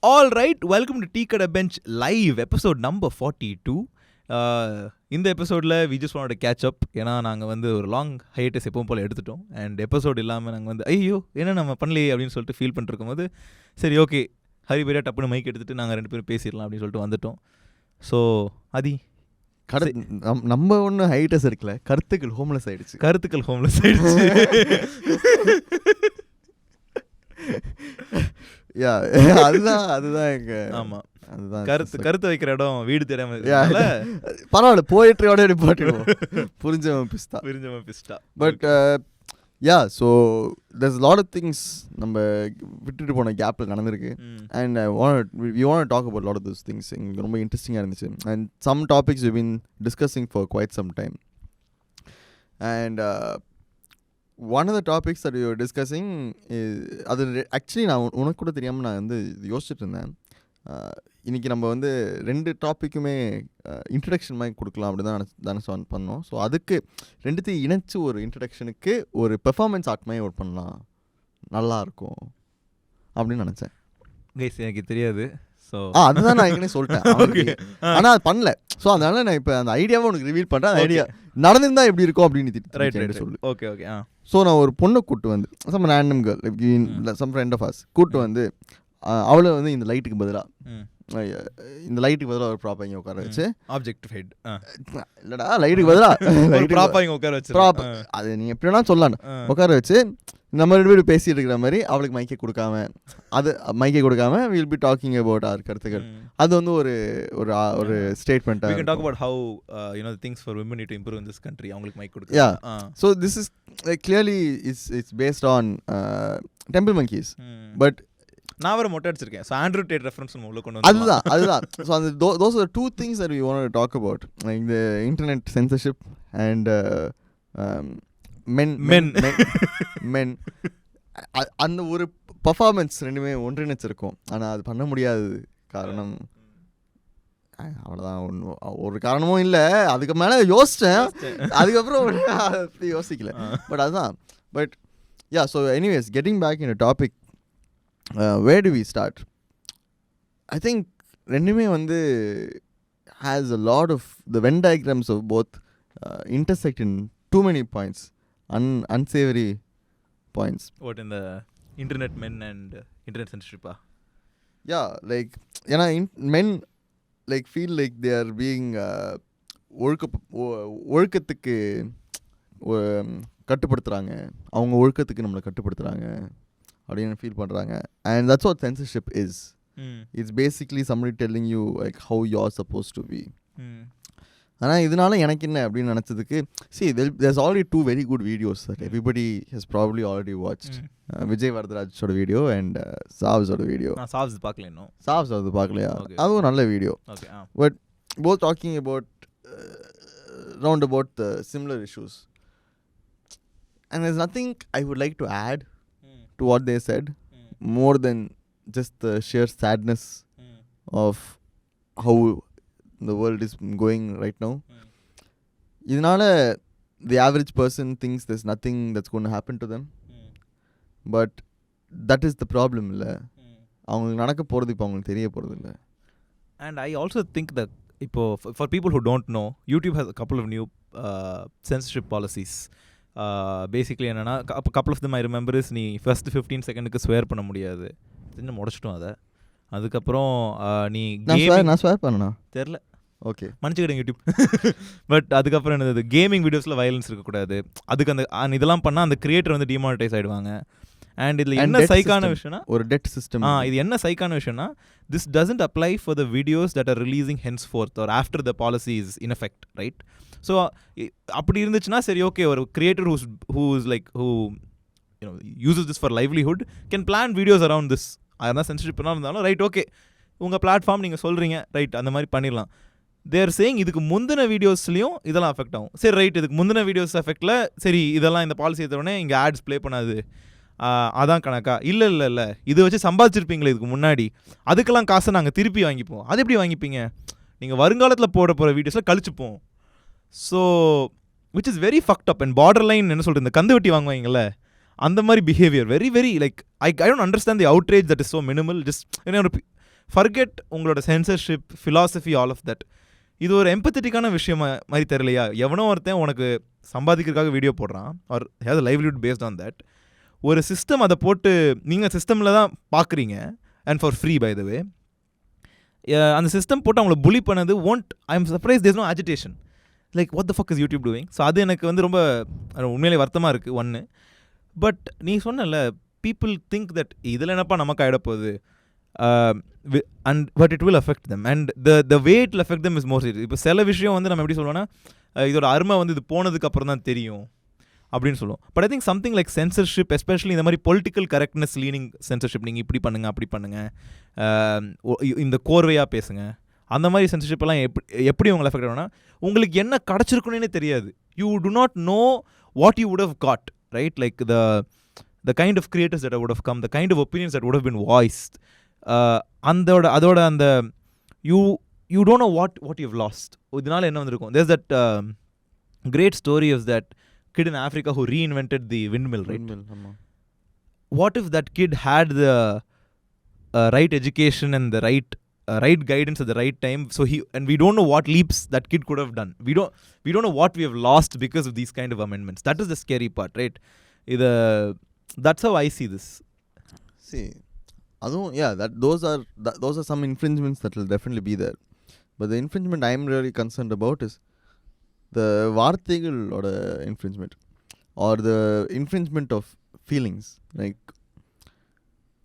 All right, welcome to TKB Bench Live, episode number 42. இந்த எபிசோடில் we just want to catch up. ஏன்னா நாங்கள் வந்து ஒரு லாங் ஹையட்டஸ் எப்பவும் போல் எடுத்துட்டோம். அண்ட் எபிசோட் இல்லாமல் நாங்கள் வந்து ஐயோ என்ன நம்ம பண்ணலையே அப்படின்னு சொல்லிட்டு ஃபீல் பண்ணிருக்கும் போது சரி ஓகே ஹரிபரியா டப்புன்னு மைக் எடுத்துகிட்டு நாங்கள் ரெண்டு பேரும் பேசிடலாம் அப்படின்னு சொல்லிட்டு வந்துட்டோம். ஸோ அதி நம்ம ஒன்றும் ஹைட்டஸ் இருக்குல்ல, கருத்துக்கள் ஹோம்லெஸ் ஆயிடுச்சு. அதுதான் எங்க. ஆமா, அதுதான் கருத்து வைக்கிற இடம் வீடு தெரியாம. பரவாயில்ல, போயிட்ரியோட நிப்பாட்டிடுவோம். புரிஞ்சவன் பிஸ்டா. But yeah, so there's a lot of things நம்ம விட்டுட்டு போன கேப்பில் நடந்திருக்கு. And we want to talk about a lot of those things. எங்களுக்கு ரொம்ப இன்ட்ரெஸ்டிங்காக இருந்துச்சு. And some topics we've been discussing for quite some time. And one of the topics that we were discussing is அது actually நான் உனக்கு கூட தெரியாமல் நான் வந்து யோசிச்சுட்டு இருந்தேன். இன்றைக்கி நம்ம வந்து ரெண்டு டாப்பிக்குமே இன்ட்ரடக்ஷன் மாதிரி கொடுக்கலாம் அப்படி தான் தானே பண்ணோம். ஸோ அதுக்கு ரெண்டுத்தையும் இணைச்சி ஒரு இன்ட்ரடக்ஷனுக்கு ஒரு பெர்ஃபார்மன்ஸ் ஆர்ட் மாதிரி ஒரு பண்ணலாம், நல்லாயிருக்கும் அப்படின்னு நினச்சேன். கைஸ் எனக்கு தெரியாது. ஸோ அதுதான் நான் ஏற்கனவே சொல்லிட்டேன். ஆனால் அது பண்ணல. ஸோ அதனால நான் இப்போ அந்த ஐடியாவை உனக்கு ரிவீல் பண்ணுறேன். அந்த ஐடியா நடந்திருந்தால் எப்படி இருக்கும் அப்படின்னு சொல்லு. ஓகே. ஸோ நான் ஒரு பொண்ணை கூப்பிட்டு வந்து some random girl, some friend of us கூப்பிட்டு வந்து அவளை வந்து இந்த லைட்டுக்கு பதிலாக ஒரு ப்ராப்பா இங்கே உட்கார வச்சு ஆப்ஜெக்ட் ஹெட் இல்லடா லைட்டுக்கு பதிலாக ப்ராப்பா இங்கே உட்கார வச்சு அது நீ எப்படின்னா சொல்லலாம் உட்கார வச்சு நம்ம ரெண்டு பேரும் பேசிட்டு இருக்கிற மாதிரி அவளுக்கு மைக்கை கொடுக்காம will be talking about our கருத்துக்கள். அது வந்து ஒரு statement. We can talk about how the things for women need to improve in this country. அவங்களுக்கு மைக் கொடுக்க. Yeah. So this is clearly it's based on Temple Monkeys. But நான் வர மொட்டை அடிச்சிருக்கேன். ஸோ ஆண்ட்ரூ டேட் ரெஃபரன்ஸ் உள்ள கொண்டு வந்து அதுதான். ஸோ அந்த those are two things that we want to talk about, like the internet censorship and men. அந்த ஒரு பர்ஃபார்மன்ஸ் ரெண்டுமே ஒன்றிணைச்சிருக்கும். ஆனால் அது பண்ண முடியாது. காரணம் அவ்வளோதான், ஒரு காரணமும் இல்லை. அதுக்கு மேலே யோசித்தேன், அதுக்கப்புறம் அப்படி யோசிக்கல. பட் அதுதான். But yeah, so anyways getting back in topic, where do we start? I think ரெண்டுமே வந்து has a lot of the Venn diagrams of both intersect in too many points, unsavory points. What in the internet men and internet censorship? Yeah, like ஏன்னா men like feel like they are being ஒழுக்கத்துக்கு கட்டுப்படுத்துகிறாங்க, அவங்க ஒழுக்கத்துக்கு நம்மளை கட்டுப்படுத்துகிறாங்க அப்படின்னு feel பண்ணுறாங்க. And that's what censorship is. It's basically somebody telling you like how you're supposed to be. ஆனால் இதனால எனக்கு என்ன அப்படின்னு நினச்சதுக்கு, see there's already two very good videos that everybody has probably already watched. Vijay வரதராஜோட வீடியோ அண்ட் சாவ்ஸோட video. சாவ்ஸ் பார்க்கல இன்னும். சாவ்ஸ் அது பார்க்கலையா? அதுவும் நல்ல video. But both talking about round about the similar issues. And there's nothing I would like to add to what they said, more than just the sheer sadness of how the world is going right now. இதனால the average person thinks there's nothing that's going to happen to them, but that is the problem. இல்லை, அவங்களுக்கு நடக்க போகிறது இப்போ அவங்களுக்கு தெரிய போகிறது இல்லை. And I also think that இப்போ for people who don't know, YouTube has a couple of new censorship policies. Basically என்னென்னா, couple of them I remember is நீ ஃபர்ஸ்ட் 15 செகண்டுக்கு ஸ்வேர் பண்ண முடியாது. இன்னும் முடிச்சிட்டோம் அதை. அதுக்கப்புறம் நீ நான் ஸ்வேர் பண்ணனா தெரில, ஓகே மன்னிச்சுக்கிடுங்க யூடியூப். பட் அதுக்கப்புறம் என்னது, கேமிங் வீடியோஸில் வயலன்ஸ் இருக்கக்கூடாது. அதுக்கு அந்த இதெல்லாம் பண்ணால் அந்த கிரியேட்டர் வந்து டிமானிட்டைஸ் ஆகிடுவாங்க. அண்ட் இதில் என்ன சைக்கான விஷயம்னா, ஒரு டெட் சிஸ்டம். இது என்ன சைக்கான விஷயம்னா, this doesn't apply for the videos that R releasing hence fourth or after the policy is in effect, right? So அப்படி இருந்துச்சுன்னா சரி ஓகே, ஒரு creator who uses this for livelihood can plan videos around this. அதான் censorship இருந்தாலும் right okay, உங்கள் platform நீங்கள் சொல்கிறீங்க right, அந்த மாதிரி பண்ணிடலாம். தேர் சேயிங் இதுக்கு முந்தின வீடியோஸ்லையும் இதெல்லாம் அஃபெக்ட் ஆகும். சரி ரைட், இதுக்கு முந்தின வீடியோஸ் எஃபெக்டில் சரி இதெல்லாம் இந்த பாலிசி எடுத்தோடனே இங்கே ஆட்ஸ் ப்ளே பண்ணாது, அதான் கணக்கா? இல்லை இதை வச்சு சம்பாதிச்சிருப்பீங்களே இதுக்கு முன்னாடி, அதுக்கெல்லாம் காசை நாங்கள் திருப்பி வாங்கிப்போம். அது எப்படி வாங்கிப்பீங்க? நீங்கள் வருங்காலத்தில் போகிற வீடியோஸில் கழிச்சுப்போம். So which is very fucked up and borderline. என்ன சொல்கிறது, இந்த கந்து வெட்டி வாங்குவாங்கல்ல, அந்த மாதிரி behaviour very very like I don't understand the outrage that is so minimal. Just forget உங்களோட censorship philosophy all of that. இது ஒரு எம்பத்தட்டிக்கான விஷயம் மாதிரி தெரியலையா? எவனோ ஒருத்தன் உனக்கு சம்பாதிக்கிறதுக்காக வீடியோ போடுறான் or has a livelihood based on that. ஒரு சிஸ்டம் அதை போட்டு நீங்கள் சிஸ்டமில் தான் பார்க்குறீங்க and for free by the way. அந்த சிஸ்டம் போட்டு அவங்கள புலி பண்ணது I am surprise there's no agitation. Like what the fuck is YouTube doing? So அது எனக்கு வந்து ரொம்ப உண்மையிலே வருத்தமாக இருக்குது ஒன்று. பட் நீ சொன்னல பீப்புள் திங்க் தட் இதில் என்னப்பா நமக்கு ஆகிடப்போகுது but it will affect them and the way it will affect them is more serious. இப்போ சில விஷயம் வந்து நம்ம எப்படி சொல்லுவோம்னா இதோட அருமை வந்து இது போனதுக்கு அப்புறம் தான் தெரியும் அப்படின்னு சொல்லுவோம். But I think something like censorship, especially இந்த மாதிரி பொலிட்டிக்கல் கரெக்ட்னஸ் லீனிங் சென்சர்ஷிப், நீங்கள் இப்படி பண்ணுங்கள் அப்படி பண்ணுங்கள், இந்த கோர்வையாக பேசுங்க, அந்த மாதிரி சென்சர்ஷிப் எல்லாம் எப்படி உங்களை அஃபெக்ட் ஆகும்னா உங்களுக்கு என்ன கிடச்சிருக்குன்னே தெரியாது. You do not know what you would have got, right? Like the kind of creators that would have come, the kind of opinions that would have been voiced, அதோட அந்த you don't know what you've lost. இதனால என்ன வந்திருக்கும்? There's that great story of that kid in Africa who reinvented the windmill, right? What if that kid had the right education and the right guidance at the right time? So we don't know what leaps that kid could have done. We don't know what we have lost because of these kind of amendments. That is the scary part, right? That's how I see this. See, those are some infringements that will definitely be there. But the infringement I am really concerned about is the வார்த்தைகளோட infringement or the infringement of feelings. Like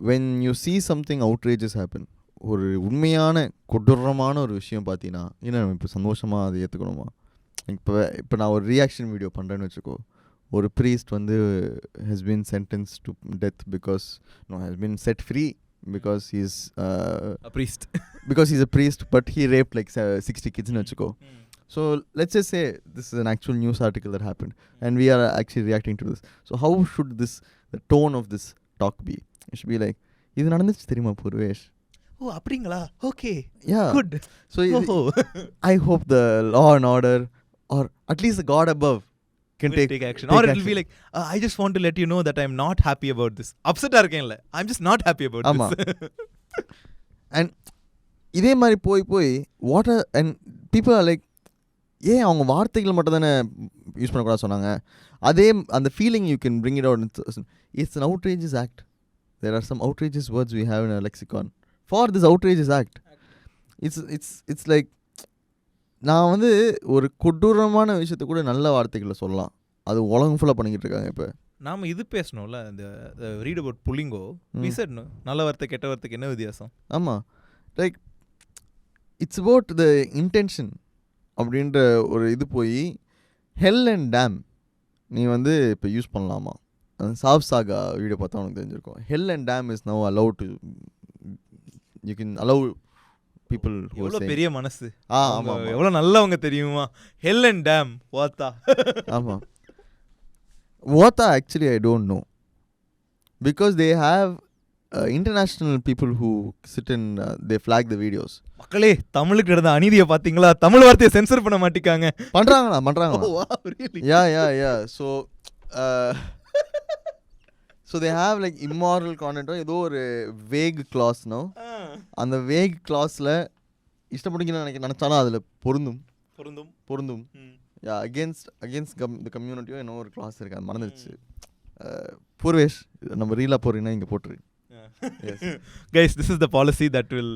when you see something outrageous happen, ஒரு உண்மையான கொடூரமான ஒரு விஷயம் பார்த்தீங்கன்னா என்ன இப்போ சந்தோஷமாக அதை ஏற்றுக்கணுமா? இப்போ நான் ஒரு ரியாக்ஷன் வீடியோ பண்ணுறேன்னு வச்சுக்கோ, ஒரு priest வந்து has been sentenced to death has been set free because he's a priest because he's a priest, but he raped like 60 kids ன்னு வச்சுக்கோ. So let's just say this is an actual news article that happened and we are actually reacting to this. So how should the tone of this talk be? It should be like, இது நடந்துச்சு தெரியுமா பூர்வேஷ்? ஓ அப்படிங்களா? Okay, yeah, good. So I hope the law and order or at least the God above can take action. Or it will be like, I just want to let you know that I'm not happy about this. Upset ah irkenla, I'm just not happy about this. And இதே மாதிரி போய் and people are like, ஏன் அவங்க வார்த்தைகள் மட்டும் தானே use பண்ணக்கூடாது சொன்னாங்க? அதே அந்த feeling you can bring it out. It's an outrageous act. There are some outrageous words we have in our lexicon for this outrageous act. It's like, நான் வந்து ஒரு கொடூரமான விஷயத்தை கூட நல்ல வார்த்தைகளை சொல்லலாம். அது உலகம் ஃபுல்லாக பண்ணிக்கிட்டு இருக்காங்க. இப்போ நாம் இது பேசணும்ல, இந்த ரீட் அபவுட் புல்லிங்கோ, we said no, நல்ல வார்த்தை கெட்ட வார்த்தைக்கு என்ன வித்தியாசம்? ஆமாம், like it's about the intention அப்படின்ற ஒரு இது போய் ஹெல் அண்ட் டேம் நீ வந்து இப்போ யூஸ் பண்ணலாமா? சாஃப் சாகா வீடியோ பார்த்தா உனக்கு தெரிஞ்சிருக்கும். Hell and damn is now allow to, you can allow people who எவ்வளவு பெரிய மனசு, ஆமா, எவ்வளவு நல்லவங்க தெரியுமா? ஹெல் அண்ட் டேம் வாத்தா. ஆமா, வாத்தா actually I don't know because they have international people who sit and they flag the videos. மக்களே, தமிழுக்கு நடந்த அநீதியை பாத்தீங்களா? தமிழ் வார்த்தையை சென்சர் பண்ண மாட்டிக்காங்க. பண்றாங்க. Oh wow, really? Yeah. So they have like immoral content or ஏதோ ஒரு vague clause now. அந்த vague clauseல இஷ்டப்பட்டீங்கன்னு நினைச்சாலும் அதில் பொருந்தும். Yeah, against the community என்ன ஒரு clause இருக்கு, அது மறந்துடுச்சு. பூர்வேஷ், நம்ம ரீலா போறீங்கன்னா இங்கே போட்டுரு. Yes. Guys, this is the policy that will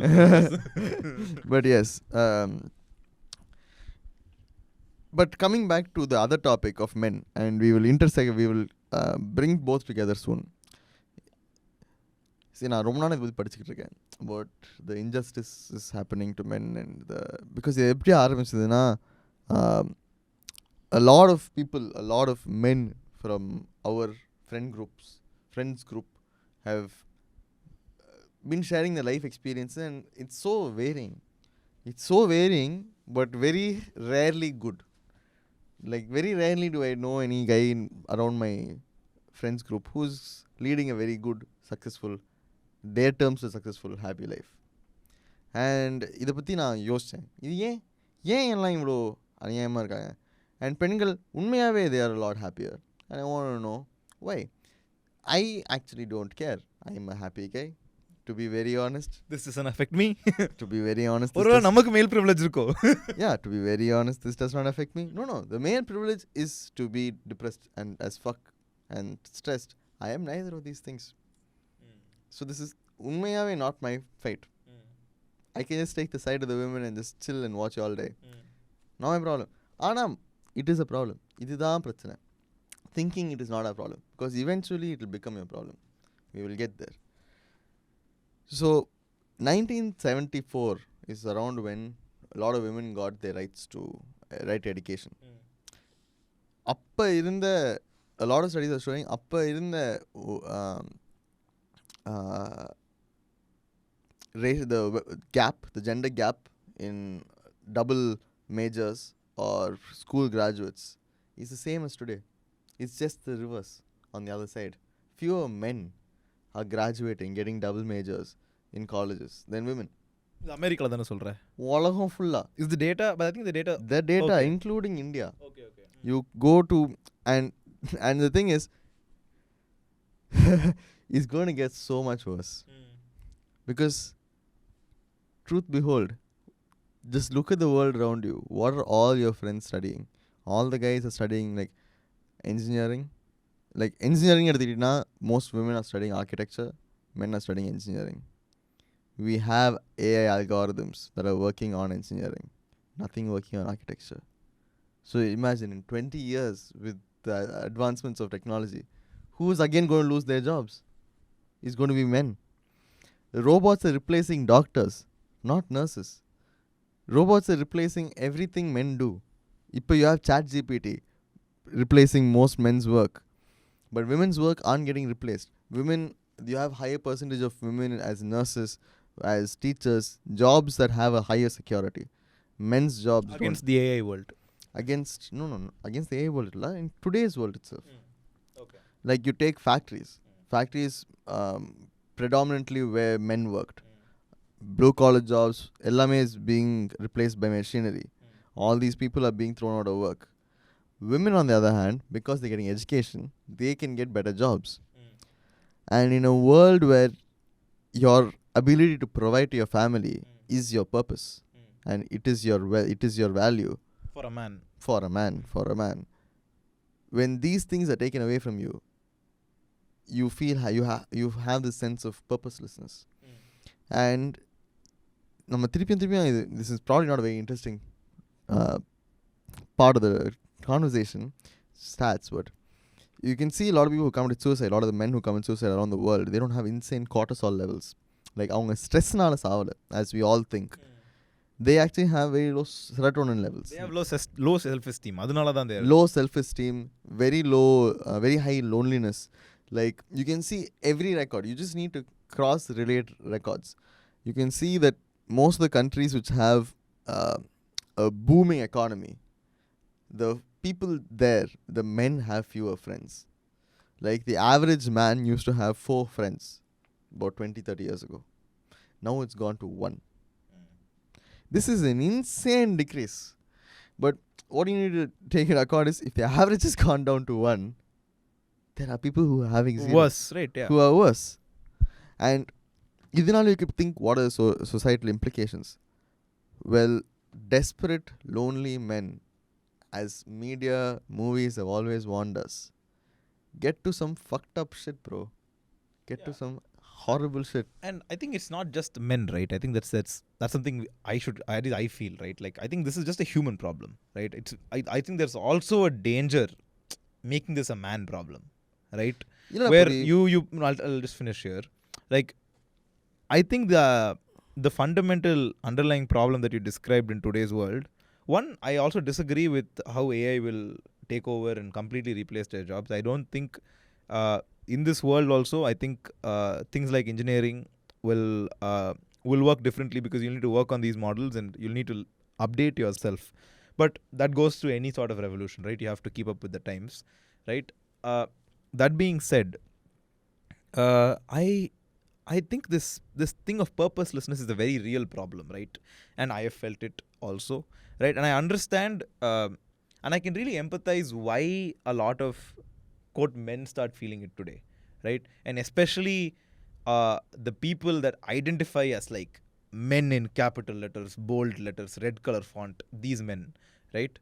but yes, but coming back to the other topic of men, and we will bring both together soon. See, நான் ரொம்ப நாள் இது படிச்சுக்கிட்டு இருக்கேன் about the injustice is happening to men and because எப்படி ஆரம்பிச்சதுன்னா a lot of people, a lot of men from our friends group have been sharing their life experience, and it's so varying but very rarely good. Like very rarely do I know any guy around my friends group who's leading a very good, successful, their terms a successful, happy life. And இதை பற்றி நான் யோசித்தேன், இது ஏன் எல்லாம் இவ்வளோ அநியாயமாக இருக்காங்க? அண்ட் பெண்கள் உண்மையாகவே they are a lot happier, and I want to know why. I actually don't care. I am a happy guy. to be very honest, this doesn't affect me. to be very honest, ஒருவேளை நமக்கு male privilege இருக்கோ. yeah, to be very honest, this does not affect me. No, the male privilege is to be depressed and as fuck and stressed. I am neither of these things. So this is unmayave not my fate. I can just take the side of the women and just chill and watch all day. Not my problem. Anam, it is a problem. Idhaan prachana. Thinking it is not a problem, because eventually it will become a problem. We will get there. So 1974 is around when a lot of women got their rights to right education. Appa irundha, a lot of studies are showing appa irundha the gender gap in double majors or school graduates is the same as today. It's just the reverse on the other side. Fewer men are graduating, getting double majors in colleges than women. இது அமெரிக்கால தான சொல்ற? உலகம் ஃபுல்லா. Is the data, but I think the data okay. Including India. Okay. You go to and the thing is it's going to get so much worse. Because truth behold, just look at the world around you. What are all your friends studying? All the guys are studying like engineering. Like engineering எடுத்துக்கிட்டீங்கன்னா most women are studying architecture, men are studying engineering. We have AI algorithms that are working on engineering, nothing working on architecture. So imagine in 20 years with the advancements of technology, who is again going to lose their jobs? It's going to be men. The robots are replacing doctors, not nurses. Robots are replacing everything men do. Now you have ChatGPT replacing most men's work. But women's work aren't getting replaced. Women, you have higher percentage of women as nurses, as teachers, jobs that have a higher security. Men's jobs against the AI world. Against the AI world, in today's world itself. Okay. Like you take factories. Factories predominantly where men worked. Blue collar jobs, ellame is being replaced by machinery. All these people are being thrown out of work. Women, on the other hand, because they're getting education, they can get better jobs. And in a world where your ability to provide to your family is your purpose, and it is your value. For a man. When these things are taken away from you, you feel you have this sense of purposelessness. And this is probably not a very interesting part of the conversation, stats, but you can see a lot of people who commit suicide, a lot of the men who commit suicide around the world, they don't have insane cortisol levels. Like avanga stress nala saavala, as we all think. They actually have very low serotonin levels. They have low self-esteem. Adanala dhaan they are low self-esteem, very low, very high loneliness. Like you can see every record. You just need to cross-relate records. You can see that most of the countries which have a booming economy, the people there, the men have fewer friends. Like the average man used to have 4 friends about 20-30 years ago. Now it's gone to 1. This is an insane decrease. But what you need to take into account is if the average has gone down to 1, there are people who are having worse, right? Yeah. Who are worse. And idinal you could think, what are the societal implications? Well, desperate, lonely men, as media, movies have always warned us, get to some fucked up shit, bro. Get to some horrible shit. And I think it's not just men, right? I think that's something I feel, right? Like I think this is just a human problem, right? I think there's also a danger making this a man problem, right? Where I'll just finish here. Like I think the fundamental underlying problem that you described in today's world, one, I also disagree with how AI will take over and completely replace their jobs. I don't think in this world also, I think things like engineering will work differently because you need to work on these models and you'll need to update yourself. But that goes through any sort of revolution, right? You have to keep up with the times, right? That being said, I think this thing of purposelessness is a very real problem, right? And I have felt it also, right? And I understand and I can really empathize why a lot of quote men start feeling it today, right? And especially the people that identify as like men in capital letters, bold letters, red color font, these men, right?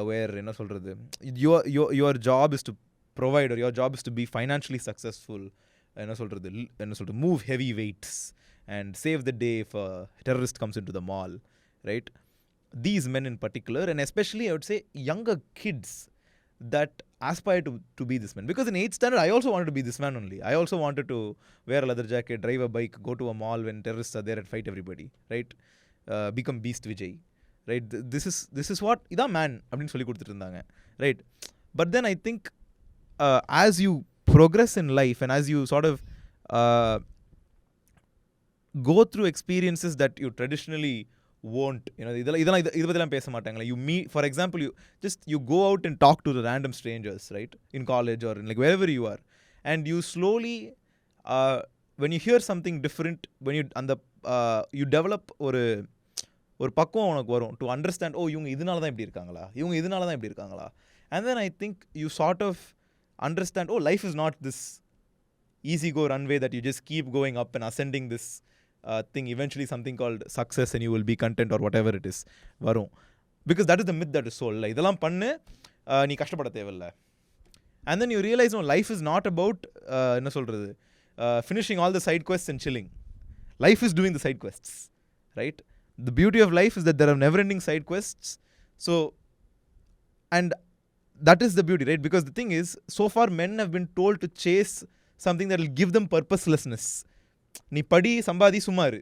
Where your job is to provide, or your job is to be financially successful, move heavy weights and save the day if a terrorist comes into the mall, right? These men in particular, and especially I would say younger kids that aspire to be this man. Because in 8th standard I also wanted to be this man only. I also wanted to wear a leather jacket, drive a bike, go to a mall when terrorists are there and fight everybody, right? Become Beast Vijay, right? This is what idha man appdin solli kuduthirundanga, right? But then I think as you progress in life and as you sort of go through experiences that you traditionally won't, இதெல்லாம் பேச மாட்டாங்களா. You meet, for example, you go out and talk to the random strangers, right? In college or in like wherever you are, and you slowly when you hear something different, when you develop ஒரு பக்குவம் உனக்கு வரும் to understand, இவங்க இதனால தான் இப்படி இருக்காங்களா, and then I think you sort of understand, life is not this easy go runway that you just keep going up and ascending this thing, eventually something called success and you will be content or whatever it is varum. Because that is the myth that is sold. இதெல்லாம் பண்ணு, நீ கஷ்டப்பட தேவையில்லை. And then you realize, no, life is not about finishing all the side quests and chilling. Life is doing the side quests, right? The beauty of life is that there are never-ending side quests. So, and that is the beauty, right? Because the thing is, so far men have been told to chase something that will give them purposelessness. நீ படி, சம்பாதி, சும்மாரு.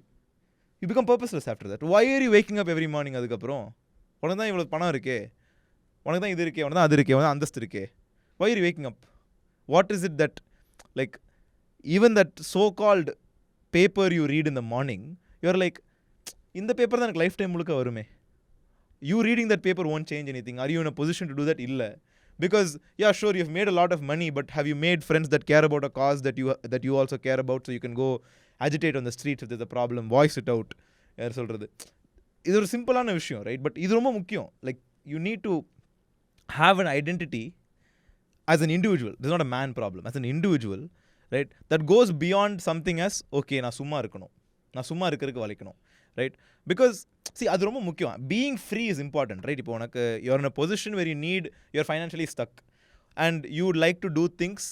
You become purposeless after that. Why are you waking up every morning? அதுக்கப்புறம் உனக்கு தான் இவ்வளோ பணம் இருக்கே, உனக்கு தான் இது இருக்கே, உனக்கு தான் அது இருக்கே, உனக்கு தான் அந்தஸ்து இருக்கே. Why are you waking up? What is it that, like, even that so-called paper you read in the morning, you're like, இந்த பேப்பர் தான் எனக்கு லைஃப் டைம் முழுக்க வருமே. You reading that paper won't change anything. Are you in a position to do that? இல்லை. Because, yeah, sure, you've made a lot of money, but have you made friends that care about a cause that you also care about, so you can go agitate on the streets if there's a problem, voice it out? யார் சொல்கிறது, இது ஒரு சிம்பிளான விஷயம், right? But இது ரொம்ப முக்கியம். Like, you need to have an identity as an individual. This is not a man problem. As an individual, right, that goes beyond something as, okay, நான் சும்மா இருக்கணும், நான் சும்மா இருக்கிறதுக்கு வளைக்கணும், right? Because, see, அது ரொம்ப முக்கியம். Being free is important, right? இப்போ உனக்கு you're in a position where you're financially stuck and you would like to do things,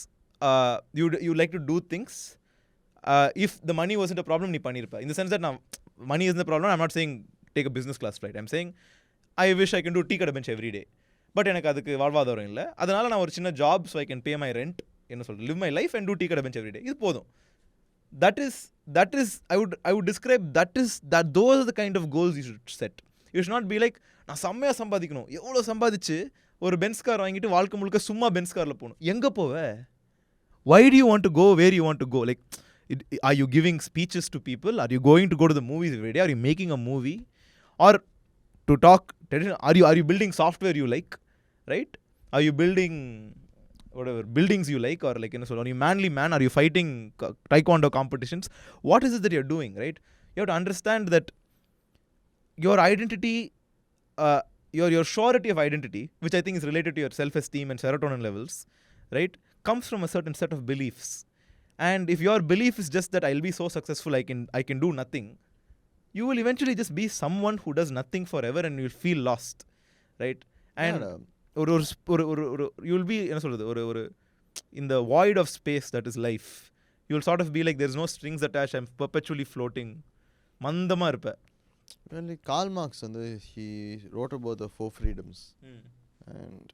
you like to do things if the money wasn't a problem, நீ பண்ணிருப்ப. In the sense that now money isn't the problem. I'm not saying take a business class flight. I'm saying I wish I can do tea கடை bench every day. But எனக்கு அதுக்கு வாழ்வாதாரம் இல்லை, அதனால நான் ஒரு சின்ன job so I can pay my rent, என்ன சொல்றது, live my life and do tea கடை bench every day. இது போதும். That is I would describe that those are the kind of goals you should set. You should not be like, நான் செம்மையா சம்பாதிக்கணும், எவ்வளோ சம்பாதிச்சு ஒரு பென்ஸ் கார் வாங்கிட்டு வாழ்க்கை முழுக்க சும்மா பென்ஸ் காரில் போகணும். எங்கே போவ? Why do you want to go where you want to go? Like, are you giving speeches to people? Are you going to go to the movies every day? Are you making a movie? Or to talk, are you building software you like, right? Are you building whatever buildings you like, or like, are you manly man? Are you fighting taekwondo competitions? What is it that you're doing, right? You have to understand that your identity, your surety of identity, which I think is related to your self-esteem and serotonin levels, right, comes from a certain set of beliefs. And if your belief is just that I'll be so successful, I can do nothing, you will eventually just be someone who does nothing forever and you'll feel lost, right? And you'll be in the void of space that is life. You'll sort of be like, there's no strings attached, I'm perpetually floating. மந்தமா இருப்ப. Well, Karl Marx, he wrote about the 4 freedoms. And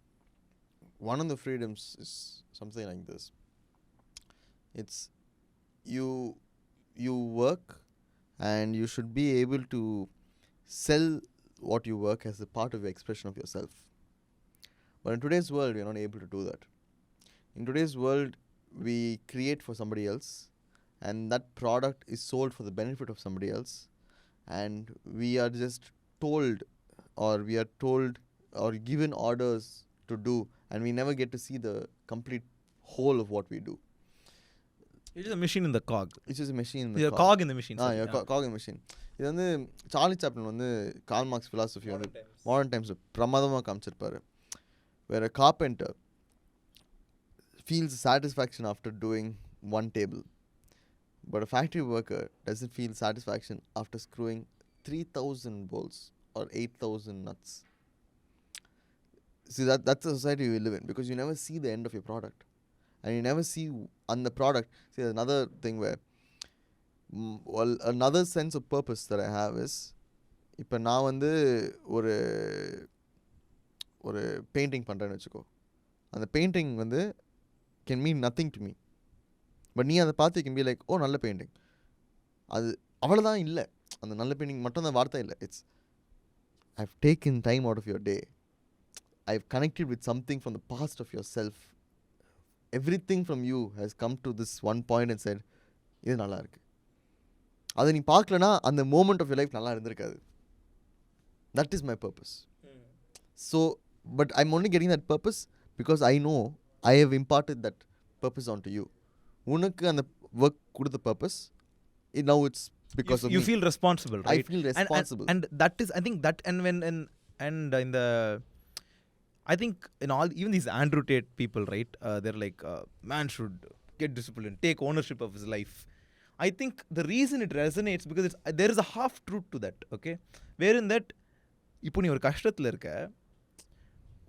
one of the freedoms is something like this. It's you work and you should be able to sell what you work as a part of the expression of yourself. But in today's world, we're not able to do that. In today's world, we create for somebody else, and that product is sold for the benefit of somebody else, and we are just told or given orders to do, and we never get to see the complete whole of what we do. It is a machine in the cog. It's just a machine in the cog. Cog in the machine. Cog in the machine. இது வந்து Charlie Chaplin வந்து Karl Marx philosophy வந்து modern times பிரமாதமாக காமிச்சிருப்பாரு. Where a carpenter feels satisfaction after doing one table, But a factory worker doesn't feel satisfaction after screwing 3,000 bolts or 8,000 nuts. See, that's the society we live in, because you never see the end of your product. And you never see on the product. See, there's another thing where, well, another sense of purpose that I have is, இப்போ நான் வந்து ஒரு painting பண்ணுறேன்னு வச்சுக்கோ, அந்த painting வந்து can mean nothing to me. But நீ அதை பார்த்து can be like, ஓ நல்ல பெயிண்டிங். அது அவ்வளோதான் இல்லை, அந்த நல்ல பெயிண்டிங் மட்டும் தான் வார்த்தை இல்லை. It's I've taken time out of your day. I've connected with something from the past of yourself. Everything from you has come to this one point and said, இது நல்லா இருக்கு. அதை நீ பார்க்கலனா அந்த moment of your life நல்லா இருந்திருக்காது. That is my purpose. So, but I'm only getting that purpose because I know I have imparted that purpose onto you. உனக்கு அந்த work கொடுத்த purpose, now it's because of you me. feel responsible, right? I feel responsible. And that is, I think that, and when and in the, I think in all, even these Andrew Tate people, right, they're like, man should get disciplined, take ownership of his life. I think the reason it resonates because there is a half truth to that, okay, wherein that இப்போ நீ ஒரு கஷ்டத்தில் இருக்க,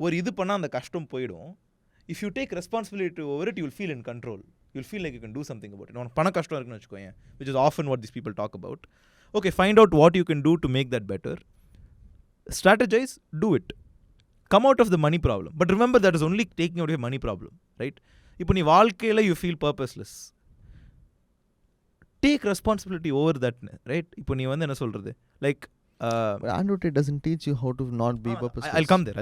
ஒரு இது பண்ணால் அந்த கஷ்டம் போயிடும். If you take responsibility over it, you will feel in control. You will feel like you can do something about it. உனக்கு பண கஷ்டம் இருக்குன்னு வச்சுக்கோங்க, which is often what these people talk about. Okay, find out what you can do to make that better. Strategize, do it. Come out of the money problem. But remember, that is only taking out your money problem, right? இப்போ நீ வாழ்க்கையில் you feel purposeless. Take responsibility over that, right? இப்போ நீ வந்து என்ன சொல்கிறது, like but Andrew Tate doesn't teach you how to not be purposeless. I'll come there.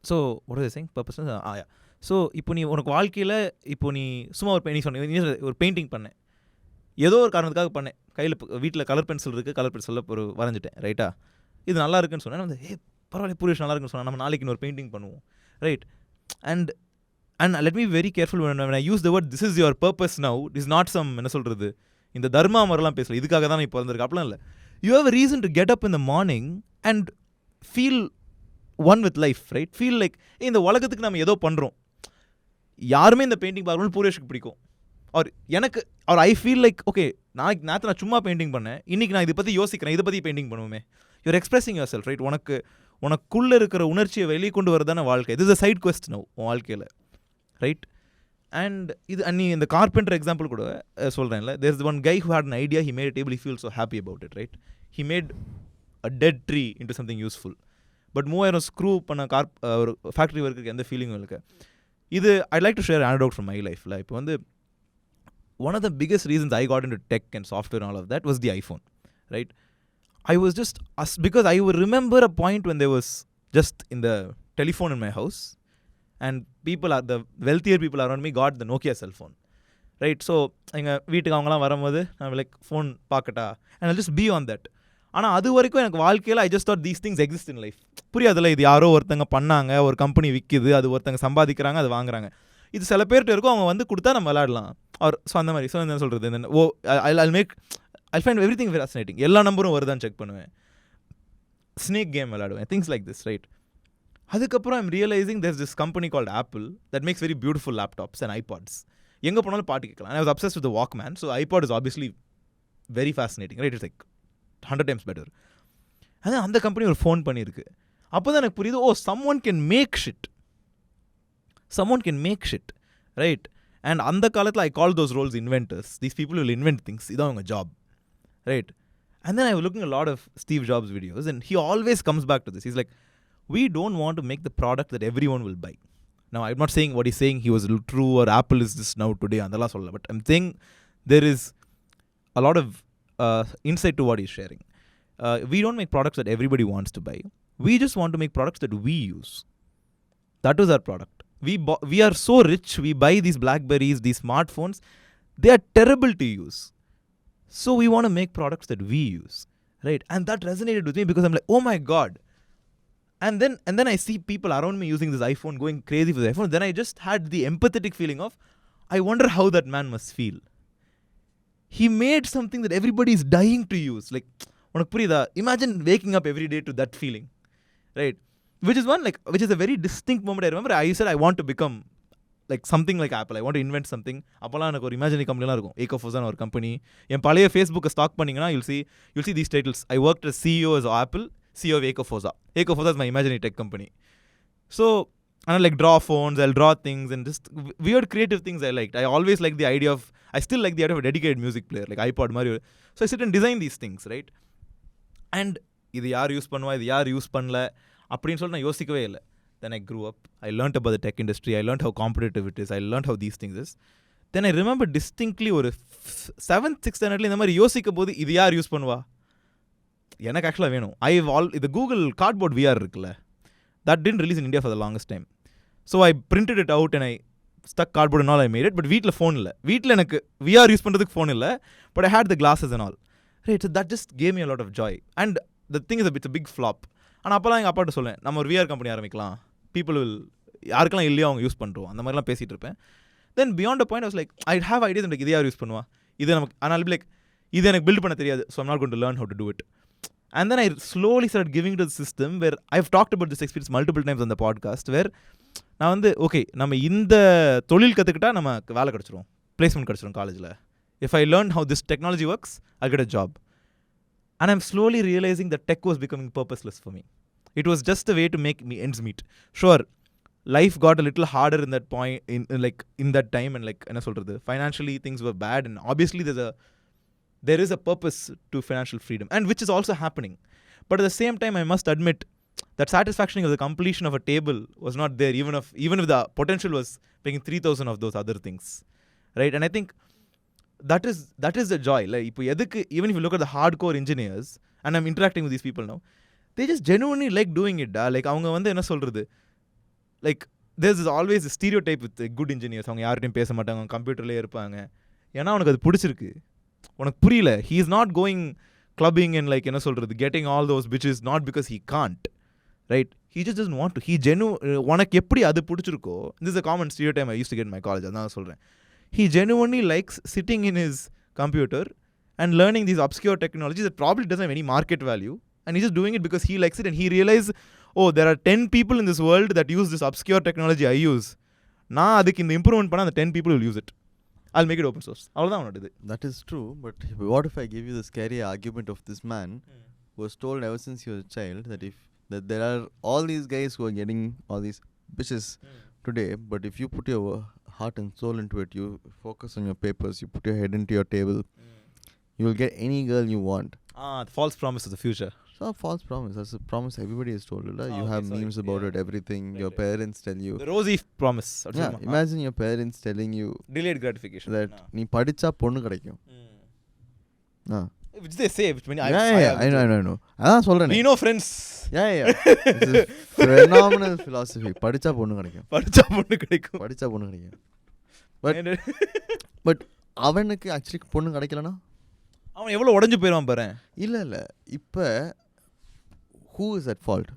So what was I saying? Purposeless. Yeah. So இப்போ நீ உனக்கு வாழ்க்கையில் இப்போ நீ சும்மா ஒரு பெயிண்டிங் பண்ணேன், ஏதோ ஒரு காரணத்துக்காக பண்ணேன், கையில் வீட்டில் கலர் பென்சில் இருக்குது, கலர் பென்சிலில் ஒரு வரைஞ்சிட்டேன், ரைட்டா? இது நல்லா இருக்குன்னு சொன்னேன், வந்து பரவாயில்ல பூரிஷ் நல்லா இருக்குன்னு சொன்னால் நம்ம நாளைக்கு ஒரு பெயிண்டிங் பண்ணுவோம், right? And let me be very careful when I use the word this is your purpose now, it is not some என்ன சொல்கிறது, இந்த தர்மா மாதிரிலாம் பேசல, இதுக்காக தான் இப்போ வந்திருக்கு அப்படிலாம் இல்லை. You have a reason to get up in the morning and feel one with life, right? Feel like இந்த உலகத்துக்கு நம்ம ஏதோ பண்ணுறோம். யாருமே இந்த பெயிண்டிங் பார்க்கணும் பூரேஷுக்கு பிடிக்கும், அவர் எனக்கு அவர் ஐ ஃபீல் லைக் ஓகே, நேற்று நான் சும்மா பெயிண்டிங் பண்ணேன், இன்றைக்கி நான் இதை பற்றி யோசிக்கிறேன், இதை பற்றி பெயிண்டிங் பண்ணுவோமே. You're expressing yourself, right? உனக்குள்ளே இருக்கிற உணர்ச்சியை வெளியே கொண்டு வரதான வாழ்க்கை. இது is a side quest now உன் வாழ்க்கையில், ரைட்? அண்ட் இது நீ இந்த கார்பெண்டர் எக்ஸாம்பிள் கூட சொல்கிறேன்ல, there is one guy who had an idea, he made table, he feel so happy about it, right? He made a dead tree into something useful. But 3000 screw பண்ண ஒரு factory ஒர்க்குக்கு எந்த ஃபீலிங்கும் இருக்குது. இது I like to share anecdote from my life. இப்போ வந்து one of the biggest reasons I got into tech and software and all of that was the iPhone, right? I was just because I would remember a point when there was just in the telephone in my house, and the wealthier people around me got the Nokia cell phone, right? So எங்கள் வீட்டுக்கு அவங்களாம் வரும்போது நான் like phone பார்க்கட்டா, and I'll just be on that. ஆனால் அது வரைக்கும் எனக்கு வாழ்க்கையில் I just thought these things exist in life. புரியாதுல்ல, இது யாரோ ஒருத்தங்க பண்ணாங்க, ஒரு கம்பெனி விற்கிது, அது ஒருத்தங்க சம்பாதிக்கிறாங்க, அது வாங்குறாங்க. இது சில பேர்கிட்ட இருக்கும், அவங்க வந்து கொடுத்தா நம்ம விளையாடலாம். அவர் ஸோ அந்த மாதிரி. ஸோ என்ன சொல்கிறது, I'll find everything fascinating. எல்லா நம்பரும் வருதான்னு செக் பண்ணுவேன், ஸ்னேக் கேம் விளையாடுவேன், திங்ஸ் லைக் திஸ், ரைட்? அதுக்கப்புறம் I'm realising there's this company called Apple that makes very beautiful laptops and iPods. எங்கே போனாலும் பாட்டு கேட்கலாம். I was obsessed with the Walkman, so iPod is obviously very fascinating, right? It's like 100 times better. அதான் அந்த company ஒரு phone பண்ணியிருக்கு. அப்போ தான் எனக்கு புரியுது, someone can make shit, right? And அந்த காலத்தில் I call those roles inventors. These people will invent things. இதான் அவங்க job, right? And then I was looking at a lot of Steve Jobs videos, and he always comes back to this. He's like, we don't want to make the product that everyone will buy. Now, I'm not saying what he's saying he was true or Apple is this now today, andala solla, but I'm saying there is a lot of insight to what he's sharing. We don't make products that everybody wants to buy. We just want to make products that we use. That was our product. We are so rich, we buy these Blackberries, these smartphones, they are terrible to use. So we want to make products that we use, right? And that resonated with me because I'm like, oh my God. And then I see people around me using this iPhone, going crazy for the iPhone. Then I just had the empathetic feeling of, I wonder how that man must feel. He made something that everybody is dying to use. Like, imagine waking up every day to that feeling, right? Which is a very distinct moment. I remember I said I want to become like something like Apple. I want to invent something. அப்போலாம் எனக்கு ஒரு imaginary கம்பெனிலாம் இருக்கும். ஏகோஃபோஸான ஒரு company. என் பழைய ஃபேஸ்புக்கை stock பண்ணிங்கன்னா you'll see these titles. I worked as CEO of Apple, CEO of Ecofosa. Ecofosa is my imaginary tech company. So, and I like draw phones, I'll draw things and just weird creative things I liked. I always liked the idea of, I still like the idea of a dedicated music player, like iPod Mario. So I sit and design these things, right? And இது யார் use பண்ணுவா, இது யார் use பண்ணல அப்படின்னு சொல்லி நான் யோசிக்கவே இல்லை. Then I grew up. I learnt about the tech industry. I learnt how competitive it is. I learnt how these things is. Then I remember distinctly ஒரு 7th 6th standardல இந்த மாதிரி யோசிக்கும் போது இது யார் யூஸ் பண்ணுவா, எனக்கு ஆக்சுவலாக வேணும். இது கூகுள் கார்ட்போர்ட் VR இருக்குல்ல, that didn't release in India for the longest time. So I printed it out and I stuck cardboard and all, I made it. But வீட்டில் ஃபோன் இல்லை. வீட்டில் எனக்கு VR யூஸ் பண்ணுறதுக்கு ஃபோன் இல்லை. But I had the glasses and all. Right, so that just gave me a lot of joy. And the thing is, it's a big flop. ஆனால் அப்போலாம் எங்கள் அப்பாட்ட சொல்லேன், நம்ம ஒரு VR கம்பெனி ஆரம்பிக்கலாம், பீப்புள் வில், யாருக்கெல்லாம் இல்லையோ அவங்க யூஸ் பண்ணுறோம், அந்த மாதிரிலாம் பேசிகிட்டு இருப்பேன். Then beyond a point I was like, I have ideas, like இது யார் யூஸ் பண்ணுவா, இது நமக்கு, ஆனால் லைக் இது எனக்கு பில்ட் பண்ண தெரியாது, so I'm not going to learn how to do it. And then I slowly started giving to the system, where I've talked about this experience multiple times on the podcast, where நான் வந்து okay நம்ம இந்த தொழில் கற்றுக்கிட்டா நமக்கு வேலை கிடச்சிரும், placement கிடச்சிரும் காலேஜில். If I learn how this technology works, I'll get a job. And I'm slowly realizing that tech was becoming purposeless for me. It was just a way to make me ends meet. Sure, life got a little harder in that point, in that time, and like என்ன சொல்றது, financially things were bad, and obviously there is a purpose to financial freedom, and which is also happening. But at the same time, I must admit that satisfaction of the completion of a table was not there, even if the potential was bringing 3,000 of those other things, right? And I think that is the joy. Like இப்போ எதுக்கு, even if you look at the hardcore engineers, and I'm interacting with these people now, they just genuinely like doing it. Like அவங்க வந்து என்ன சொல்றது, like there's always a stereotype with good engineers, அவங்க யார்கிட்டையும் பேச மாட்டாங்க, அவங்க கம்ப்யூட்டர்லேயே இருப்பாங்க. ஏன்னா அவனுக்கு அது பிடிச்சிருக்கு, உனக்கு புரியல. He is not going clubbing and like என்ன சொல்றது, getting all those bitches not because he can't, right? He just doesn't want to. உனக்கு எப்படி அது பிடிச்சிருக்கோ, this is a common stereotype I used to get in my college, அதான் சொல்கிறேன். He genuinely likes sitting in his computer and learning these obscure technologies that probably doesn't have any market value, and he's just doing it because he likes it, and he realizes, oh, there are 10 people in this world that use this obscure technology I use. நான் அதுக்கு இந்த improvement பண்ணால் அந்த 10 people will use it. I'll make it open source. அவ்வளோதான் அவனோட இது. That is true, but what if I give you the scary argument of this man who was told ever since he was a child that there are all these guys who are getting all these bitches today, but if you put your heart and soul into it, you focus on your papers, you put your head into your table, you will get any girl you want. The false promise of the future. It's not a false promise. That's a promise everybody has told you. You have memes about it, everything. Right, your parents tell you. The rosy promise. Imagine your parents telling you delayed gratification. That நீ படிச்சா பொண்ணு கிடைக்கும். Which they say, which mean I know. அதான் சொல்றேன். We know friends. Yeah. It's a phenomenal philosophy. படிச்சா பொண்ணு கிடைக்கும். But அவனுக்கு actually பொண்ணு கிடைக்கலனா அவன் எவ்வளவு உடைஞ்சு போயிடுவான் பாரு. இல்ல இப்ப who is at fault?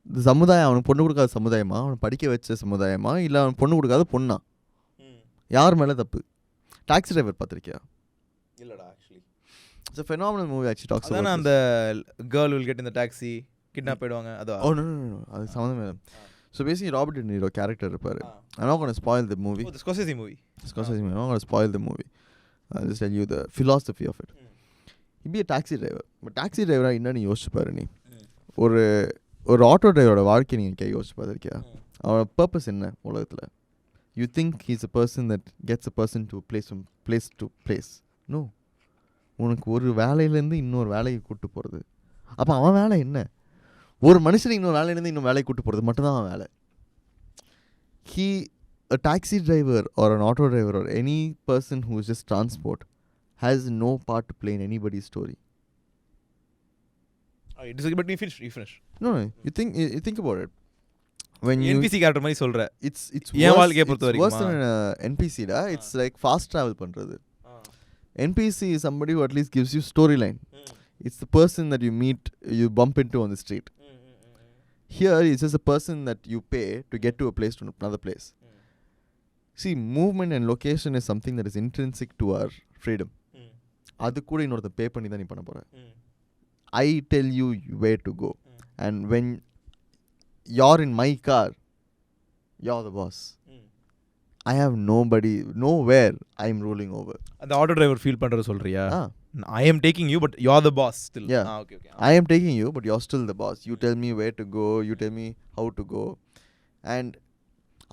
இந்த சமுதாயம் அவனுக்கு பொண்ணு கொடுக்காத சமுதாயமா, அவன் படிக்க வச்ச சமுதாயமா, இல்ல அவன் பொண்ணு கொடுக்காத பொண்ணா? யார் மேல தப்பு? டாக்ஸி டிரைவர் பார்த்திருக்கியா? இல்லடா, actually it's a phenomenal movie actually talks about அந்த girl will get in the taxi, kidnap ஆயிடுவாங்க. அது no அது சம்பந்தமே இல்ல. So basically Robert De Niro character இருப்பாரு. I'm not going to spoil the movie. The Scorsese movie. I'm not going to spoil the movie. I'll just tell you the philosophy of it. He'd be a taxi driver. But taxi driver என்ன நீ யோசிச்சு பாரு. நீ ஒரு auto டிரைவரோட வாழ்க்கை நீங்க யோசிச்சு பாருக்கியா? அவரோட பர்பஸ் என்ன உலகத்துல? You think he's a person that gets a person to place to place? No. உனக்கு ஒரு வேலையிலேருந்து இன்னொரு வேலைக்கு கூட்டு போகிறது. அப்போ அவன் வேலை என்ன? ஒரு மனுஷனை இன்னொரு வேலையிலேருந்து இன்னொரு வேலைக்கு கூட்டு போகிறது மட்டும்தான் அவன் வேலை. A taxi driver or an auto driver or any person who is just transport has no part to play in anybody's story. You disagree, but you finish. No. You think about it. When you NPC character மாதிரி சொல்ற. It's worse than an NPC da. It's like fast travel பண்றது. NPC is somebody who at least gives you storyline. It's the person that you meet, you bump into on the street. Here it's just a person that you pay to get to a place to another place. See, movement and location is something that is intrinsic to our freedom. அது கூட இன்னொருத்த பே பண்ணி தான் நீ பண்ண போற. I tell you where to go. And when you're in my car, you're the boss. I have nobody, nowhere I am ruling over. அந்த auto driver feel பண்றது சொல்றியா? I am taking you but you're the boss still. Yeah. Okay. I am taking you but you're still the boss. You tell me where to go, you tell me how to go. And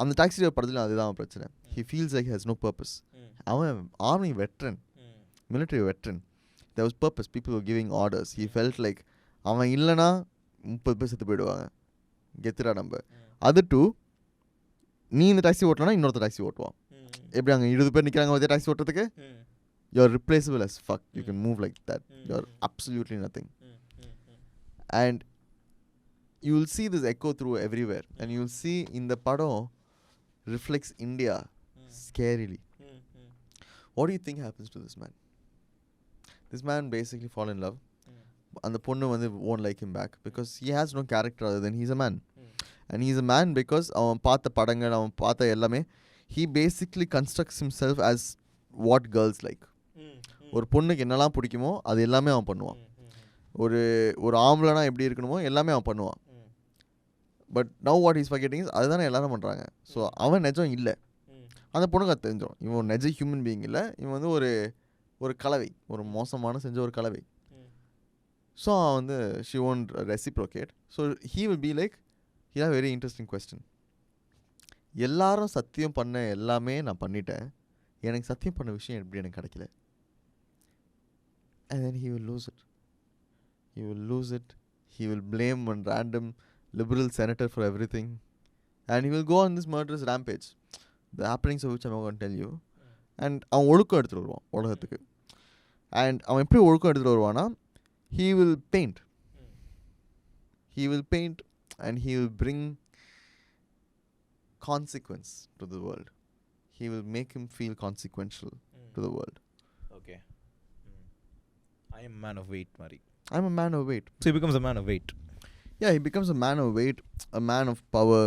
அந்த taxi driver படத்துல அதுதான் பிரச்சனை. He feels like he has no purpose. அவன் army veteran, military veteran. There was purpose. People were giving orders. He felt like அவன் இல்லனா 30 பேர் செத்து போயிடுவாங்க. கெத்துடா நம்ம. அது டூ நீ இந்த டாக்ஸி ஓட்டலனா இன்னொருத்த டாக்ஸி ஓட்டுவான். எப்படி அங்கே 20 பேர் நிற்கிறாங்க ஒரே டாக்ஸி ஓட்டுறதுக்கு? You're replaceable as fuck. You can move like that. You're absolutely nothing. And you will see this echo through everywhere. And you will see in the padam reflects India scarily. What do you think happens to this man? This man basically fall in love. And the ponnu won't like him back because he has no character other than he's a man. And he's a man because avan paatha padangal avan paatha ellame he basically constructs himself as what girls like. ஒரு பொண்ணுக்கு என்னெல்லாம் பிடிக்குமோ அது எல்லாமே அவன் பண்ணுவான். ஒரு ஆம்பளைனா எப்படி இருக்கணுமோ எல்லாமே அவன் பண்ணுவான். But now what is forgetting is அதுதானே எல்லாரும் பண்ணுறாங்க. ஸோ அவன் நிஜம் இல்லை, அந்த பொண்ணுக்கு அது தெரிஞ்சிடும். இவன் நிஜ ஹியூமன் பீயிங் இல்லை, இவன் ஒரு கலவை, ஒரு மோசமான செஞ்ச ஒரு கலவை. ஸோ அவன் she won't reciprocate. So he will be like he have very interesting question. எல்லாரும் சத்தியம் பண்ண எல்லாமே நான் பண்ணிட்டேன், எனக்கு சத்தியம் பண்ண விஷயம் எப்படி எனக்கு கிடைக்கல. And then he will lose it. He will blame one random liberal senator for everything. And he will go on this murderous rampage. The happenings of which I'm not going to tell you. And அவன் ஒழுக்கம் எடுத்துகிட்டு வருவான் உலகத்துக்கு. And அவன் எப்படி ஒழுக்கம் எடுத்துகிட்டு வருவானா, he will paint. And he will bring consequence to the world. He will make him feel consequential to the world. Okay. I am a man of weight, Mari. I'm a man of weight. So he becomes a man of weight. Yeah, he becomes a man of weight, a man of power,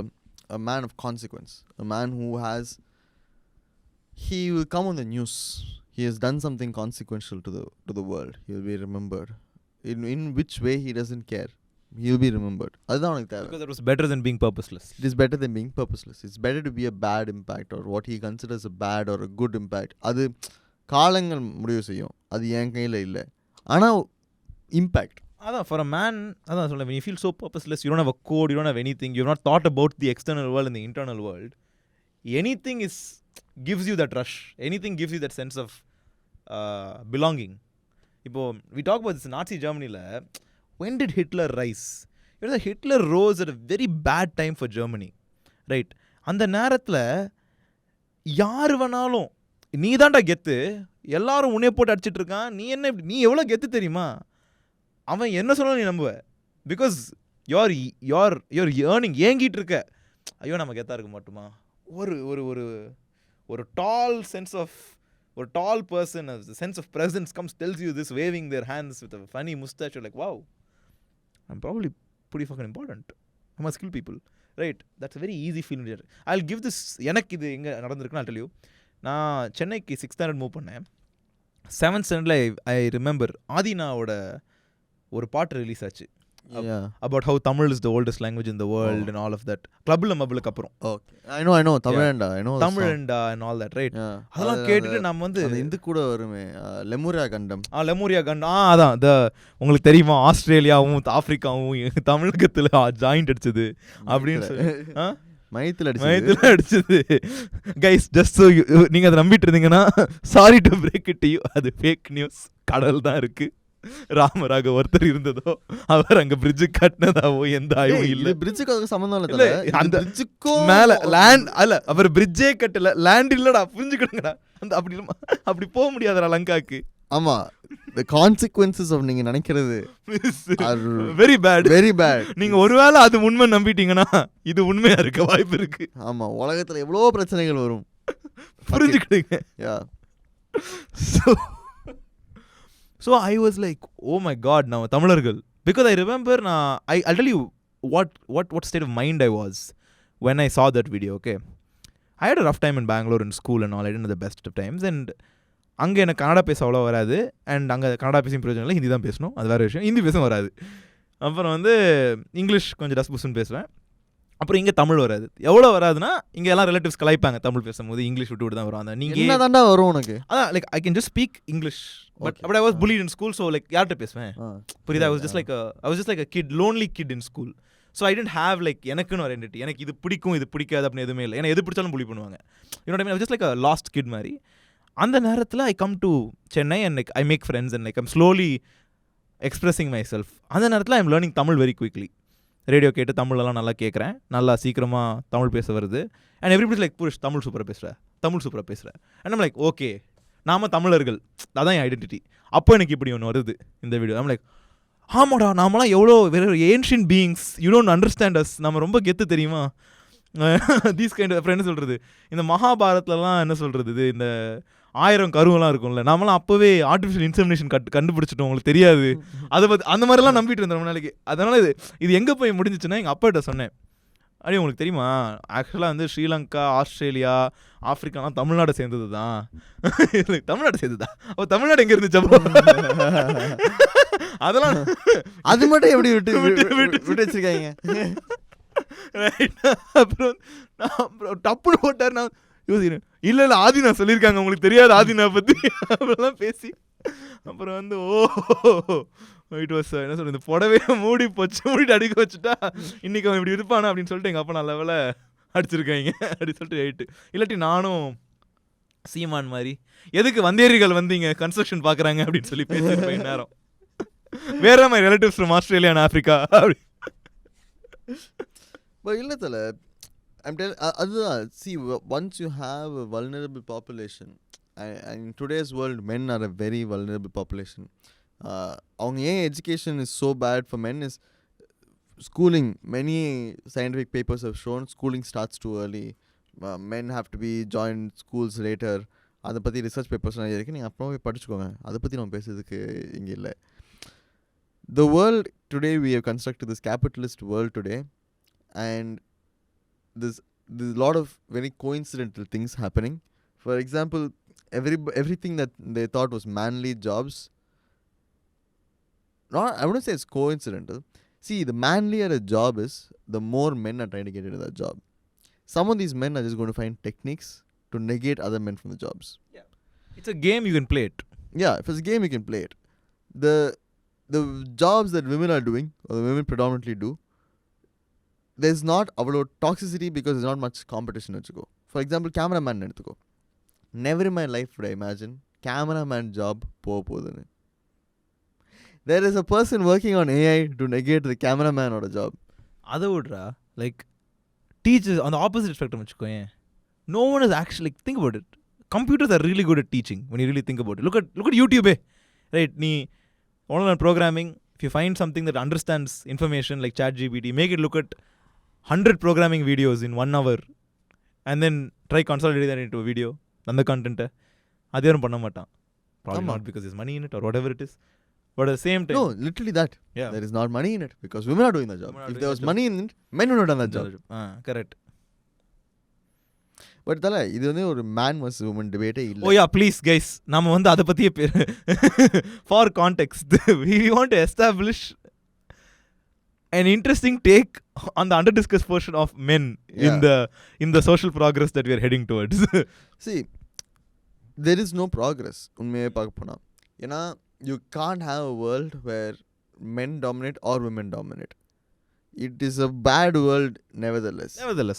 a man of consequence, a man who has... He will come on the news. He has done something consequential to the world. He will be remembered. In which way he doesn't care. He will be remembered. Because that was better than being purposeless. It is better than being purposeless. It's better to be a bad impact or what he considers a bad or a good impact. அது காலங்கள் முடிவு செய்யும், அது என் கையில் இல்லை. ஆனால் impact அதான் for a man. அதான் சொல்ல, when you feel so purposeless, you don't have a code, you don't have anything, you've not thought about the external world and the internal world. Anything gives you that rush. Anything gives you that sense of belonging. இப்போ we talk about this Nazi Germany-ல, when did Hitler rise? Hitler rose at a very bad time for Germany, right? அந்த நேரத்தில் யார் வேணாலும் நீ தான்டா கெத்து, எல்லாரும் உன்னைய போட்டு அடிச்சிட்டு இருக்கான், நீ எவ்வளோ கெத்து தெரியுமா, அவன் என்ன சொன்னாலும் நீ நம்புவ. பிகாஸ் யோர் ஏர்னிங் ஏங்கிட்டு இருக்க. ஐயோ நம்ம கெத்தா இருக்க மாட்டோமா, ஒரு டால் சென்ஸ் ஆஃப் ஒரு tall person, sense of presence comes, tells you this, waving their hands with a funny moustache, like wow, I'm probably pretty fucking important. I must kill people, right? That's a very easy feeling. I'll give this. எனக்கு இது எங்கே நடந்திருக்குன்னு I'll tell you. நான் சென்னைக்கு 6th standard move பண்ணேன். 7th standardல I remember ஆதினாவோட ஒரு பாட்டு release ஆச்சு. About how Tamil is the oldest language in the world and all of that. Clubல மபலுக்கு அப்புறம். Okay. I know தமிழண்டா. தமிழண்டா and all that, right? அதெல்லாம் கேட்டுட்டு நம்ம இந்த கூட வருமே லெமுரியா கண்டம். லெமுரியா கண்டம். அதான் உங்களுக்கு தெரியுமா, ஆஸ்திரேலியாவும் ஆப்பிரிக்காவும் தமிழகத்துல ஜாயிண்ட் அடிச்சது அப்படின்னு சொல்லி மயத்தில் அடிச்சது. கைஸ், ஜஸ்ட் நீங்க அதை நம்பிட்டு இருந்தீங்கன்னா sorry to break it you, அது ஃபேக் நியூஸ். கடல் தான் இருக்கு. ராமராக ஒருத்தர் இருந்ததோ, அவர் அங்க பிரிட்ஜ் கட்டினதாவோ எந்த ஆய்வும் இல்ல. பிரிட்ஜுக்கு அதுக்கு சம்பந்தம் இல்ல. அந்த பிரிட்ஜுக்கும் மேல லேண்ட் அல்ல, அவர் பிரிட்ஜே கட்டல, லேண்ட் இல்லடா, புரிஞ்சுக்கிடுங்கடா. அப்படி போக முடியாதுடா லங்காக்கு. ஆமா, the consequences of நீங்க நினைக்கிறது very bad. நீங்க ஒருவேளை அது உண்மை நம்பிட்டீங்கன்னா இது உண்மையா இருக்க வாய்ப்பு இருக்கு. ஆமா, உலகத்துல எவ்வளவு பிரச்சனைகள் வரும், புரிஞ்சுக்கிடுங்க. So I was like, oh my god, now தமிழர்கள். Because I remember, I'll tell you what state of mind I was when I saw that video, okay? I had a rough time in Bangalore in school and all. I didn't have the best of times. And அங்கே எனக்கு கன்னடா பேச அவ்வளோ வராது. And அங்கே கன்னடா பேசும் பிரயோஜனம் இல்லை, ஹிந்தி தான் பேசணும், அது வேறு விஷயம். ஹிந்தி பேச வராது. அப்புறம் இங்கிலீஷ் கொஞ்சம் டஸ் புஸ்ன்னு பேசுவேன். அப்புறம் இங்கே தமிழ் வராது. எவ்வளோ வராதுன்னா இங்கே எல்லாம் ரிலேட்டிவ்ஸ் கலாய்ப்பாங்க தமிழ் பேசும்போது, இங்கிலீஷ் விட்டு தான் வரும். அந்த நீங்கள் என்னதாண்டா வரும் உனக்கு? அதான் like I can just speak English but I was bullied in school. So like யார்கிட்ட பேசுவேன் புரியுதா? I was just like a kid, lonely kid in school. So I didn't have like எனக்குன்னு ஒரு ஐடென்டிட்டி, எனக்கு இது பிடிக்கும் இது பிடிக்காது அப்படின்னு எதுவுமே இல்லை. ஏன்னா எது பிடிச்சாலும் புலி பண்ணுவாங்க. என்னோட mean just like a lost kid மாதிரி. அந்த நேரத்தில் I come to Chennai and like I make friends and like I'm slowly expressing myself. அந்த நேரத்தில் I am learning Tamil very quickly. Radio கேட்டு தமிழெல்லாம் நல்லா கேட்குறேன், நல்லா சீக்கிரமாக தமிழ் பேச வருது. And everybody like bruh Tamil சூப்பராக பேசுகிறேன், தமிழ் சூப்பராக பேசுகிறேன். அண்ட் ஐம் லைக் ஓகே நாம தமிழர்கள், அதான் என் ஐடென்டிட்டி. அப்போ எனக்கு இப்படி ஒன்று வருது இந்த வீடியோ. ஐம் லைக் ஆமாடா நாமெல்லாம் எவ்வளோ ancient beings, you don't understand us, நம்ம ரொம்ப கெத்து தெரியுமா. தீஸ் கைண்ட் ஆஃப் என்ன சொல்கிறது, இந்த மகாபாரத்லலாம் என்ன சொல்கிறது, இது இந்த 1000 கருவெல்லாம் இருக்கும்ல, நாமெல்லாம் அப்போவே ஆர்டிஃபிஷியல் இன்செமினேஷன் கண்டுபிடிச்சிட்டோம், உங்களுக்கு தெரியாது. அதை பற்றி அந்த மாதிரிலாம் நம்பிட்டு இருந்தேன் ரொம்ப நாளைக்கு. அதனால் இது எங்கே போய் முடிஞ்சிச்சுன்னா எங்கள் அப்பாட்ட சொன்னேன், அப்படியே உங்களுக்கு தெரியுமா ஆக்சுவலாக வந்து ஸ்ரீலங்கா, ஆஸ்திரேலியா, ஆஃப்ரிக்காலாம் தமிழ்நாடு சேர்ந்தது தான். தமிழ்நாடு சேர்ந்ததா? அப்போ தமிழ்நாடு எங்கே இருந்துச்சு அப்போ? அதெல்லாம் அது மட்டும் எப்படி விட்டு விட்டு வச்சிருக்காங்க. அப்புறம் டப்புன்னு போட்டார். நான் யோசிக்கிறேன், இல்லை இல்லை ஆதினா சொல்லியிருக்காங்க, உங்களுக்கு தெரியாது ஆதினா பற்றி அப்படிலாம் பேசி அப்புறம் வந்து இட் வாஸ் என்ன சொல்கிறது, இந்த புடவையை மூடிட்டு அடிக்க வச்சுட்டா இன்றைக்கி அவன் இப்படி இருப்பானா அப்படின்னு சொல்லிட்டு எங்கள் அப்பா நான் லெவலில் அடிச்சிருக்காங்க அப்படின்னு சொல்லிட்டு ரைட்டு. இல்லாட்டி நானும் சீமான் மாதிரி எதுக்கு வந்தேரிகள் வந்தீங்க கன்ஸ்ட்ரக்ஷன் பார்க்குறாங்க அப்படின்னு சொல்லி பேசியிருப்பேன் நேரம். வேற my relatives from Australia and Africa அப்படி. இல்லை தலை அதுதான். see once you have a vulnerable population, and in today's world men are a very vulnerable population. அவங்க ஏன் education is so bad for men is schooling. Many scientific papers have shown schooling starts too early. Men have to be joined schools later. அதை பற்றி research பேப்பர்ஸ்லாம் இருக்குது, நீங்கள் அப்புறம் போய் படிச்சுக்கோங்க, அதை பற்றி நம்ம பேசுறதுக்கு இங்கே இல்லை. The world today, we have constructed this capitalist world today, and there's a lot of very coincidental things happening. For example, everything that they thought was manly jobs, I wouldn't say it's coincidental. See, the manlier a job is, the more men are trying to get into that job. Some of these men are just going to find techniques to negate other men from the jobs. Yeah. It's a game, you can play it. Yeah, if it's a game, you can play it. The jobs that women are doing, or the women predominantly do, there's not a toxicity because there's not much competition. For example, cameraman eduthuko. Never in my life would I imagine cameraman job போகுதுன்னு. There is a person working on AI to negate the cameraman or a job. அதை விட்றா, like teachers on the opposite spectrum வச்சுக்கோயேன். No one is actually, think about it, computers are really good at teaching when you really think about it. Look at YouTube, right? நீ online programming, if you find something that understands information like ChatGPT, make it look at 100 programming videos in 1 hour and then try consolidating that into a video, அந்த content அது யாரும் பண்ண மாட்டான். Probably not because there's money in it or whatever it is, but at the same time, no, literally that, yeah, there is not money in it because women are doing the job. If there was money in it, men would have done that job. Correct. But தல இது வந்து ஒரு man versus Woman டிபேட்டே இல்லை. ஓ யா please guys, நம்ம வந்து அதை பற்றியே for context we want to establish an interesting take on the under discussed portion of men, yeah, in the social progress that we are heading towards. See, there is no progress உண்மையே பார்க்க போனா. ஏன்னா you can't have a world where men dominate or women dominate. It is a bad world nevertheless,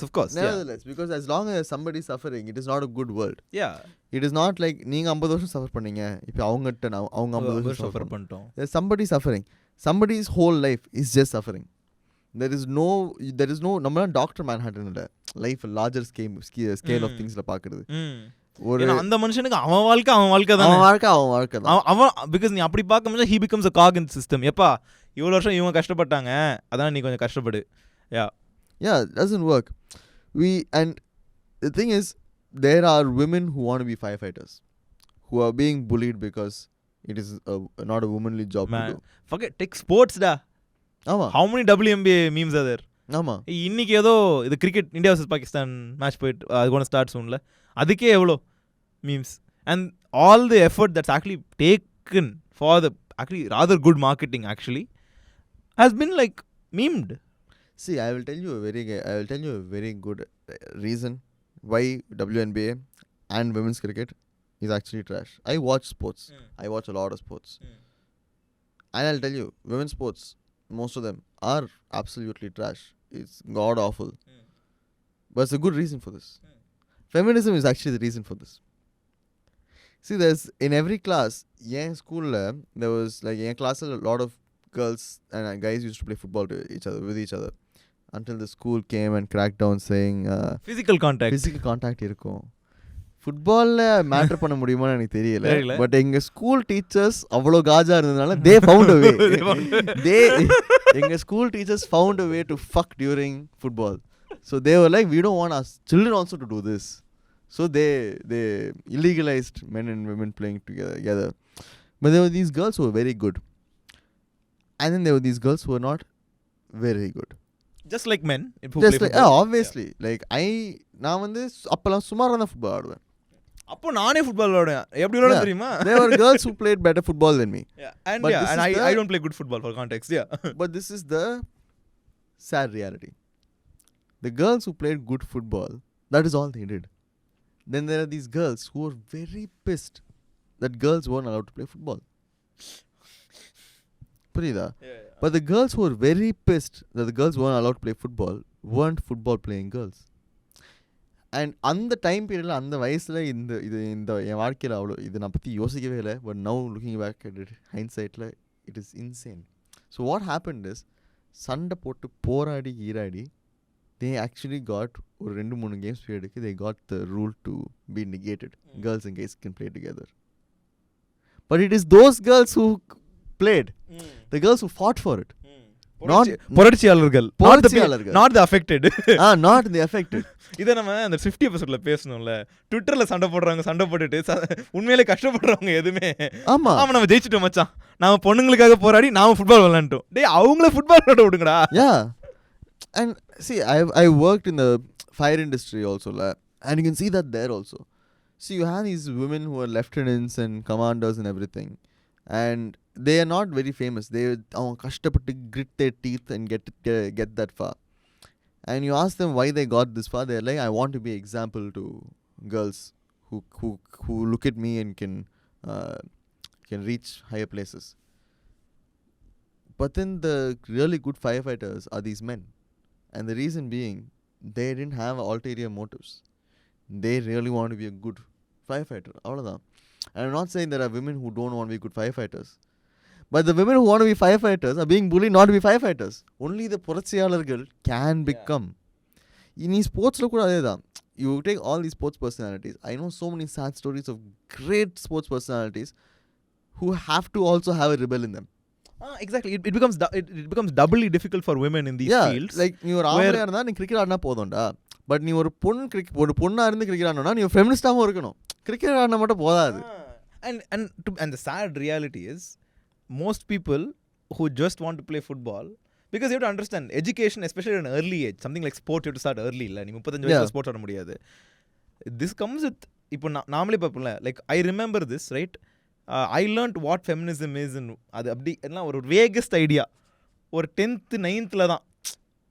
of course, nevertheless, yeah, because as long as somebody is suffering, it is not a good world. Yeah, it is not like நீங்க 50 வருஷம் suffer பண்ணீங்க, இப்போ அவங்க 50 வருஷம் suffer பண்ணிட்டோம். There's somebody suffering. Somebody's whole life is just suffering. There is no நம்ம doctor Manhattan இல்ல, life larger scale of திங்ஸ்ல பாக்குறது. ஒரு அந்த மனுஷனுக்கு அவன் வாழ்க்கை தான், அவன் பிகாஸ் நீ அப்படி பார்க்கும்போது he becomes a cog in the system. எப்பா இவ்வளோ வருஷம் இவங்க கஷ்டப்பட்டாங்க, அதான் நீ கொஞ்சம் கஷ்டப்படு. Yeah, it doesn't work. And the thing is, there are women who want to be firefighters who are being bullied because it is not a womanly job. Man, to do. Forget take sports da. ஆமா, how many WNBA memes are there? ஆமா, இன்னைக்கு ஏதோ இது cricket India vs Pakistan match போயிட்டு அது gonna start சூன்ல, அதுக்கே எவ்வளோ memes and all the effort that's actually taken for the actually rather good marketing actually has been like memed. See, I will tell you a very good reason why WNBA and women's cricket is actually trash. I watch sports. I watch a lot of sports. And I'll tell you, women's sports, most of them are absolutely trash. It's god awful. But it's a good reason for this. Feminism is actually the reason for this. See, there's in every class, school, there was like in class a lot of girls and guys used to play football with each other until the school came and cracked down saying physical contact இருக்கும். ஃபுட்பால்ல matter பண்ண முடியுமான்னு எனக்கு தெரியல. But எங்க school teachers அவ்வளோ காஜா இருந்ததுனால they found a way. எங்க school teachers found a way to fuck during football. So they were like, we don't want our children also to do this. So they illegalized men and women playing together. But there were these girls who were very good. And then there were these girls who were not very good. Just like men. Just like, obviously. Yeah. Like, நான் வந்து அப்பெல்லாம் சுமாரான football ஆடுவேன். அப்போ நானே football விளையாடுவேன். எப்படி விளையாடுவேன் தெரியுமா? There were girls who played better football than me. Yeah. And I don't play good football for context. Yeah. But this is the sad reality. The girls who played good football, that is all they did. Then there are these girls who are very pissed that girls weren't allowed to play football. புரியுதா? But the girls who were very pissed that the girls weren't allowed to play football weren't football playing girls. And அந்த time பீரியடில் அந்த வயசில் இந்த என் வாழ்க்கையில் அவ்வளோ இது நான் பற்றி யோசிக்கவே இல்லை. But now looking back at it ஹைண்ட்சைட்டில் it is insane. So what happened is சண்டை போட்டு போராடி ஈராடி they actually got ஒரு 2-3 கேம்ஸ் பீரியடுக்கு they got the rule to be negated. Girls and guys can play together. But it is those girls who played. The girls who fought for it. புரட்சியாளர்கள் not the affected. Not the affected. இதை நம்ம அந்த 50 எபிசோட்ல பேசணும்ல. ட்விட்டர்ல சண்டை போட்டுட்டு உண்மையிலே கஷ்டப்படுறவங்க எதுவுமே ஆமா நம்ம ஜெயிச்சிட்டோம் மச்சான், நாம பொண்ணுங்களுக்காக போராடி நாம ஃபுட்பால் விளையாண்டோம். டேய் அவங்கள ஃபுட்பால் விளையாட விடுங்கடா. Yeah. And see, I worked in the fire industry also, and you can see that there also. See, you have these women who are lieutenants and commanders and everything, and they are not very famous. They kashtappattu grit their teeth and get that far. And you ask them why they got this far, they're like, I want to be example to girls who look at me and can reach higher places. But then the really good firefighters are these men. And the reason being, they didn't have ulterior motives. They really want to be a good firefighter. Avladhaan. And I'm not saying there are women who don't want to be good firefighters. But the women who want to be firefighters are being bullied not to be firefighters. Only the புரட்சியாளர்கள் can become. In sports, you take all these sports personalities. I know so many sad stories of great sports personalities who have to also have a rebel in them. Exactly. It becomes doubly difficult for women in these fields. Like நீ ஒரு ஆம்பளையா இருந்தா நீ cricket ஆடினா போதும்டா. But நீ ஒரு பொண்ணா இருந்து கிரிக்கெட் ஆடணும்னா நீ ஃபெமினிஸ்டாவும் இருக்கணும். கிரிக்கெட் ஆடினா மட்டும் போதாது. And the sad reality is most people who just want to play football, because you have to understand education, especially at an early age, something like sport, you have to start early. illa nee 35 வயசுல sports ஆட முடியாது. This comes with இப்போ நாமளே பார்ப்போம்ல, like I remember this, right? I learned what feminism is, and அது அப்படி எல்லாம் ஒரு வேகஸ்ட் idea ஒரு 10th 9th தான்.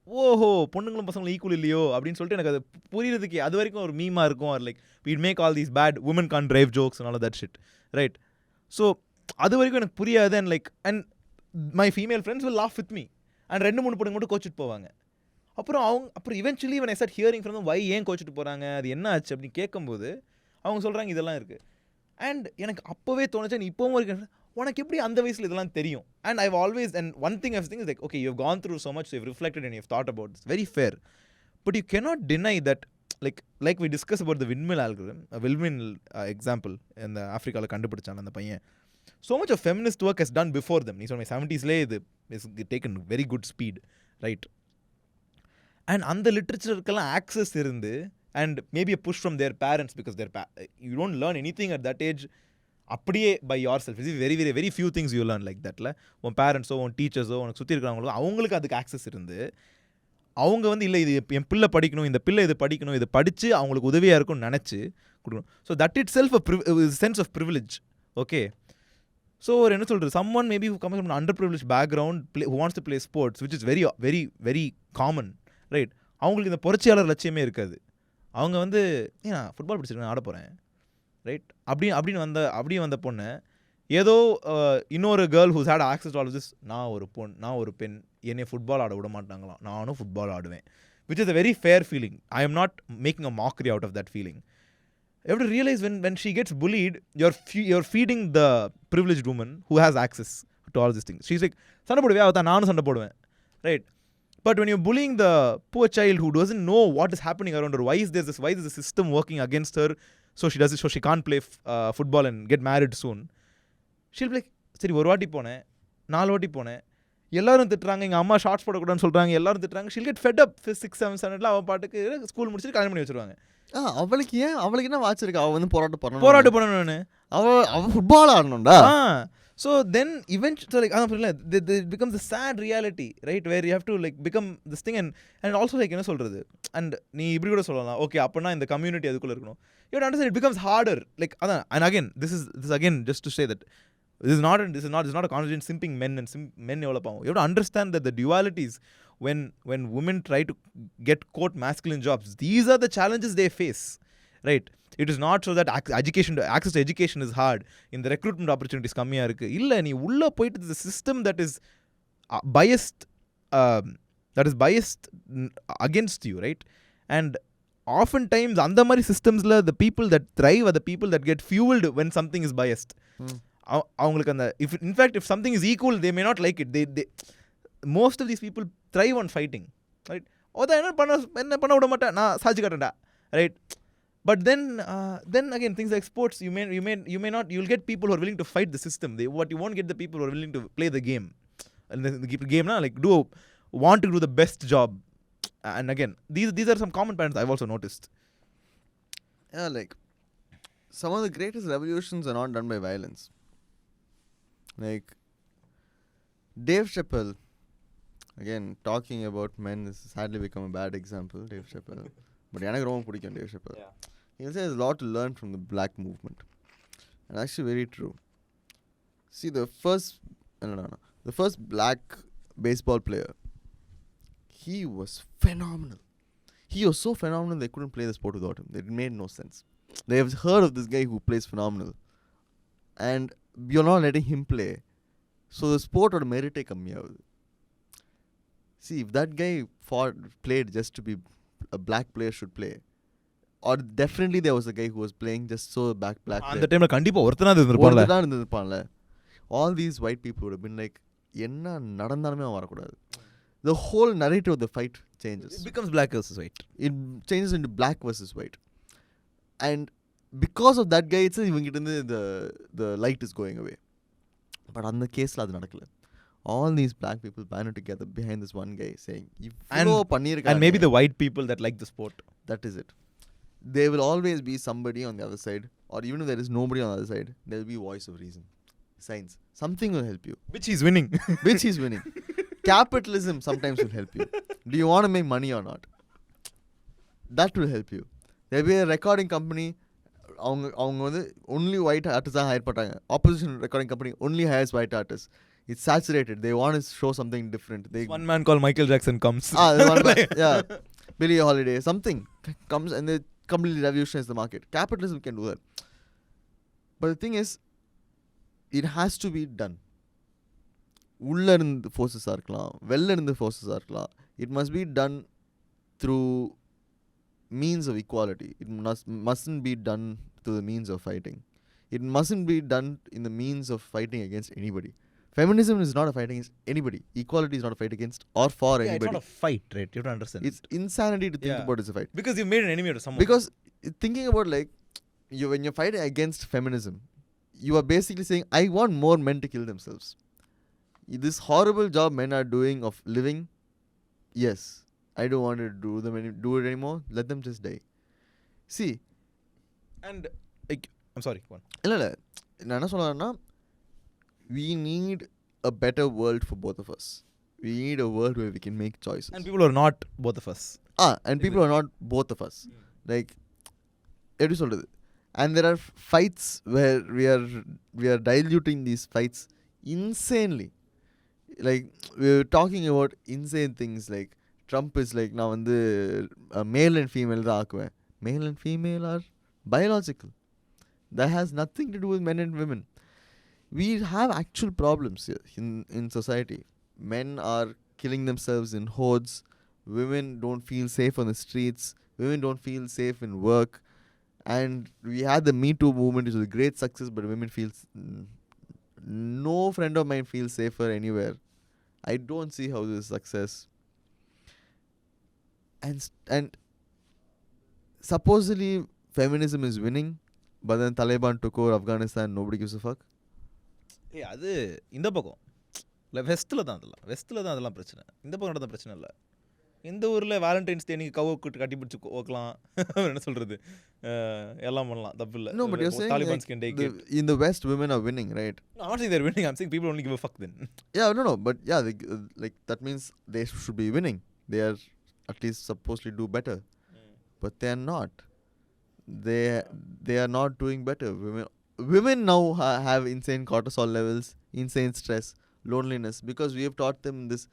ஓஹோ பொண்ணுங்களும் பசங்களும் ஈக்குவல் இல்லையோ அப்படின்னு சொல்லிட்டு எனக்கு அது புரியுறதுக்கு அது வரைக்கும் ஒரு மீமா இருக்கும். Or like we'd make all these bad women can't drive jokes and all of that shit, right? So அது வரைக்கும் எனக்கு புரியாது. And my female friends will laugh with me, and 2-3 பொண்ணுங்க மட்டும் கோச்சிட்டு போவாங்க. அப்புறம் eventually when I start hearing from them why ஏன் கோச்சிட்டு போகிறாங்க, அது என்ன ஆச்சு அப்படின்னு கேட்கும்போது அவங்க சொல்கிறாங்க இதெல்லாம் இருக்குது. அண்ட் எனக்கு அப்போவே தோணுச்சு, இப்போவும் இருக்கு, உனக்கு எப்படி அந்த வயசில் இதெல்லாம் தெரியும்? And I've always, and one thing I've think is like, okay, you've gone through so much, you've reflected and you've thought about this, very fair, but you cannot deny that like we discussed about the windmill algorithm, a windmill example in the Africa கண்டுபிடிச்சான் அந்த பையன். So much of feminist work has done before them. நீ சொன்ன 70sலேயே இது is taken very good speed, right? And அந்த லிட்ரேச்சருக்கெல்லாம் access இருந்து, and maybe a push from their parents, because you don't learn anything at that age அப்படியே by yourself. It's very very very few things you learn like that. உன் பேரண்ட்ஸோ உன் டீச்சர்ஸோ உனக்கு சுற்றி இருக்கிறவங்களோ அவங்களுக்கு அதுக்கு access இருந்து அவங்க வந்து இல்லை இது என் பிள்ளை படிக்கணும், இந்த பிள்ளை இது படிக்கணும், இது படித்து அவங்களுக்கு உதவியாக இருக்கும்னு நினச்சி கொடுக்கணும். So that itself sense of privilege. Okay, so ஒரு என்ன சொல்கிறது, someone maybe who comes from an underprivileged background who wants to play sports, which is very very very common, right? அவங்களுக்கு இந்த புரட்சியாளர் லட்சியமே இருக்காது. அவங்க வந்து ஏன் ஃபுட்பால் பிடிச்சிருக்கேன் ஆட போகிறேன், ரைட்? அப்படியே வந்த பொண்ணு ஏதோ இன்னொரு girl who's had access to all this, நான் ஒரு பெண், என்னை ஃபுட்பால் ஆட விட மாட்டாங்களாம், நானும் ஃபுட்பால் ஆடுவேன், which is a very fair feeling. I am not making a mockery out of that feeling. You have to realize when she gets bullied, you're feeding the privileged woman who has access to all these things. She's like, சண்டை போடுவே அவதான், நானும் சண்டை போடுவேன், right? But when you're bullying the poor child who doesn't know what is happening around her, why is the system working against her, so she can't play football and get married soon, she'll be like, சரி ஒரு வாட்டி போனேன், 4 வாட்டி போனேன், எல்லாரும் திட்டுறாங்க, எங்கள் அம்மா ஷார்ட்ஸ் போடக்கூடாதுன்னு சொல்கிறாங்க, எல்லாரும் திட்டுறாங்க, she'll get fed up 6, 7 ஸ்டாண்டர்டில் அவன் பாட்டுக்கு ஸ்கூல் முடிச்சுட்டு கல்யாணம் பண்ணி வச்சுருவாங்க. அவளுக்கு என்ன வாச்சிருக்கா, அவள் வந்து போராட்டம் பண்ணணும்னு, அவள் football ஆடணும்டா. So then eventually it becomes a sad reality, right, where you have to like become this thing and also like என்ன சொல்றது, and நீ இப்படி கூட சொல்லலாம், ஓகே அப்பனா இந்த கம்யூனிட்டி அதுக்குள்ள இருக்கணும், you have to understand it becomes harder, like அதான். And again this is again just to say that this is not a conversation simping men and men எவ்வளவு பாவம். You have to understand that the dualities when women try to get quote masculine jobs, these are the challenges they face, right? It is not so that access to education is hard, in the recruitment opportunities kammiya irukku, illa nee ulla poitu the system that is biased against you, right? And oftentimes andha mari systems la the people that thrive are the people that get fueled when something is biased. அவங்களுக்கு அந்த if something is equal, they may not like it. They most of these people thrive on fighting, right? ஓதா என்ன பண்ண விட மாட்டேன், நான் சாட்சி காட்டேன்டா, right? But then again, things like sports, you may not, you'll get people who are willing to fight the system. What you won't get the people who are willing to play the game. And the game na like want to do the best job. And again, these are some common patterns I've also noticed. Yeah, like some of the greatest revolutions are not done by violence. Like Dave Chappelle, again talking about men, this has sadly become a bad example, Dave Chappelle. But எனக்கு ரொம்ப பிடிக்கும் Dave Chappelle. Yeah. He says there's a lot to learn from the black movement. And actually very true. See, the first black baseball player, he was phenomenal. He was so phenomenal they couldn't play the sport without him. It made no sense. They have heard of this guy who plays phenomenal, and you're not letting him play. So the sport would merit kammiyavudu. See, if that guy played just to be a black player should play, or definitely there was a guy who was playing just so black player. அந்த டைம்ல கண்டிப்பா ஒருத்தனா இருந்திருப்பான்ல. All these white people would have been like, என்ன நடந்தாலுமே அவன் வரக்கூடாது. The whole narrative of the fight changes. It becomes black versus white. It changes into black versus white. And because of that guy itself, இவங்கிட்ட the light is going away. But அந்த கேஸ்ல அது நடக்கல. All these black people banded together behind this one guy saying, and maybe the white people that like the sport. That is it. There will always be somebody on the other side, or even if there is nobody on the other side, there will be voice of reason, science. Something will help you. Which he's winning. Capitalism sometimes will help you. Do you want to make money or not? That will help you. There will be a recording company, அவங்க வந்து only white artists hire பண்றாங்க. Opposition recording company only hires white artists. It's saturated. They want to show something different. One man called Michael Jackson comes. One man, yeah. Billie Holiday. Something comes and they completely revolutionize the market. Capitalism can do that. But the thing is, it has to be done. உள்ள இருந்து forces இருக்கலாம், வெளில இருந்து forces இருக்கலாம். It must be done through means of equality. It mustn't be done through the means of fighting. It mustn't be done in the means of fighting against anybody. Feminism is not a fight against anybody. Equality is not a fight against or for anybody. It's not a fight, right? You have to understand. It's insanity to think about it as a fight. Because you made an enemy out of someone. Because thinking about like, when you're fighting against feminism, you are basically saying, I want more men to kill themselves. This horrible job men are doing of living, yes, I don't want to do it anymore. Let them just die. See. And like, I'm sorry. Go on. இல்ல நான் என்ன சொல்றேன்னா, we need a better world for both of us. We need a world where we can make choices. And people are not both of us. And people are not both of us. Like, எப்படி சொல்றது? And there are fights where we are diluting these fights insanely. Like we're talking about insane things like Trump is like now வந்து male and female தான் ஆக்குவேன். Male and female are biological. That has nothing to do with men and women. We have actual problems here in society. Men are killing themselves in hordes. Women don't feel safe on the streets. Women don't feel safe in work. And we had the Me Too movement, which was a great success, but women feel... no friend of mine feels safer anywhere. I don't see how this is success. And supposedly feminism is winning, but then Taliban took over Afghanistan, nobody gives a fuck. அது இந்த பக்கம் இல்லை, வெஸ்ட்டில் தான் அதெல்லாம் பிரச்சனை. இந்த பக்கம் நடந்த பிரச்சனை இல்லை. இந்த ஊரில் வேலண்டைன்ஸ் டே நீங்கள் கவு கட்டி பிடிச்சி ஓக்கலாம், என்ன சொல்கிறது, எல்லாம் பண்ணலாம், தப்பு இல்லை. No, but you're saying like in the West women are winning, right? No, I'm not saying they're winning. I'm saying people only give a fuck then. Yeah, no, but yeah, like that means they should be winning. They are at least supposed to do better, but they are not. They are not doing better. Women now have insane cortisol levels, insane stress, loneliness, because we have taught them this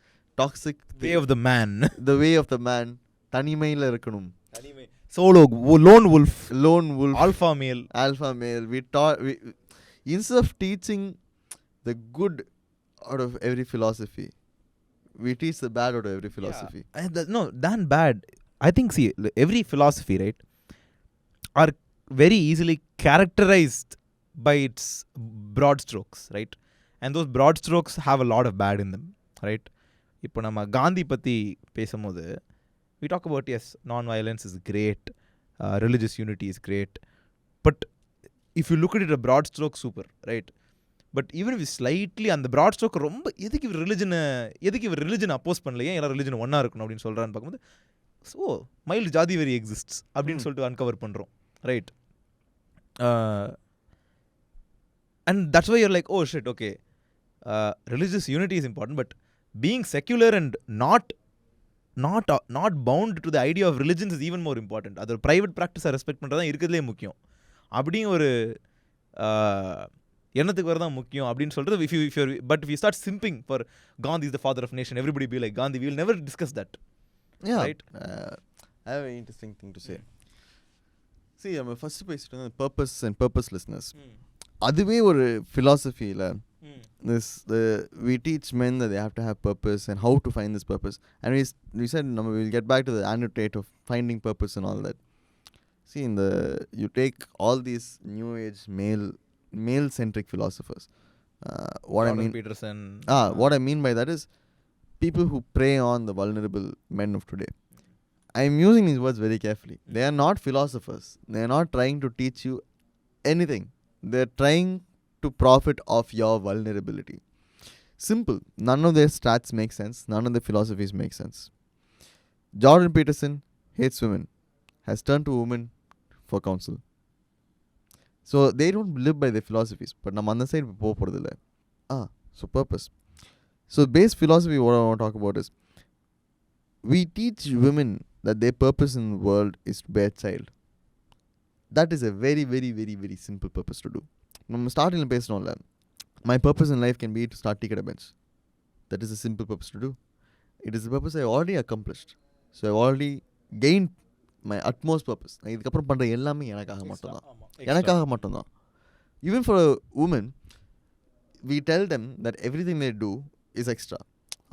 toxic way of the man. The way of the man. தனிமையில இருக்கணும். Solo, lone wolf, alpha male. We instead of teaching the good out of every philosophy, we teach the bad out of every philosophy. Yeah. No, than bad. I think, see, every philosophy, right, are very easily characterized by its broad strokes, right? And those broad strokes have a lot of bad in them, right? இப்போ நம்ம காந்தி பற்றி பேசும்போது we talk about, yes, non-violence is great, religious unity is great, but if you look at it a broad stroke, super, right? But even if slightly அந்த broad stroke ரொம்ப எதுக்கு இவர் ரிலிஜனை அப்போஸ் பண்ணலையே, எல்லாரும் ரிலிஜன் ஒன்றா இருக்கணும் அப்படின்னு சொல்கிறான்னு பார்க்கும்போது, ஸோ மைல்டு ஜாதி வெறி எக்ஸிஸ்ட்ஸ் அப்படின்னு சொல்லிட்டு அன்கவர் பண்ணுறோம், right? And that's why you're like, oh shit, okay, religious unity is important, but being secular and not bound to the idea of religions is even more important. அது ஒரு private ப்ராக்டிஸை respect பண்ணுறது தான் இருக்கிறதுலே முக்கியம் அப்படியும் ஒரு எண்ணத்துக்கு வரதான் முக்கியம் அப்படின்னு சொல்கிறது. If you start simping for Gandhi is the father of nation, everybody be like Gandhi, we will never discuss that. Yeah, right? I have an interesting thing to say. See, I'm first பேசிட்டு purpose and purposelessness. அதுவே ஒரு philosophy-ல we teach men that they have to have purpose and how to find this purpose. And we said we will get back to the annotate of finding purpose and all that. See, you take all these new age male centric philosophers. What I mean, Peterson. What I mean by that is people who prey on the vulnerable men of today. I am using these words very carefully. They are not philosophers. They are not trying to teach you anything. They are trying to profit off your vulnerability. Simple. None of their stats make sense. None of their philosophies make sense. Jordan Peterson hates women. Has turned to women for counsel. So they don't live by their philosophies. But nam on the side poradilla. So purpose. So base philosophy, what I want to talk about is, we teach women that their purpose in the world is to bear child. That is a very, very, very, very simple purpose to do. நம்ம ஸ்டார்டிங்கில் பேசணும்ல, my purpose in life can be to start TKB bench. That is a simple purpose to do. It is a purpose I already accomplished. So I already gained my utmost purpose. நான் இதுக்கப்புறம் பண்ணுற எல்லாமே எனக்காக மட்டும்தான். Even for a woman, we tell them that everything they do is extra.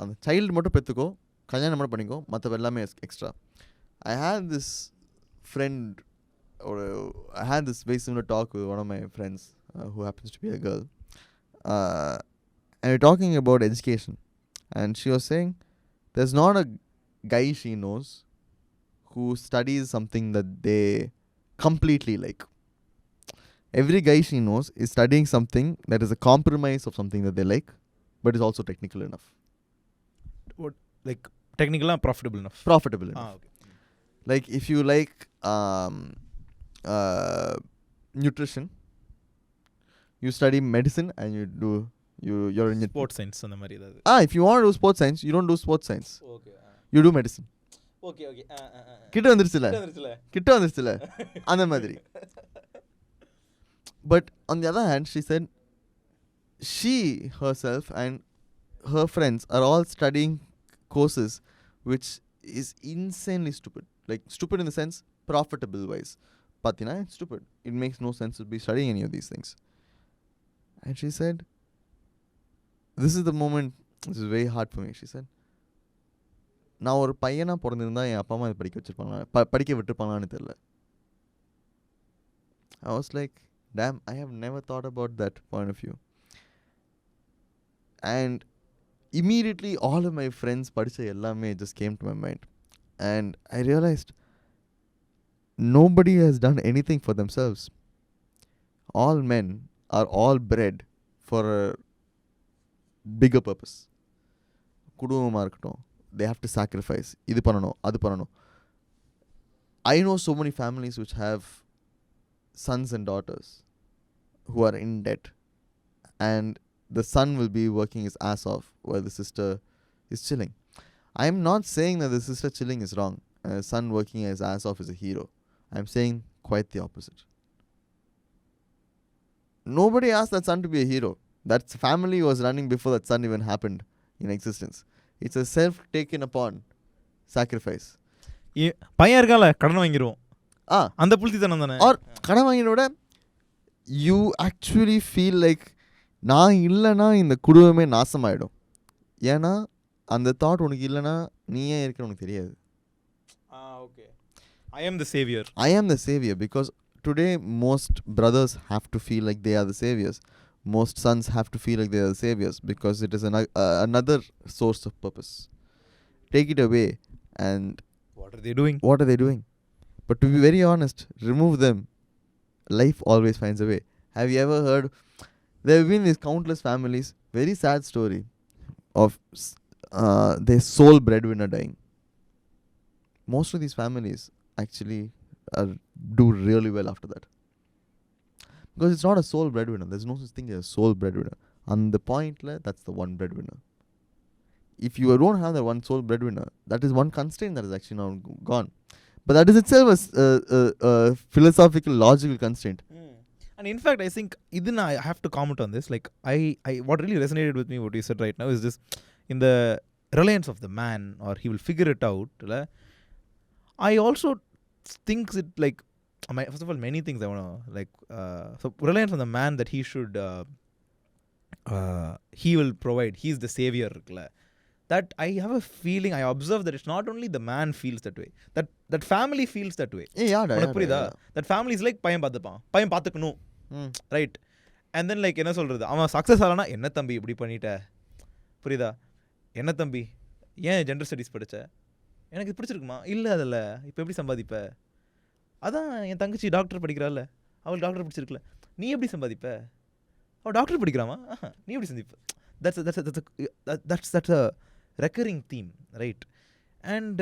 அந்த child மட்டும் பெற்றுக்கோ, கல்யாணம் மட்டும் பண்ணிக்கோ, மற்ற எல்லாமே extra. I had this friend, or I had this very similar talk with one of my friends who happens to be a girl, and we're talking about education, and she was saying there's not a guy she knows who studies something that they completely like. Every guy she knows is studying something that is a compromise of something that they like, but is also technical enough. What, like technical and profitable enough? Profitable enough. Okay. Like if you like nutrition, you study medicine, and you're in sports science and the mari edavadhu. If you want to do sports science, you don't do sports science. Okay. You do medicine. Okay. கிட்ட வந்துருச்சுல அந்த மாதிரி. But on the other hand, she said she herself and her friends are all studying courses which is insanely stupid. Like stupid in the sense profitable wise. Pathina, it's stupid. It makes no sense to be studying any of these things. And she said, this is the moment, this is very hard for me. She said, நான் ஒரு பையனா பிறந்திருந்தா என் அப்பா அம்மா படிக்க வச்சிருப்பாங்க படிக்க விட்டுருப்பாங்கன்னு தெரியல. I was like, damn, I have never thought about that point of view. And immediately all of my friends படிச்ச எல்லாமே just came to my mind. And I realized nobody has done anything for themselves. All men are all bred for a bigger purpose. குடும்பமா இருக்கட்டும், they have to sacrifice. இது பண்ணணும், அது பண்ணணும். I know so many families which have sons and daughters who are in debt, and the son will be working his ass off while the sister is chilling. I am not saying that the sister chilling is wrong and the son working his ass off is a hero. I am saying quite the opposite. Nobody asked that son to be a hero. That family was running before that son even happened in existence. It's a self taken upon sacrifice. பையன் இருக்கால கடன் வாங்கிடுவோம், அந்த புள்ளித்தனம் தானே. R கடன் வாங்கினோட you actually feel like நான் இல்லைன்னா இந்த குடும்பமே நாசமாயிடும். ஏன்னா அந்த தாட் உனக்கு இல்லைன்னா நீ ஏன் இருக்கிற உனக்கு தெரியாது. Okay, I am the savior. I am the savior because today most brothers have to feel like they are the saviors. Most sons have to feel like they are the saviors because it is another source of purpose. Take it away and what are they doing? What are they doing? But to be very honest, remove them. Life always finds a way. Have you ever heard? There have been these countless families. Very sad story of their sole breadwinner dying. Most of these families actually do really well after that. Because it's not a sole breadwinner. There's no such thing as a sole breadwinner. On the point, that's the one breadwinner. If you don't have that one sole breadwinner, that is one constraint that is actually now gone. But that is itself a philosophical, logical constraint. And in fact, I think even I have to comment on this. Like, I what really resonated with me, what you said right now, is this: in the reliance of the man, or he will figure it out. I also think it like, first of all, many things I want to like. So reliance on the man that he should, he will provide. He is the savior. That I have a feeling, I observe that it's not only the man feels that way, that family feels that way. That family is like பையன் பார்த்துப்பான், பையன் பார்த்துக்கணும், right? And then like என்ன சொல்கிறது, அவன் success ஆகலனா என்ன தம்பி இப்படி பண்ணிட்ட, புரியுதா? என்ன தம்பி ஏன் ஜெண்டர் ஸ்டடீஸ் படித்த, எனக்கு இது பிடிச்சிருக்குமா, இல்லை அதில் இப்போ எப்படி சம்பாதிப்ப, அதான் என் தங்கச்சி டாக்டர் படிக்கிறாள், அவள் டாக்டர் பிடிச்சிருக்கல, நீ எப்படி சம்பாதிப்ப, அவள் டாக்டர் படிக்கிறாமா, நீ எப்படி சந்திப்ப. That's a recurring theme, right? And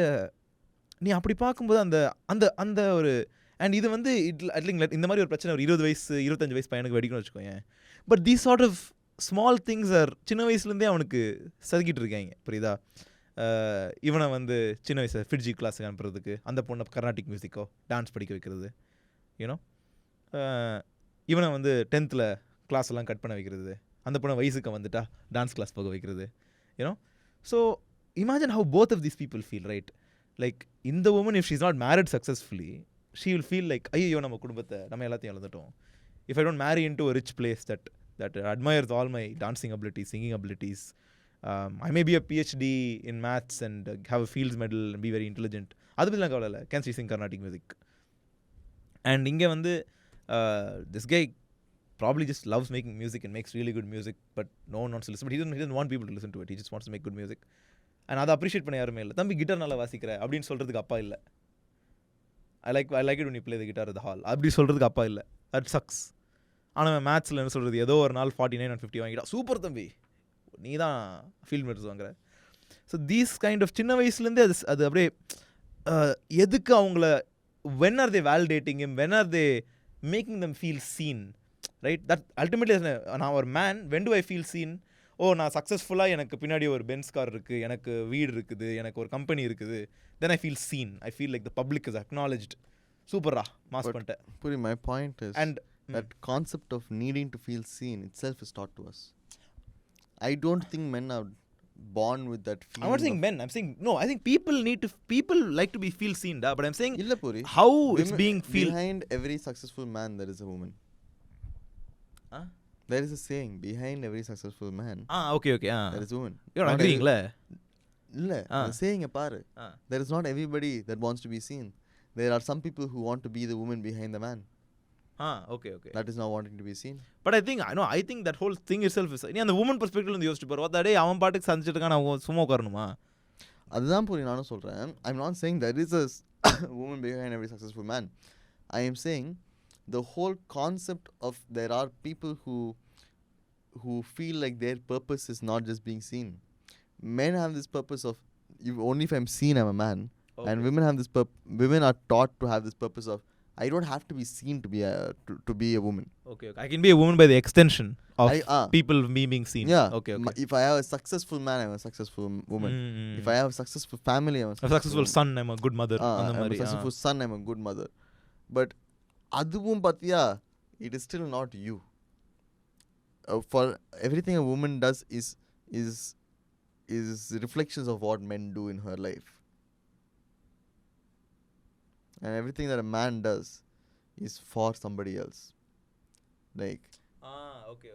நீ அப்படி பார்க்கும்போது அந்த அந்த அந்த ஒரு அண்ட் இது வந்து இந்த மாதிரி ஒரு பிரச்சனை ஒரு 20 வயசு 25 வயசு பையனுக்கு வெடிக்கணும்னு வச்சுக்கோங்க. But these sort of small things are சின்ன வயசுலேருந்தே அவனுக்கு சதுக்கிட்டு இருக்காங்க, புரியுதா? இவனை வந்து சின்ன வயசு ஃபிட்ஜி கிளாஸுக்கு அனுப்புறதுக்கு, அந்த பொண்ணை கர்நாடிக் மியூசிக்கோ டான்ஸ் படிக்க வைக்கிறது, யூனோ, இவனை வந்து 10th கிளாஸ் எல்லாம் கட் பண்ண வைக்கிறது, அந்த பொண்ணை வயசுக்கு வந்துட்டா டான்ஸ் கிளாஸ் போக வைக்கிறது, you know. So imagine how both of these people feel, right? Like இந்த woman, if she's not married successfully, she will feel like, ஐயோ நம்ம குடும்பத்தை நம்ம எல்லாத்தையும் இழந்துட்டோம். If I don't marry into a rich place that admires all my dancing abilities, singing abilities, I may be a PhD in maths and have a Fields medal and be very intelligent, அது பற்றி நான் கவலை இல்லை, can she sing Carnatic music? And இங்கே வந்து this guy probably just loves making music and makes really good music, but no one wants to listen. But he doesn't want people to listen to it. He just wants to make good music. And அதை appreciate பண்ண யாருமே இல்லை. தம்பி guitar நல்லா வாசிக்கிற அப்படின்னு சொல்கிறதுக்கு அப்பா இல்லை. I like it when you play the guitar at the hall அப்படி சொல்கிறதுக்கு அப்பா இல்லை. That sucks. ஆனால் மேத்ஸில் என்ன சொல்கிறது, ஏதோ ஒரு நாள் 49 and 50 வாங்கிட்டா சூப்பர் தம்பி, நீ தான் ஃபீல்ட் மெடல்ஸ் வாங்குற. ஸோ தீஸ் கைண்ட் ஆஃப் சின்ன வயசுலேருந்தே அது அப்படியே எதுக்கு அவங்கள when are they validating him, when are they making them feel seen, right? That ultimately நான் ஒரு man, when do I feel seen? நான் சக்ஸஸ்ஃபுல்லாக எனக்கு பின்னாடி ஒரு பென்ஸ் கார் இருக்குது, எனக்கு வீடு இருக்குது, எனக்கு ஒரு கம்பெனி இருக்குது, then I feel seen. I feel like the public is acknowledged. சூப்பரா மாஸ் பண்ணிட்டேன். My point is, and that concept of needing to feel seen itself is taught to us. I don't think men are born with that feeling. I'm not saying men. I'm saying no. I think people like to be feel seen, da. But I'm saying illa puri how it's being feel. Behind every successful man there is a woman. There is a saying, behind every successful man. Okay. There is a woman. You're not agreeing, la? Illa. The saying paru. There is not everybody that wants to be seen. There are some people who want to be the woman behind the man. Okay. That is not wanting to be seen. But I think that whole thing itself is நீ அந்த woman perspective ல யோசிச்சு பாரு. அதடே அவன் பாட்டுக்கு சந்திச்சிட்டு இருக்கான், அவன் சும்மா உட்காரணுமா? அதுதான் புரி நானும் சொல்றேன். I'm not saying there is a woman behind every successful man. I am saying the whole concept of there are people who feel like their purpose is not just being seen. Men have this purpose of only if I'm seen I'm a man. Okay. And women have this women are taught to have this purpose of I don't have to be seen to be a woman. Okay. I can be a woman by the extension of people me being seen. Yeah. Okay. If I have a successful man, I'm a successful woman. If I have a successful family, I'm a successful son, I'm a good mother. I'm a successful son, I'm a good mother. But aduvum pathiya, it is still not you. For everything a woman does is reflections of what men do in her life. And everything that a man does is for somebody else. Like okay.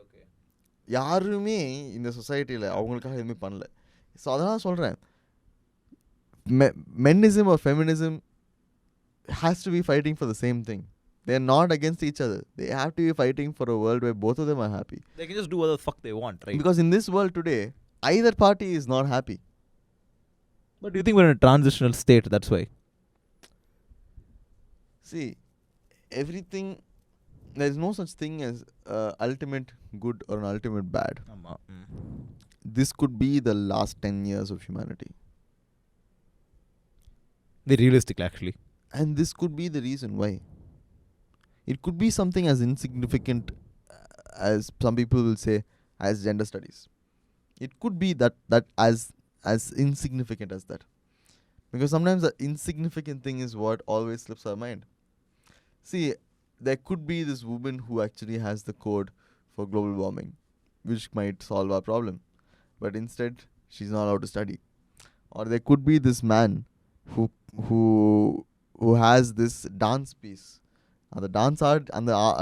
யாருமே இந்த சொசைட்டியில் அவங்களுக்காக எதுவுமே பண்ணல. So அதெல்லாம் சொல்கிறேன், menism or feminism has to be fighting for the same thing. They are not against each other. They have to be fighting for a world where both of them are happy. They can just do whatever the fuck they want, right? Because in this world today, either party is not happy. But do you think we're in a transitional state? That's why. See, everything, there is no such thing as ultimate good or an ultimate bad. This could be the last 10 years of humanity. They're realistic, actually. And this could be the reason why. It could be something as insignificant as some people will say as gender studies. It could be that as insignificant as that. Because sometimes the insignificant thing is what always slips our mind. See, there could be this woman who actually has the code for global warming, which might solve our problem. But instead, she's not allowed to study. Or there could be this man who has this dance piece. அந்த dance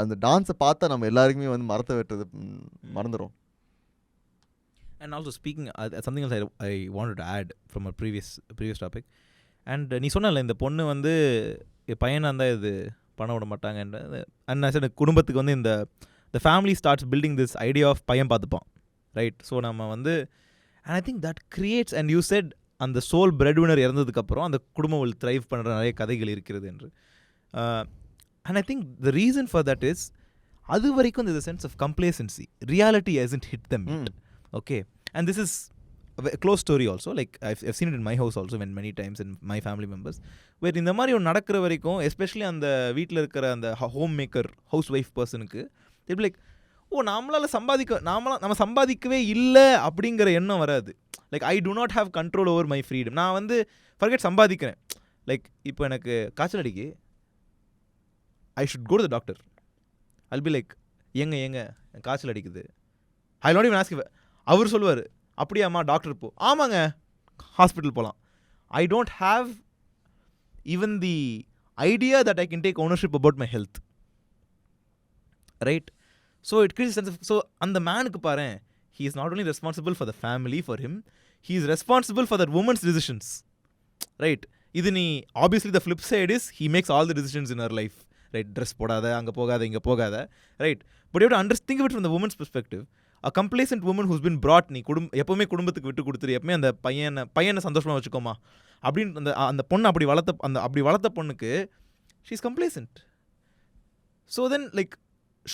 அந்த டான்ஸை பார்த்தா நம்ம எல்லாருக்குமே வந்து மரத்தை வெட்டுறது மறந்துடும். And also speaking, something else I wanted to add from a previous topic. And நீ சொன்னல இந்த பொண்ணு வந்து பையனாக இருந்தால் இது பண்ண விட மாட்டாங்கன்ற. அண்ட் குடும்பத்துக்கு வந்து the family starts building this idea of பையன் பார்த்துப்பான், ரைட்? ஸோ நம்ம வந்து and I think that creates, and you said அந்த சோல் பிரெட்வினர் இறந்ததுக்கப்புறம் அந்த குடும்பம் will thrive பண்ணுற நிறைய கதைகள் இருக்கிறது என்று. And I think the reason for that is அது வரைக்கும் there's a sense of complacency. Reality hasn't hit them yet. Okay. And this is a close story also. Like I've seen it in my house also many times in my family members. Where இந்த மாதிரி ஒன்று நடக்கிற வரைக்கும், especially அந்த வீட்டில் இருக்கிற அந்த home maker house wife பர்சனுக்கு இட் லைக் நம்மளால் நம்ம சம்பாதிக்கவே இல்லை அப்படிங்கிற எண்ணம் வராது. Like I to not have control over my freedom. நான் வந்து ஃபர்கெட் சம்பாதிக்கிறேன். லைக் இப்போ எனக்கு காய்ச்சல் அடிக்கு, I should go to the doctor. I'll be like, ஏங்க காய்ச்சல் அடிக்குது. I'll not even ask you. அவர் சொல்லுவார், அப்படியாம்மா டாக்டர் போ. ஆமாங்க, ஹாஸ்பிட்டல் போகலாம். I don't have even the idea that I can take ownership about my health. Right? So it creates a sense of, so அந்த மேனுக்கு பாரு, he is not only responsible for the family, for him, he is responsible for that woman's decisions. Right? இது நீ, obviously the flip side is he makes all the decisions in her life. Right? Dress போடாத, அங்கே போகாத, இங்கே போகாத. Right? But you have to think of it from the woman's perspective. A complacent woman who's been brought, நீ எப்பவுமே குடும்பத்துக்கு விட்டு கொடுத்துரு, எப்பவுமே அந்த பையனை சந்தோஷமாக வச்சுக்கோமா அப்படின்னு அந்த பொண்ணு அப்படி வளர்த்த பொண்ணுக்கு she is complacent. So then like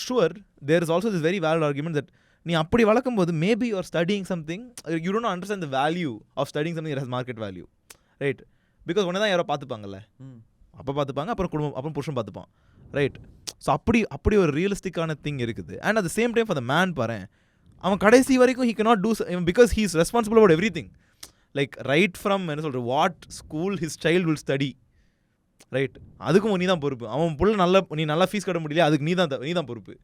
sure there is also this very valid argument that நீ அப்படி வளர்க்கும் போது maybe you are studying something, you don't understand the value of studying something that has market value. Right? Because ஒன்று தான் யாரோ பார்த்துப்பாங்கல்ல, அப்போ பார்த்துப்பாங்க, அப்புறம் புருஷன் பார்த்துப்பான். ரைட்? ஸோ அப்படி ஒரு ரியலிஸ்டிக்கான திங் இருக்குது. And at the same time for the man பாரு, அவன் கடைசி வரைக்கும் he cannot do, because he is responsible about everything. Like right from என்ன சொல்கிற, what school his child will study, right, அதுக்கும் நீ தான் பொறுப்பு. அவன் புள்ள நீ நல்லா ஃபீஸ் கட்ட முடியல, அதுக்கு நீ தான் பொறுப்பு.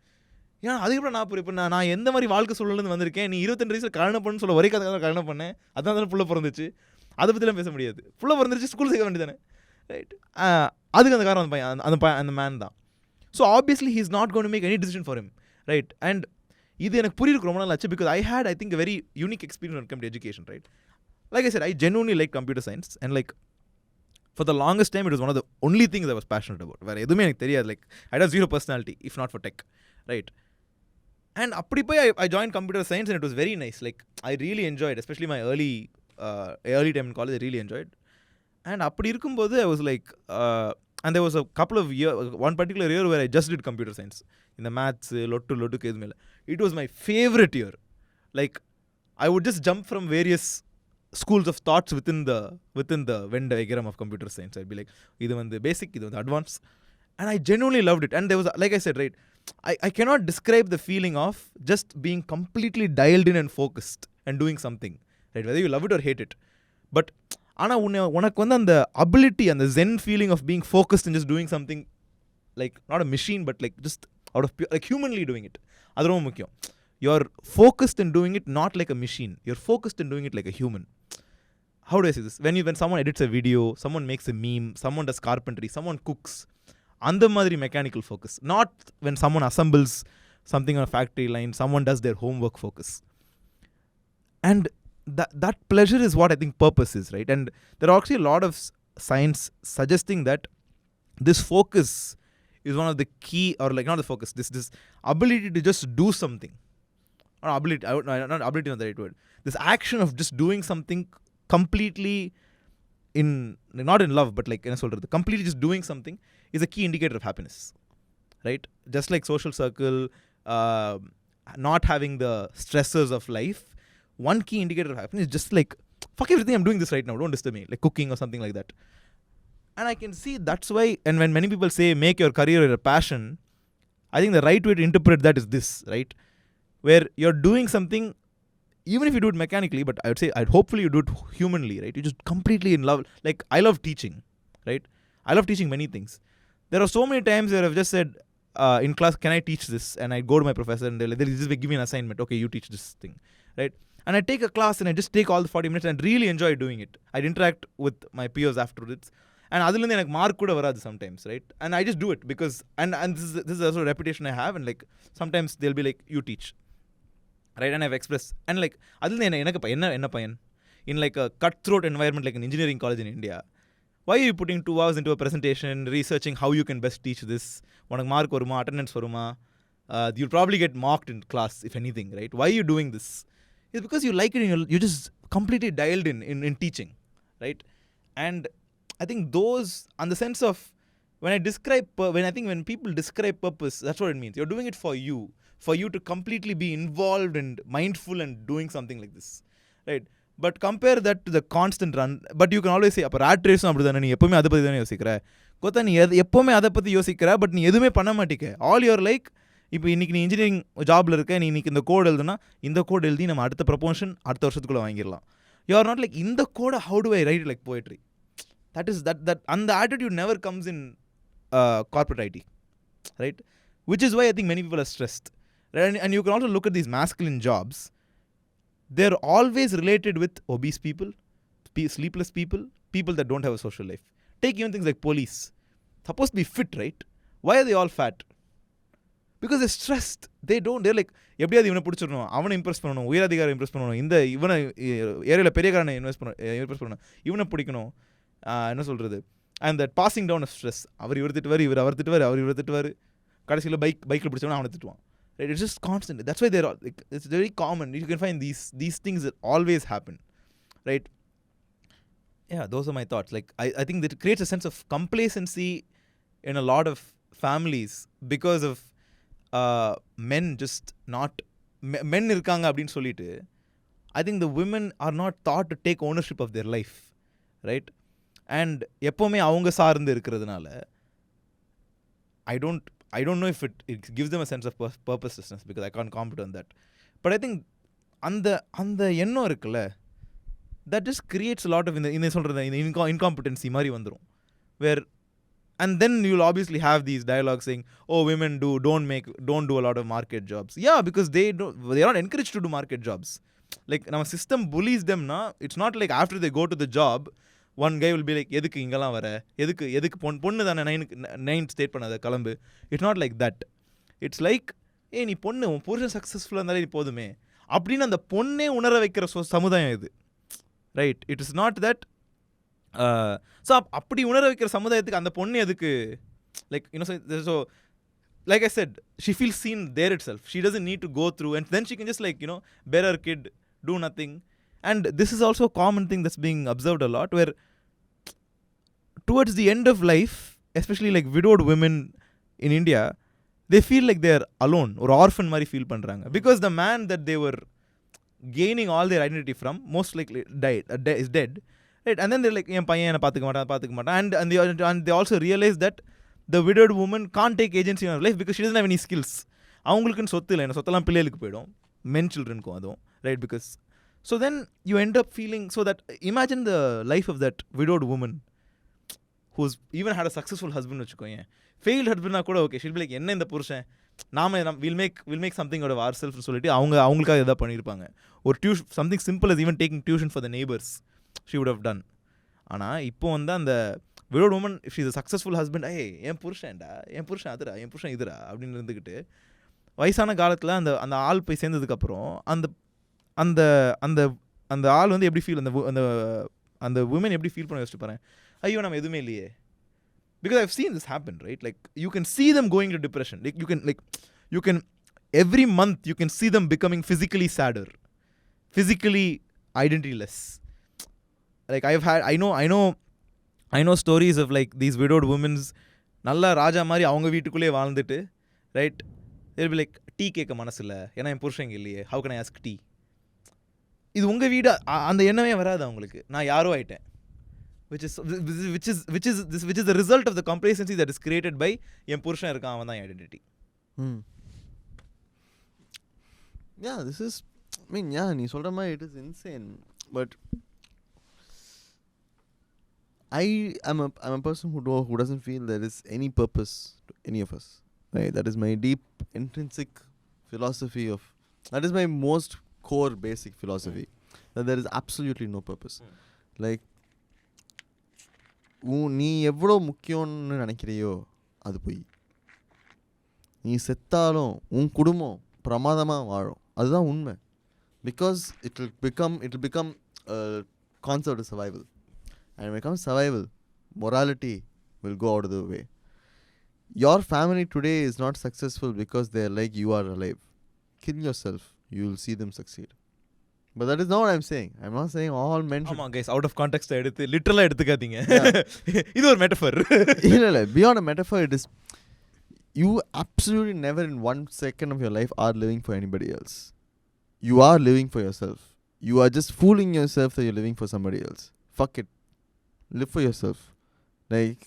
ஏன்னா அதுக்கப்புறம் நான் பொறுப்பு. நான் எந்த மாதிரி வாழ்க்கை சூழலேருந்து வந்திருக்கேன், நீ 22 வயசில் கல்யாணம் பண்ணு சொல்ல ஒரே கதை கல்யாணம் பண்ணேன், அதான் தானே புள்ள பிறந்துச்சு, அதை பற்றிலாம் பேச முடியாது. புள்ள பிறந்துருச்சு, ஸ்கூல் சேர்க்க வேண்டியதானே, ரைட். அதுக்கு அந்த காரணம் அந்த மேன் தான். So obviously he is not going to make any decision for him, right. And இது எனக்கு புரியுது ரொம்ப நாள் ஆச்சு, because I had, I think, a very unique experience when it came to education, right? Like I said, I genuinely like computer science, and like for the longest time it was one of the only things I was passionate about. வேறு எதுவுமே எனக்கு தெரியாது. Like I had zero personality if not for tech, right? And அப்படி போய் I joined computer science and it was very nice. Like I really enjoyed, especially my early time in college, I really enjoyed. And அப்படி இருக்கும்போது I was like and there was a couple of years, one particular year where I just did computer science. இந்த maths லொட்டுக்கு எதுவுமே இல்லை. It was my favorite year. Like I would just jump from various schools of thoughts within the Venn diagram of computer science. I'd be like, இது வந்து basic, இது வந்து advanced, and I genuinely loved it. And there was, like I said, right, I cannot describe the feeling of just being completely dialed in and focused and doing something, right, whether you love it or hate it. But ஆனால் உனக்கு வந்து அந்த ability, அந்த zen feeling of being focused and just doing something, like not a machine but like just out of pure, like humanly doing it, அது ரொம்ப முக்கியம். You're focused in doing it not like a machine, you're focused in doing it like a human. How do I say this? When someone edits a video, someone makes a meme, someone does carpentry, someone cooks, அந்த மாதிரி mechanical focus. Not when someone assembles something on factory line, someone does their homework focus. And that pleasure is what I think purpose is, right? And there are actually a lot of science suggesting that this focus is one of the key, or like not the focus, this ability to just do something. Not ability, not ability, not the right word. This action of just doing something completely not in love, but like என்ன சொல்றது, completely just doing something is a key indicator of happiness, right? Just like social circle, not having the stressors of life, one key indicator of happiness is just like, fuck everything, I'm doing this right now, don't disturb me, like cooking or something like that. And I can see that's why, and when many people say make your career your passion, I think the right way to interpret that is this, right? Where you're doing something, even if you do it mechanically, but I would say, hopefully you do it humanly, right? You're just completely in love. Like I love teaching, right? I love teaching many things. There are so many times where I've just said in class, can I teach this? And I go to my professor and they'll just give me an assignment. Okay, you teach this thing, right? And I take a class and I just take all the 40 minutes and really enjoy doing it. I'd interact with my peers afterwards. And அதுலேருந்து எனக்கு mark கூட வராது sometimes, right? And I just do it because, and this is also a reputation I have, and like sometimes they'll be like, you teach, right? And I've expressed, and like அதுலேருந்து எனக்கு என்ன பையன் in like a cutthroat environment like an engineering college in India, why are you putting 2 hours into a presentation researching how you can best teach this? உனக்கு mark வருமா, attendance வருமா, you'll probably get mocked in class if anything, right? Why are you doing this? It's because you like it and you're just completely dialed in teaching, right? And I think those, on the sense of, when people describe purpose, that's what it means. You're doing it for you to completely be involved and mindful and doing something like this, right? But compare that to the constant run. But you can always say, அப்போ rod ரேஸும் அப்படி தானே, நீ எப்போவுமே அதை பற்றி தானே யோசிக்கிற, கொத்தா நீ எப்போவுமே அதை பற்றி யோசிக்கிற, பட் நீ எதுவுமே பண்ண மாட்டேங்க. ஆல் யுவர் லைக், இப்போ இன்றைக்கி நீ இன்ஜினியரிங் ஜாபில் இருக்க, நீ இன்றைக்கி இந்த கோட் எழுதுனா, இந்த கோட் எழுதி நம்ம அடுத்த ப்ரொபோஷன் அடுத்த வருஷத்துக்குள்ளே வாங்கிடலாம். யூ ஆர் நாட் லைக், இந்த கோடை how to I right like poetry. That and the attitude never comes in corporate IT, right? Which is why I think many people are stressed. And you can also look at these masculine jobs. They're always related with obese people, sleepless people, people that don't have a social life. Take even things like police. Supposed to be fit, right? Why are they all fat? Because they're stressed. They're like, எப்படியாவது இவனை பிடிச்சிடணும், அவனை Impress பண்ணணும், உயரதிகாரம் Impress பண்ணணும், இந்த இவனை ஏரியாவில் பெரியகாரனை Impress பண்ணணும், இவனை பிடிக்கணும், என்ன சொல்கிறது, and that passing down of stress. இவர் திட்டுவார், அவர் திட்டுவார், இவர் திட்டுவார், கடைசியில் பைக்கில் பிடிச்சவன அவனை திட்டுவான், right? It's just constant. That's why they're all, like, it's very common. You can find these things that always happen, right? Yeah, those are my thoughts. Like I think that it creates a sense of complacency in a lot of families because of men just not men irukanga அப்படினு சொல்லிட்டு, I think the women are not taught to take ownership of their life, right? And எப்போவுமே அவங்க சார்ந்து இருக்கிறதுனால I don't know if it gives them a sense of purposelessness, because I can't comment on that. But I think அந்த எண்ணம் இருக்குல்ல, that just creates a lot of இந்த சொல்கிறது இந்த incompetency மாதிரி வந்துடும், where And then you'll obviously have these dialogues saying, oh, women don't do a lot of market jobs. Yeah, because they are not encouraged to do market jobs. Like our system bullies them na. It's not like after they go to the job, one guy will be like, எதுக்கு இங்கெல்லாம் வர, எதுக்கு பொண்ணு தானே 9 state பண்ணாத கிளம்பு. It's not like that. It's like, நீ பொண்ணு, உன் புருஷன் சக்ஸஸ்ஃபுல்லாக இருந்தாலே நீ போதுமே அப்படின்னு அந்த பொண்ணே உணர வைக்கிற சமுதாயம் இது. Right? It is not that. So அப்படி உணர வைக்கிற சமுதாயத்துக்கு அந்த பொண்ணு எதுக்கு, like so like I said, she feels seen there itself. She doesn't need to go through, and then she can just like bear her kid, do nothing. And this is also a common thing that's being observed a lot, where towards the end of life, especially like widowed women in India, they feel like they're alone or orphan mari feel பண்றாங்க, because the man that they were gaining all their identity from most likely is dead, right? And then they're like, என் பையன் என்ன பார்த்துக்க மாட்டான், and they also realize that the widowed woman can't take agency in her life because she doesn't have any skills. அவங்களுக்குன்னு சொத்து இல்லை, சொத்தெல்லாம் பிள்ளைகளுக்கு போயிடும், men childrenக்கும் அதுவும், right? Because so then you end up feeling, so that imagine the life of that widowed woman who's even had a successful husband வச்சுக்கோங்க. failed husbandனா கூட okay, she'll be like, என்ன இந்த புருஷன், we'll make something out of ourselves சொல்லிட்டு அவங்களுக்காக எதாவது பண்ணியிருப்பாங்க. ஒரு something simple as even taking tuition for the neighbors she would have done. ஆனால் இப்போ வந்து அந்த widowed woman, if she's a successful husband, என் புருஷன் அதுரா, என் புருஷன் இதுரா அப்படின்னு இருந்துக்கிட்டு வயசான காலத்தில் அந்த ஆள் போய் சேர்ந்ததுக்கப்புறம் அந்த அந்த அந்த அந்த ஆள் வந்து எப்படி ஃபீல், அந்த அந்த உமன் எப்படி ஃபீல் பண்ண வச்சுட்டு பாருங்க, ஐயோ நம்ம எதுவுமே இல்லையே. Because I've seen this happen, right? Like you can see them going to depression. Like you can every month you can see them becoming physically sadder, physically identityless. Like I know stories of like these widowed women's நல்லா ராஜா மாதிரி அவங்க வீட்டுக்குள்ளேயே வாழ்ந்துட்டு, right, they'll be like, tea கேட்க மனசு இல்லை ஏன்னா என் புருஷங்க இல்லையே, how can I ask tea. இது உங்கள் வீடு, அந்த எண்ணமே வராது அவங்களுக்கு, நான் யாரோ ஆயிட்டேன். which is the result of the complacency that is created by என் புருஷன் இருக்கான் அவன் தான் identity. Yeah, this is, I mean, yeah, நீ சொல்கிற மாதிரி it is insane, but I'm a person who doesn't feel there is any purpose to any of us, right? That is my deep intrinsic philosophy of, that is my most core basic philosophy, that there is absolutely no purpose. Like நீ எவ்வளோ முக்கியம்னு நினைக்கிறியோ அது போய், நீ செத்தாலும் உன் குடும்பம் பிரமாதமாக வாழும், அதுதான் உண்மை. Because it will become a concept of survival. And when it comes to survival, morality will go out of the way. Your family today is not successful because they're like you are alive. Kill yourself, you will see them succeed. But that is not what I'm saying. I'm not saying all men should... Come on guys, out of context எடுத்து literally எடுத்துக்காதீங்க. இது ஒரு metaphor. இல்ல beyond a metaphor, it is, you absolutely never in 1 second of your life are living for anybody else. You are living for yourself. You are just fooling yourself that you're living for somebody else. Fuck it. Live for yourself. Like,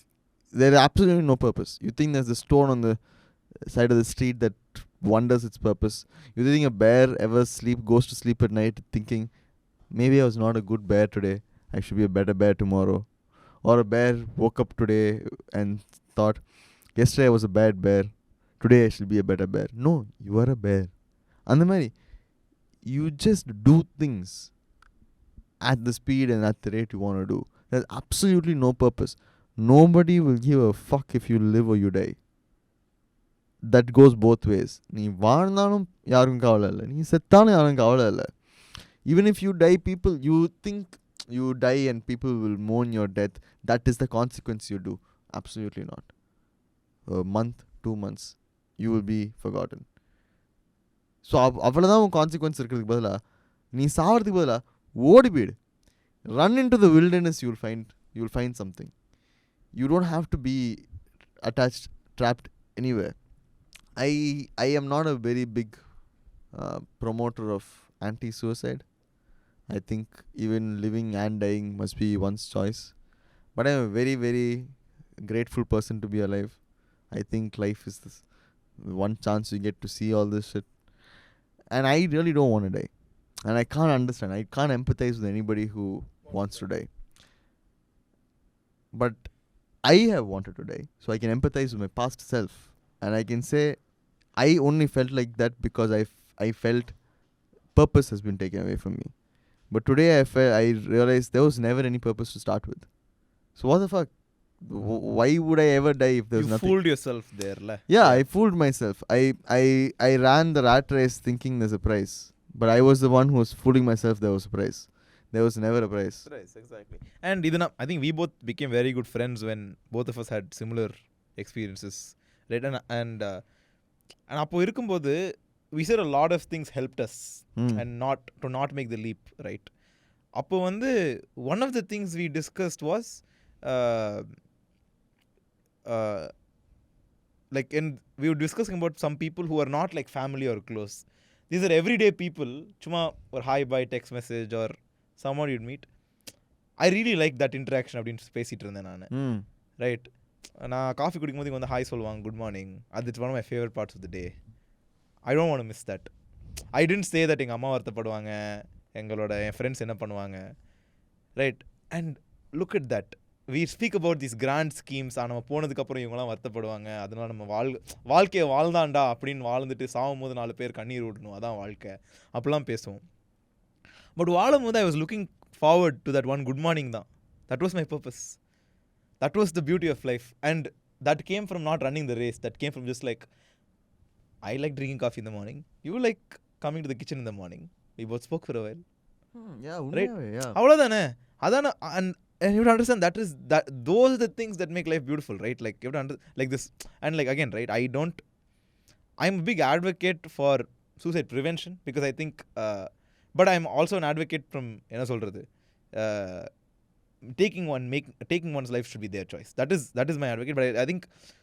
there is absolutely no purpose. You think there's a stone on the side of the street that wonders its purpose. You think a bear ever goes to sleep at night thinking, maybe I was not a good bear today, I should be a better bear tomorrow. Or a bear woke up today and thought, yesterday I was a bad bear, today I should be a better bear. No, you are a bear. And the mari, you just do things at the speed and at the rate you want to do. There's absolutely no purpose. Nobody will give a fuck if you live or you die. That goes both ways. நீ வாழ்ந்தாலும் யாருக்கும் கவலை இல்லை, நீ செத்தாலும் யாருக்கும் கவலை இல்லை. Even if you die, people, you think you die and people will mourn your death. That is the consequence you do. Absolutely not. A month, 2 months, you will be forgotten. So அவ்வளோதான் உன் consequence இருக்கிறதுக்கு பதிலாக நீ சாகிறதுக்கு பதிலாக ஓடி போயிடு. Run into the wilderness, you will find something. You don't have to be attached, trapped anywhere. I am not a very big promoter of anti-suicide. I think even living and dying must be one's choice. But I am a very, very grateful person to be alive. I think life is this one chance you get to see all this shit. And I really don't want to die. And I can't understand. I can't empathize with anybody who wants to die. But I have wanted to die, so I can empathize with my past self, and I can say I only felt like that because I felt purpose has been taken away from me. But today I realized there was never any purpose to start with. So what the fuck? Why would I ever die if there was nothing? You fooled yourself there, la. Yeah, I fooled myself. I ran the rat race thinking there's a prize, but I was the one who was fooling myself. There was a prize. There was never a prize. Prize, exactly. And I think we both became very good friends when both of us had similar experiences, right? And appo irukumbodhu we said a lot of things helped us and not make the leap, right? Appo one of the things we discussed was like, and we were discussing about some people who are not like family or close. These are everyday people, chuma or hi bye text message or someone you'd meet. I really like that interaction அப்படின்னு பேசிட்டு இருந்தேன் நான், right? நான் coffee குடிக்கும்போது இங்கே வந்து hi சொல்லுவாங்க, good morning. அது it's one of my favourite parts of the day. I don't want to miss that. I tend say that எங்கள் அம்மா வருத்தப்படுவாங்க, என் ஃப்ரெண்ட்ஸ் என்ன பண்ணுவாங்க, right? And look at that. We speak about these grand schemes. நம்ம போனதுக்கப்புறம் இவங்களாம் வருத்தப்படுவாங்க, அதனால நம்ம வாழ்க்கையை வாழ்ந்தாண்டா அப்படின்னு வாழ்ந்துட்டு சாகும் போது 4 பேர் கண்ணீர் விடணும், அதான் வாழ்க்கை, அப்படிலாம் பேசுவோம். பட் வாழும் போது I was looking forward to that one good morning தான். That was my purpose. That was the beauty of life. And that came from not running the race. That came from just like, I like drinking coffee in the morning. You like coming to the kitchen in the morning. We both spoke for a while. Yeah, right? Yeah. அவ்வளோதானே. அதான. And you have to understand those are the things that make life beautiful, right? Like you have to like this. And like again, right? I'm a big advocate for suicide prevention because I think but I'm also an advocate from என்ன சொல்றது, taking one's life should be their choice. That is my advocate. But I think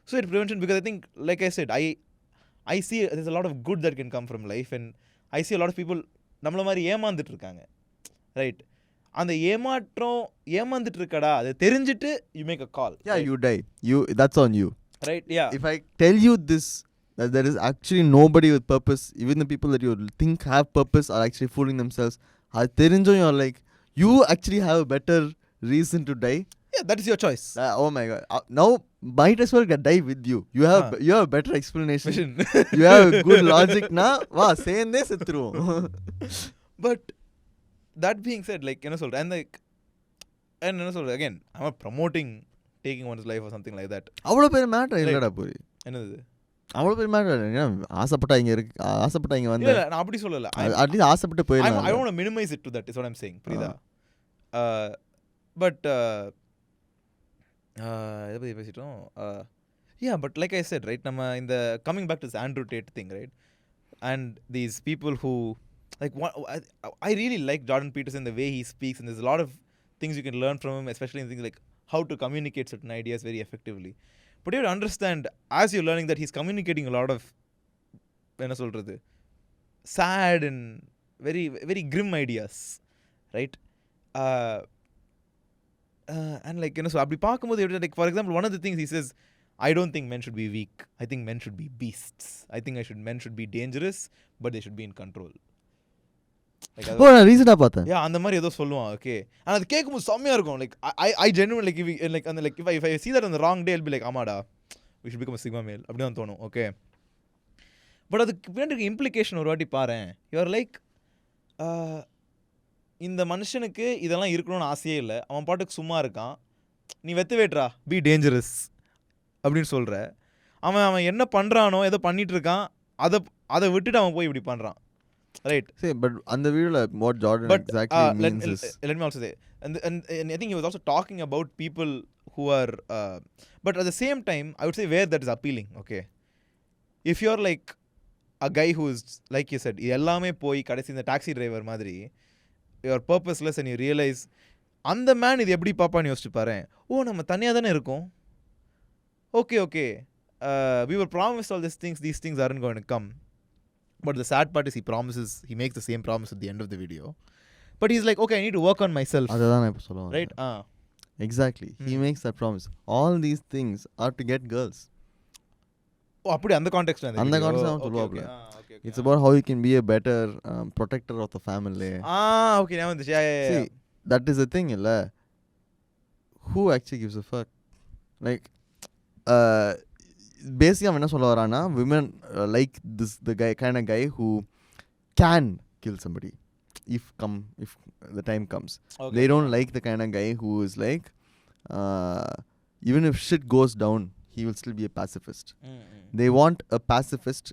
suicide prevention, because I think, like I said, I see there's a lot of good that can come from life, and I see a lot of people நம்மள மாதிரி ஏமாந்துட்டு இருக்காங்க, right? அந்த ஏமாந்துட்டு இருக்கடா, அதை தெரிஞ்சிட்டு you make a call. Yeah, right? You die. That's on you. Right, yeah. If I tell you this, that there is actually nobody with purpose, even the people that you think have purpose are actually fooling themselves. அது தெரிஞ்சும் you're like, you actually have a better reason to die. Yeah, that is your choice. Oh my god. Now might as well die with you. You have a better explanation. You have a good logic na. Va seyende setruvom. But that being said, like என்ன சொல்ற, and என்ன சொல்ற, again, I'm not promoting taking one's life or something like that. அவ்வளவு பெரிய matter இல்லடா போய். என்னது அவ்வளவு பெரிய மேட்டர் இல்ல. ஆசைப்பட்டா இங்க வந்து இல்ல, நான் அப்படி சொல்லல. அட்லீஸ்ட் ஆசைப்பட்டு போயிடலாம். I don't want to minimize it to that, is what I'm saying. புரியுதா? But எதை பற்றி பேசிட்டோம்? Yeah, but like I said, right, நம்ம இந்த coming back to this Andrew Tate thing, right? And these people who like I really like Jordan Peterson, the way he speaks, and there's a lot of things you can learn from him, especially in things like how to communicate certain ideas very effectively. But you have to understand, as you're learning that, he's communicating a lot of என்ன சொல்றது, sad and very very grim ideas, right? And like, you know, so அப்படி பார்க்கும்போது, like for example, one of the things he says, I don't think men should be weak. I think men should be beasts. I think men should be dangerous, but they should be in control. நான் ரீசனா பார்த்தேன். Yeah, அந்த மாதிரி ஏதோ சொல்லுவான். Okay, and அது கேட்கும்போது செம்மையா இருக்கும். Like I genuinely like if I see that on the wrong day, I'll be like, ஆமாடா, we should become a sigma male அப்படி தான் தோணும். ஓகே, பட் அதுக்கு பின்னாடி இம்ப்ளிகேஷன் ஒரு வாட்டி பாரு. You are like, இந்த மனுஷனுக்கு இதெல்லாம் இருக்கணும்னு ஆசையே இல்லை, அவன் பாட்டுக்கு சும்மா இருக்கான், நீ வெத்து வேட்ரா, பி டேஞ்சரஸ் அப்படின்னு சொல்கிற. அவன் என்ன பண்ணுறானோ, எதோ பண்ணிட்டு இருக்கான், அதை விட்டுட்டு அவன் போய் இப்படி பண்ணுறான், ரைட்? பட் அந்த வீடியோல what Jordan exactly means is, let me also say, and I think he was also talking about people who are but at the same time I would say where that is appealing. Okay, if you're like a guy who is like you said, எல்லாமே போய் கடைசி இந்த taxi driver மாதிரி you are purposeless and you realize அந்த man இது எப்படி பாப்பான்னு யோசிச்சு பாரு. ஓ, நம்ம தனியாக தானே இருக்கோம். Okay, we were promised all these things aren't going to come. But the sad part is he makes the same promise at the end of the video. But he's like, okay, I need to work on myself. அதுதான் நான் இப்ப சொல்லுவேன். Right? Exactly. He makes that promise. All these things are to get girls. Oh, அப்படி அந்த context அந்த context நான் சொல்லுவாப்ல. It's about how you can be a better protector of the family. Okay, now this. Yeah. See, that is the thing, illa. Who actually gives a fuck? Like basically அவன் என்ன சொல்ல வரானா women like this the guy kind of guy who can kill somebody if the time comes. Okay. They don't like the kind of guy who is like even if shit goes down he will still be a pacifist. They want a pacifist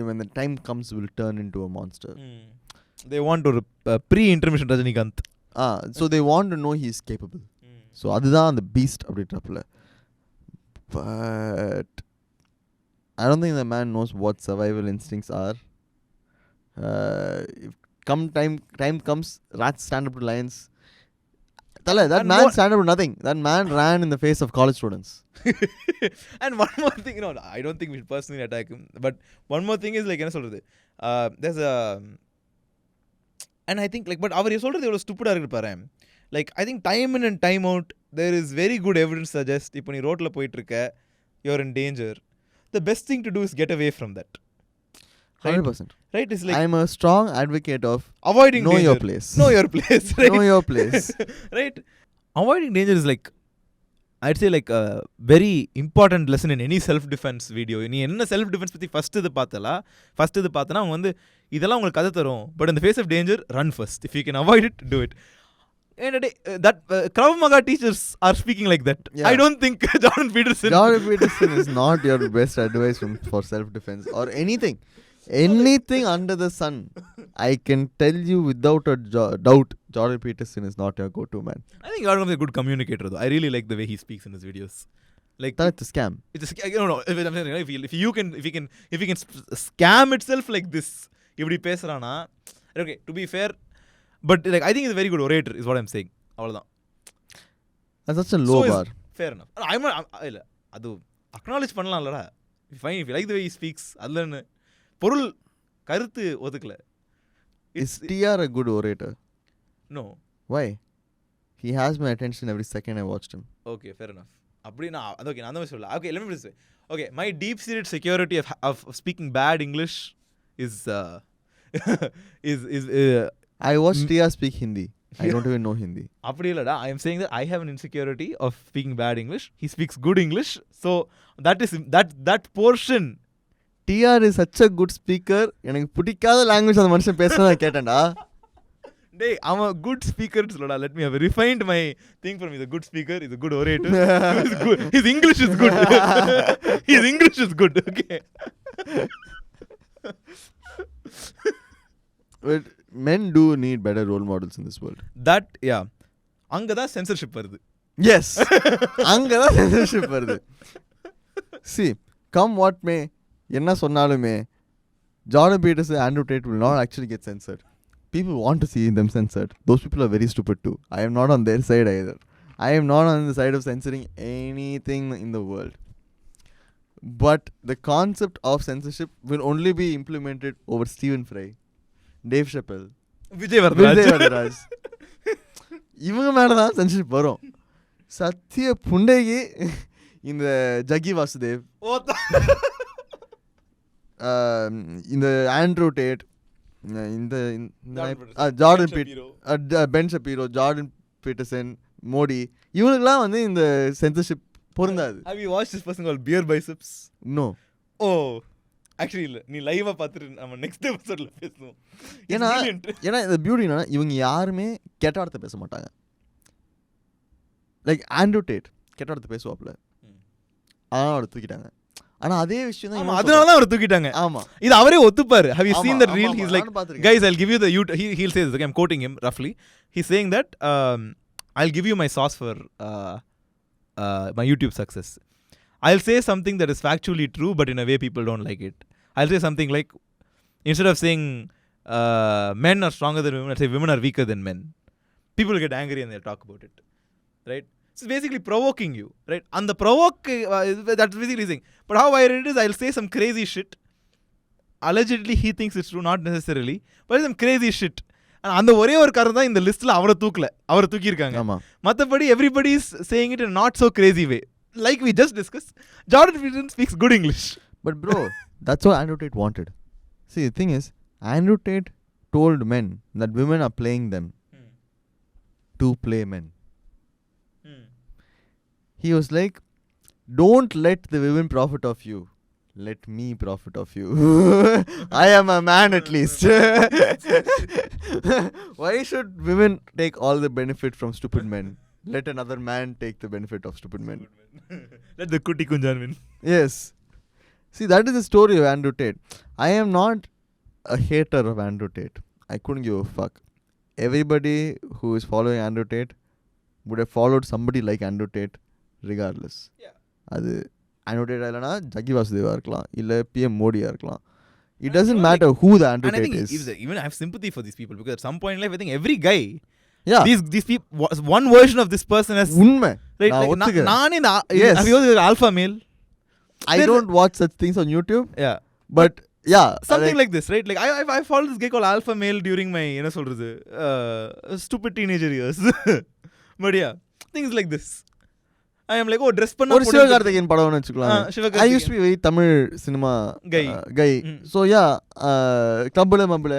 when the time comes will turn into a monster. They want to pre-intermission Rajinikanth. So they want to know he is capable. So அதுதான் அந்த beast அப்படின்றப்பல. But I don't think the man knows what survival instincts are. If time comes, rats stand up to lions. That man stand up to nothing. That man ran in the face of college students. And one more thing, I don't think we should personally attack him. But one more thing is like, என்ன சொல்றது? There's a, and I think like, but அவர் சொல்றது எவ்வளவு ஸ்டூபிடா இருக்கு பாரு. Like I think time in and time out there is very good evidence suggest இப்போ நீ ரோட்ல போயிட்டு இருக்க, you're in danger. The best thing to do is get away from that. 100%. Right? It's like I'm a strong advocate of avoiding know danger. your place. Know your place. Right? Know your place. Right? Avoiding danger is like, I'd say like a very important lesson in any self-defense video. நீ என்ன self-defense பற்றி first இது பார்த்தனா அவங்க வந்து இதெல்லாம் உங்களுக்கு கதை தரும். But in the face of danger, run first. If you can avoid it, do it. And that Krav Maga teachers are speaking like that. Yeah. I don't think Jordan Peterson is not your best advice for self-defense or anything under the sun. I can tell you without a doubt, Jordan Peterson is not your go-to man. I think Jordan is a good communicator though. I really like the way he speaks in his videos. Like that's a scam. It's a scam. No. If he can scam itself like this, இப்படி பேசுறானா, okay, to be fair, but like I think he's a very good orator is what I'm saying. அவ்வளவுதான். That's such a low bar. Fair enough. இல்ல அது acknowledge பண்ணலாம்லடா. If you like the way he speaks, அதுல பொருள் கருத்து ஒதுக்கல. Is TR a good orator? No. Why? He has my attention every second I watched him. Okay, fair enough. அப்படினா okay நான் அந்த சொல்லல. Okay, let me just say. Okay, my deep seated security of speaking bad English is I watched TR speak Hindi. I don't even know Hindi. அப்படி இல்லடா. I am saying that I have an insecurity of speaking bad English. He speaks good English. So that portion. TR is such a good speaker. எனக்கு பிடிக்காத language அந்த மனுஷன் பேசுறத கேட்டேன்டா. Hey, I'm a good speaker. Let me have refined my thing for me. He's a good speaker. He's a good orator. His English is good. His English is good. Okay. But men do need better role models in this world. That, yeah. அங்கதான் censorship வருது. Yes. அங்கதான் censorship வருது. See, come what may, என்ன சொன்னாலுமே, Jordan Peterson and Andrew Tate will not actually get censored. People want to see them censored. Those people are very stupid too. I am not on their side either. I am not on the side of censoring anything in the world. But the concept of censorship will only be implemented over Stephen Fry, Dave Chappelle, Vijay Vardharaj. இவங்க மேலதான் censorship வரும். சத்திய புண்டைக்கு இந்த ஜக்கி வாசுதேவ், இந்த Andrew Tate, இந்த Jordan Ben Shapiro, Jordan Peterson, Modi, இவனுக்குலாம் வந்து இந்த censorship பொருந்தாது. Have you watched this person called Beer Biceps? No. Oh, actually இல்ல, நீ லைவா பார்த்துட்டு நம்ம நெக்ஸ்ட் எபிசோட்ல பேசுவோம். ஏன்னா இந்த பியூட்டி என்னன்னா இவங்க யாருமே கெட்ட வார்த்தை பேச மாட்டாங்க. லைக் ஆண்ட்ரூ டேட் கெட்ட வார்த்தை பேசுவாப்ல, ஆனால் அவரை தூக்கிட்டாங்க. ஆனா அதே விஷயம் தான், அதனால தான் அவரை தூக்கிட்டாங்க. ஆமா, இது அவரே ஒத்துப்பாரு. Have you seen that reel? He's like, guys, I'll give you the he'll say this. Okay, I'm quoting him roughly. He's saying that I'll give you my sauce for my YouTube success. I'll say something that is factually true, but in a way people don't like it. I'll say something like, instead of saying men are stronger than women, I'll say women are weaker than men. People get angry and they'll talk about it, right? It's basically provoking you, right? And the provoke, that's basically saying. But how I read it is, I'll say some crazy shit. Allegedly he thinks it's true, not necessarily, but some crazy shit. அந்த ஒரே ஒரு காரணம் தான் இந்த லிஸ்ட்ல அவரை தூக்கியிருக்காங்க. மற்றபடி everybody is saying it in a not so crazy way. Like we just discussed, Jordan Peterson speaks good English. But bro, that's what Andrew Tate wanted. See, the thing is, Andrew Tate told men that women are playing them to play men. He was like, don't let the women profit of you. Let me profit of you. I am a man at least. Why should women take all the benefit from stupid men? Let another man take the benefit of stupid men. Let the Kuti Kunjan win. Yes. See, that is the story of Andrew Tate. I am not a hater of Andrew Tate. I couldn't give a fuck. Everybody who is following Andrew Tate would have followed somebody like Andrew Tate regardless. Yeah. அது Andrew Tate இல்லனா ஜக்கி வாசுதேவா இருக்கலாம் இல்ல PM மோடியா இருக்கலாம். It doesn't matter who the Andrew Tate is. Even I have sympathy for these people because at some point in life I think every guy these people one version of this person has உண்மை. right நான் இந்த have you heard alpha male? I don't watch such things on YouTube. Yeah. But something like this, right? Like I followed this guy called alpha male during my என்ன சொல்றது stupid teenager years. But yeah, things like this. I am like, dress பண்ணா ஒரு சிவகார்த்திகேயன் படம்னு வெச்சுக்கலாம். I used to be very Tamil cinema guy. So clubல மம்பல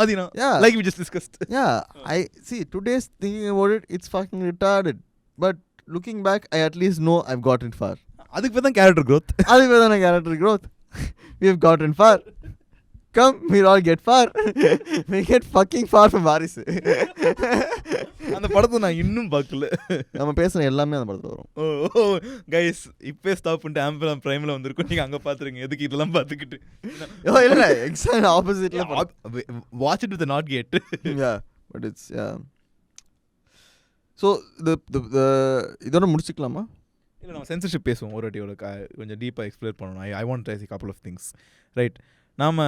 Adina. Yeah. Like we just discussed. Yeah. I see today's thinking about it, it's fucking retarded. But looking back, I at least know I've gotten far. அதுக்கு பேர் தான் character growth. We have gotten far. Come, we all get far. We get fucking far from Varis. அந்த படத்தை நான் இன்னும் பார்க்கல. நம்ம பேசுற எல்லாமே அந்த படத்துல வரும். கைஸ் இப்பே ஸ்டாப் பண்ணிட்டு ஆம்புலன்ஸ் பிரைம்ல வந்திருக்கும். நீங்க அங்க பாத்துருங்க. எதுக்கு இதெல்லாம் பாத்துக்கிட்டு. இல்ல எக்ஸாக்ட் ஆப்போசிட்ல watch it with the not yet. Yeah, but it's so the இதோட முடிச்சுக்கலாமா? இல்ல நம்ம சென்சர்ஷிப் பேசுவோம் ஒரு வாட்டி கொஞ்சம் டீப்பா எக்ஸ்ப்ளோர் பண்ணனும். I want to say a couple of things. Right. நாம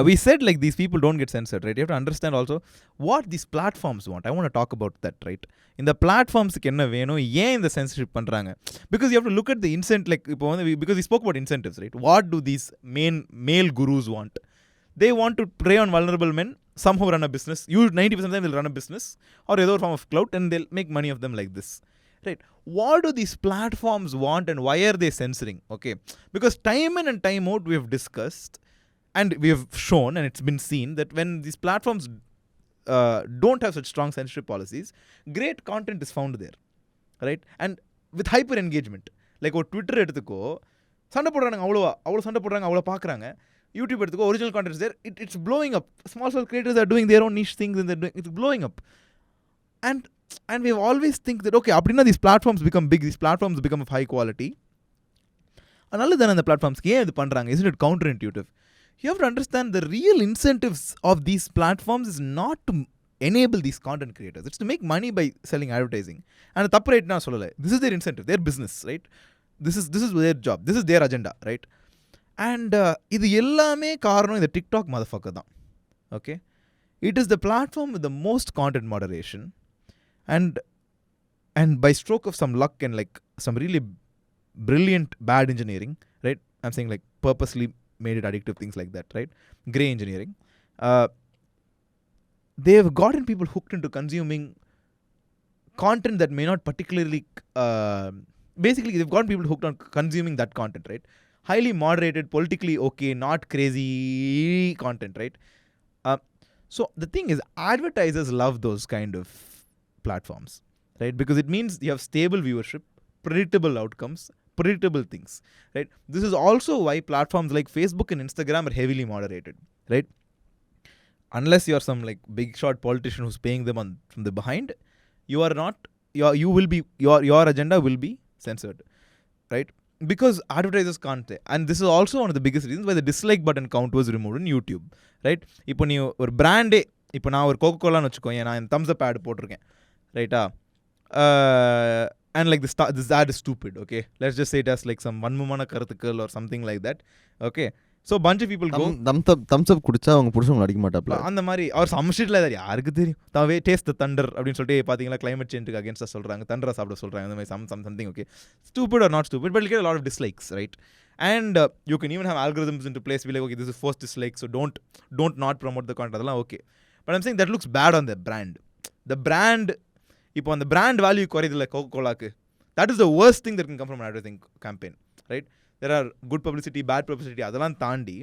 we said like these people don't get censored, right? You have to understand also what these platforms want. I want to talk about that, right? In the platforms க்கு என்ன வேணும், ஏன் இந்த censorship பண்றாங்க? Because you have to look at the incentive, like இப்போ வந்து because we spoke about incentives, right? What do these male gurus want? They want to prey on vulnerable men, somehow run a business. 90% of them will run a business or other form of clout and they'll make money of them like this. Right. What do these platforms want and why are they censoring? Okay. Because time in and time out we have discussed and we have shown and it's been seen that when these platforms don't have such strong censorship policies, great content is found there. Right. And with hyper engagement. Like Twitter எடுத்துக்கோ சண்டை போடுறாங்க அவ்வளோ சண்டை போடுறாங்க அவ்வளோ பார்க்குறாங்க. YouTube எடுத்துக்கோ original content is there. It's blowing up. Small creators are doing their own niche things and it's blowing up. And we've always think that okay அப்படினா these platforms become big, these platforms become of high quality. அதனால தான அந்த platformsக்கு ஏன் இது பண்றாங்க? Isn't it counterintuitive? You have to understand the real incentives of these platforms is not to enable these content creators. It's to make money by selling advertising. And தப்பு right நான் சொல்லல. This is their incentive, their business, right? This is their job. This is their agenda, right? And இது எல்லாமே காரணம் இந்த TikTok motherfucker தான். Okay? It is the platform with the most content moderation. And by stroke of some luck and like some really brilliant bad engineering, right? I'm saying like purposely made it addictive, things like that, right? Gray engineering. They've gotten people hooked into consuming content that may not particularly basically they've gotten people hooked on consuming that content, right? Highly moderated, politically okay, not crazy content, right? So the thing is advertisers love those kind of platforms, right? Because it means you have stable viewership, predictable outcomes, predictable things, right? This is also why platforms like Facebook and Instagram are heavily moderated, right? Unless you are some like big shot politician who's paying them from the behind, you are not, you will be, your agenda will be censored, right? Because advertisers can't. And this is also one of the biggest reasons why the dislike button count was removed in YouTube, right? இப்போ நீ ஒரு பிராண்டே, இப்போ நான் ஒரு கோகோகோலான்னு வச்சுக்கோங்க, நான் thumbs up ad போட்டிருக்கேன், ரைட்டா? And like this ad is stupid, okay? Let's just say it has like some வன்மமான கருத்துக்கள் or something like that, okay? So bunch of people go thumbs up குடிச்சா அவங்க புருஷன் அடிக்க மாட்டாப்ல அந்த மாதிரி அவர் சம்ஷிட்ல யாருக்கு தெரியும் தாவே டேஸ்ட் த தண்டர் அப்படின்னு சொல்லிட்டு பாத்தீங்களா climate change அகைன்ஸ்டா சொல்றாங்க தண்டரை சாப்பிட சொல்றாங்க அந்த மாதிரி something okay stupid or not stupid but you get a lot of dislikes right and you can even have algorithms into place be like okay this is first dislike so don't not promote the content அதெல்லாம் okay but I'm saying that looks bad on the brand இப்போ அந்த brand value குறையுதுல கோகோகோலாக்கு that is the worst thing that can come from an advertising campaign right there are good publicity bad publicity அதெல்லாம் தாண்டி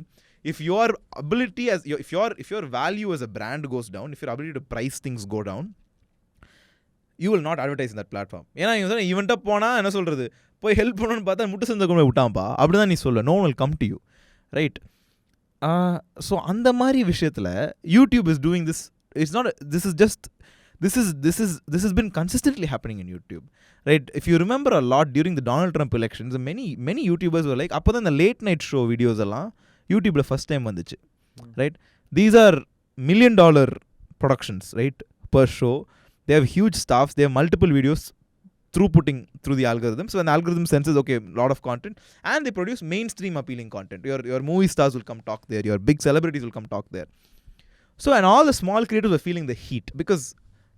if your ability as if your value as a brand goes down if your ability to price things go down you will not advertise in that platform. ஏன்னா ஈவெண்ட்டாக போனால் என்ன சொல்கிறது, போய் help பண்ணணும்னு பார்த்தா முட்டை சந்தை கொண்டு விட்டான்ப்பா அப்படி தான் நீ சொல்ல. No one will come to you, right? So அந்த மாதிரி விஷயத்தில் YouTube is doing this. It's not, this has been consistently happening in YouTube, right? If you remember a lot during the Donald Trump elections, many YouTubers were like, அப்போ தான் இந்த late night show videos எல்லாம் யூடியூப்ல first time வந்துச்சு, right? These are $1 million productions, right, per show. They have huge staffs, they have multiple videos throughputing through the algorithm. So when the algorithm senses, okay, lot of content, and they produce mainstream appealing content. Your movie stars will come talk there, your big celebrities will come talk there. So and all the small creators were feeling the heat because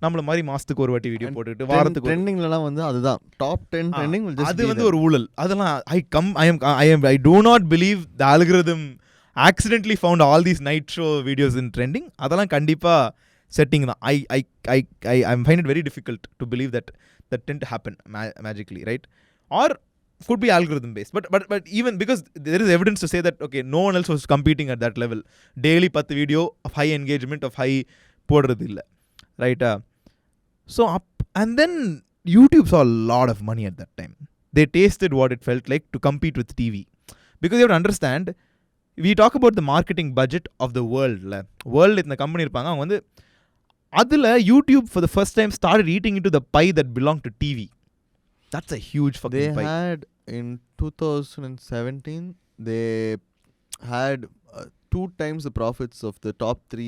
நம்மள மாதிரி மாசத்துக்கு ஒரு வாட்டி video போட்டுட்டு வாரத்துக்கு ட்ரெண்டிங்லலாம் வந்து அதுதான் top 10 trending will just அது வந்து ஒரு ஊழல். அதெல்லாம் I do not believe the algorithm accidentally found all these night show videos in trending. அதெல்லாம் கண்டிப்பா செட்டிங் தான். I find it very difficult to believe that tend to happen magically, right? Or could be algorithm based, but even because there is evidence to say that okay, no one else was competing at that level. Daily 10 video of high engagement of high போடுறது இல்ல, right? So up, and then YouTube saw a lot of money at that time. They tasted what it felt like to compete with TV, because you have to understand, we talk about the marketing budget of the world in the company irpanga, avanga vandu adula YouTube for the first time started eating into the pie that belonged to TV. That's a huge fucking pie. They had in 2017 they had 2 times the profits of the top 3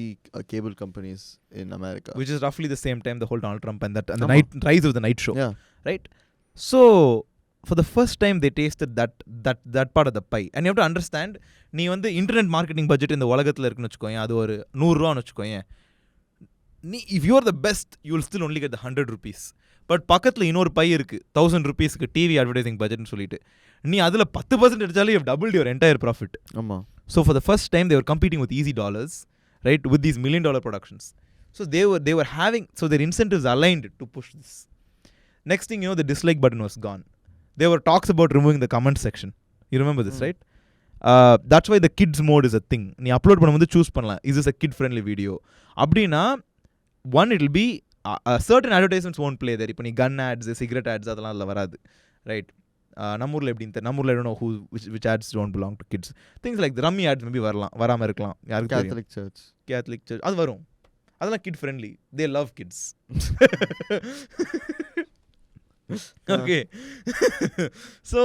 cable companies in America, which is roughly the same time the whole Donald Trump and the night rise of the night show, yeah, right? So for the first time they tasted that part of the pie. And you have to understand, நீ வந்து internet marketing budget இந்த உலகத்தில் இருக்குன்னு வச்சுக்கோங்க, அது ஒரு 100 ரூபான்னு வச்சுக்கோங்க. if you are the best, you will still only get the 100 rupees. But பக்கத்தில் இன்னொரு பை இருக்குது 1000 rupeesக்கு டிவி அட்வர்டைசிங் பட்ஜெட்னு சொல்லிட்டு, நீ அதில் 10% எடுத்தாலே you have doubled your entire profit. ஆமாம். So for the first time they were competing with easy dollars, right, with these $1 million productions. So they were having, so their incentives aligned to push this. Next thing you know, the dislike button was gone. There were talks about removing the comment section. You remember this, right? That's why the kids mode is a thing. நீ upload பண்ணும்போது choose பண்ணலாம், is this a kid friendly video அப்படின்னா. One, it will be certain advertisements won't play there. இப்போ நீ gun ads, cigarette ads அதெல்லாம் அதில் வராது, right? நம்மூரில் எப்படின்னு நம்மூரில் I don't know which ads don't belong to kids. Things like the rummy ads maybe வராமல் இருக்கலாம், யாருக்கு தெரியும். Catholic church அது வரும், அதெல்லாம் kid friendly, they love kids. Okay. So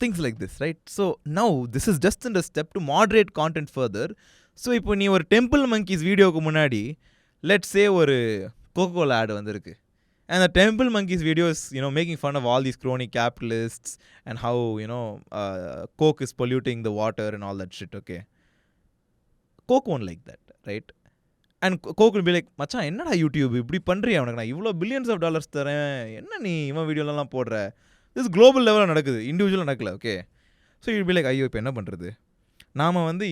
things like this, right? So now this is just in a step to moderate content further. So இப்போ நீ ஒரு டெம்பிள் மங்கீஸ் வீடியோக்கு முன்னாடி let's say ஒரு கோகோலா ஆட் வந்திருக்கு, and the temple monkeys videos, making fun of all these crony capitalists and how, Coke is polluting the water and all that shit, okay? Coke won't like that, right? And Coke will be like, மச்சான் என்னடா YouTube இப்படி பண்ணுறியா, உனக்கு நான் இவ்வளோ $billions தரேன், என்ன நீ இவன் வீடியோலாம் போடுற, this global லெவலில் நடக்குது, இண்டிவிஜுவலாக நடக்கல, okay? So you be like, ஐயோ இப்போ என்ன பண்ணுறது, நாம் வந்து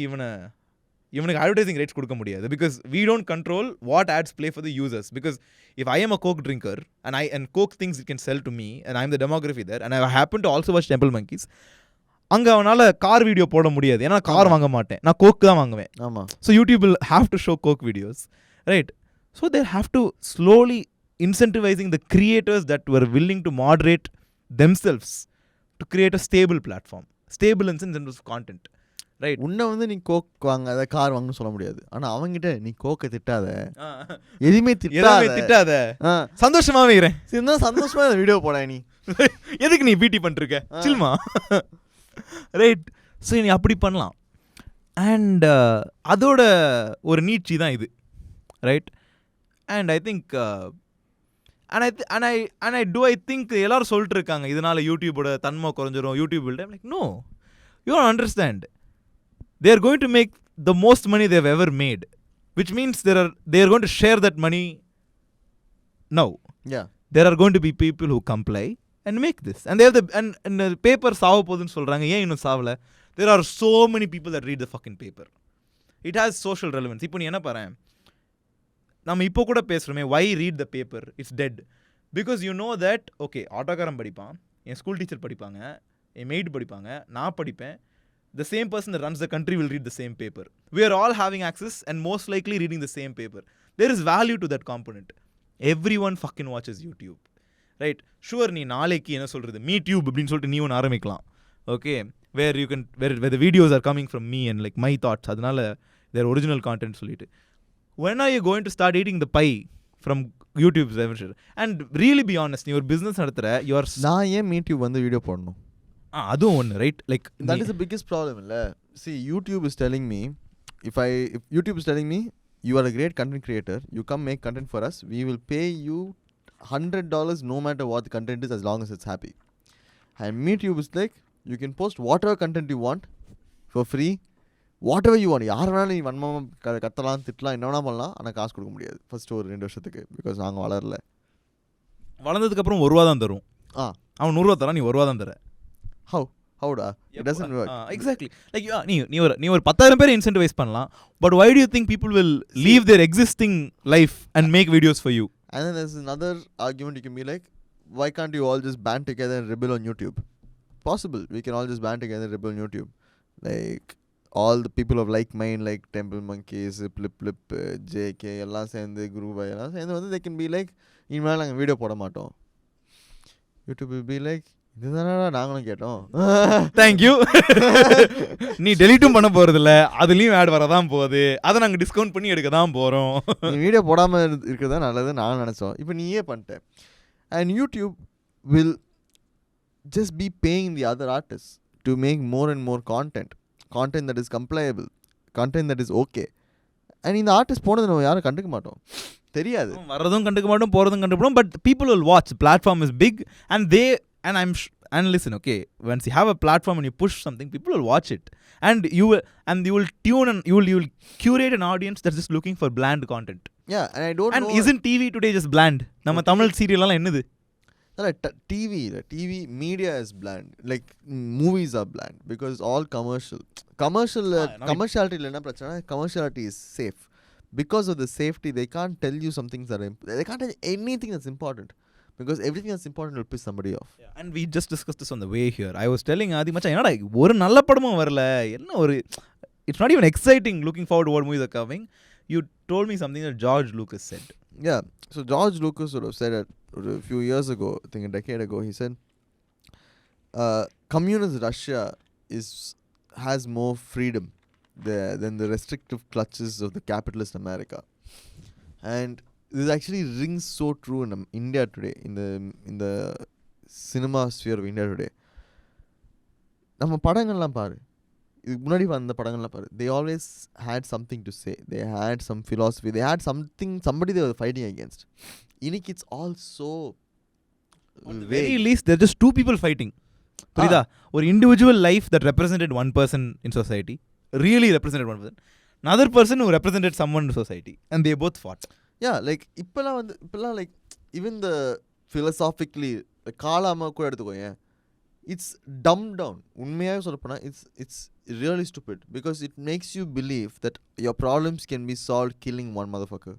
இவனுக்கு அட்வர்டைசிங் ரைட்ஸ் கொடுக்க முடியாது, because we don't control what ads play for the users. Because if I am a Coke drinker and Coke thinks it can sell to me and I'm the demography there and I happen to also watch Temple Monkeys, அங்கே அவனால் car video போட முடியாது, ஏன்னா car வாங்க மாட்டேன், நான் Coke தான் வாங்குவேன். ஆமாம். So YouTube will have to show Coke videos, right? So they have to slowly incentivizing the creators that were willing to moderate themselves to create a stable platform, stable in sense of content. Right. உன்னை வந்து நீ Coke வாங்காத car வாங்கன்னு சொல்ல முடியாது, ஆனால் அவங்ககிட்ட நீ கோக்கை திட்டாத, எதுவுமே திட்டாத, சந்தோஷமாவே இருக்கிறேன், சந்தோஷமா வீடியோ போட, நீ எதுக்கு நீ பிடி பண்ணிருக்க சில்மா, ரைட்? ஸோ நீ அப்படி பண்ணலாம். அண்ட் அதோட ஒரு நீட்சி தான் இது, right? And I think I think எல்லாரும் சொல்லிட்டு இருக்காங்க இதனால யூடியூபோட தன்மை குறைஞ்சிரும், YouTube will like no, you don't understand. They are going to make the most money they have ever made, which means they are going to share that money now. Yeah, there are going to be people who comply and make this, and they have and the paper சாவ போகுதுன்னு சொல்றாங்க, ஏன் இன்னும் சாவல? There are so many people that read the fucking paper. It has social relevance. இப்போ நீ என்ன பாரு, நம்ம இப்போ கூட பேசுறோமே, why read the paper, it's dead, because you know that okay, ஆட்டோக்காரன் படிப்பான், என் ஸ்கூல் டீச்சர் படிப்பாங்க, என் மெய்ட் படிப்பாங்க, நான் படிப்பேன், the same person that runs the country will read the same paper. We are all having access and most likely reading the same paper. There is value to that component. everyone fucking watches YouTube, right? Sure, நீ நாளைக்கு என்ன சொல்கிறது MeTube அப்படின்னு சொல்லிட்டு நீ ஒன்று ஆரம்பிக்கலாம், okay, where you can where the videos are coming from me and like my thoughts, அதனால their original content சொல்லிட்டு. When are you going to start eating the pie from YouTube's ever? And really be honest, நீ ஒரு business நடத்துகிற, நான் ஏன் MeTube வந்து video போடணும்? அதுவும் ஒன்று, right? Like that is the biggest problem இல்லை. See, YouTube is telling me, if YouTube is telling me you are a great content creator, you come make content for us, we will pay you $100 no matter what the content is, as long as it's happy. And MeTube is like, you can post whatever content you want for free, whatever you want. யார் வேணாலும் நீ வன்மமாக கத்தலாம், திட்டலாம், என்ன வேணா பண்ணலாம், ஆனால் காசு கொடுக்க முடியாது ஃபர்ஸ்ட் ஒரு 2 வருஷத்துக்கு. பிகாஸ் நாங்கள் வளர்ந்ததுக்கப்புறம் $1 தான் தரும். அவன் $100 தரான், நீ $1 தான் தர. Howda? It doesn't work. Exactly. Like நீ ஒரு 10,000 பேரை incentivize பண்ணலாம், but why do you think people will leave their existing life and make videos for you? And then there's another argument you can be like, why can't you all just band together and rebel on YouTube? Possible. We can all just band together and rebel on YouTube. Like all the people of like mind, like Temple Monkeys, Plip, JK, எல்லாம் சேர்ந்து group எல்லாம் சேர்ந்து வந்து they can be like, இனிமேல் நாங்கள் video போட மாட்டோம். YouTube will be like, இதுதானே நாங்களும் கேட்டோம், தேங்க்யூ, நீ டெலிட்டும் பண்ண போகிறதில்ல, அதுலேயும் ஆட் வரதான் போகுது, அதை நாங்கள் டிஸ்கவுண்ட் பண்ணி எடுக்க தான் போகிறோம், நீ வீடியோ போடாமல் இருக்கிறதா நல்லது நான் நினச்சோம், இப்போ நீயே பண்ணிட்டேன். And YouTube will just be paying the other artists to make more and more content that is compliable, content that is okay. And இந்த ஆர்டிஸ்ட் போனது நம்ம யாரும் கண்டுக்க மாட்டோம், தெரியாது, வரதும் கண்டுக்க மாட்டோம், போகிறதும் கண்டுக்க, but people will watch. The platform is big and listen, okay, once you have a platform and you push something, people will watch it, and you will tune and you will curate an audience that's just looking for bland content. Yeah, and I don't know, isn't TV today just bland? நம்ம Tamil serial எல்லாம் என்னது? TV media is bland, like movies are bland because all commerciality இல்ல என்ன பிரச்சனை, commerciality is safe. Because of the safety, they can't tell you some things that are they can't tell you anything that's important, because everything that's important will piss somebody off. Yeah, and we just discussed this on the way here. I was telling Adi macha, என்னடா ஒரு நல்ல படமும் வரல, என்ன ஒரு, it's not even exciting looking forward to what movies are coming. You told me something that George Lucas said. Yeah, so George Lucas sort of said it a few years ago, I think a decade ago. He said communist Russia has more freedom than the restrictive clutches of the capitalist America. And this actually rings so true in India today, in the cinema sphere of India today. நம்ம படங்கள்லாம் பாரு, இதுக்கு முன்னாடி வந்த படங்கள்லாம் பாரு, they always had something to say, they had some philosophy, they had somebody they were fighting against. இன்னைக்கு it's all so at the very least they're just two people fighting. புரியுதா? ஒரு individual life that represented one person in society, really represented one person, another person who represented someone in society, and they both fought. Yeah, like இப்பெல்லாம் like even the philosophically காலாம கூட எடுத்துக்கோங்க, it's dumbed down. உண்மையாக சொல்லப்போனால் it's really stupid, because it makes you believe that your problems can be solved killing one motherfucker.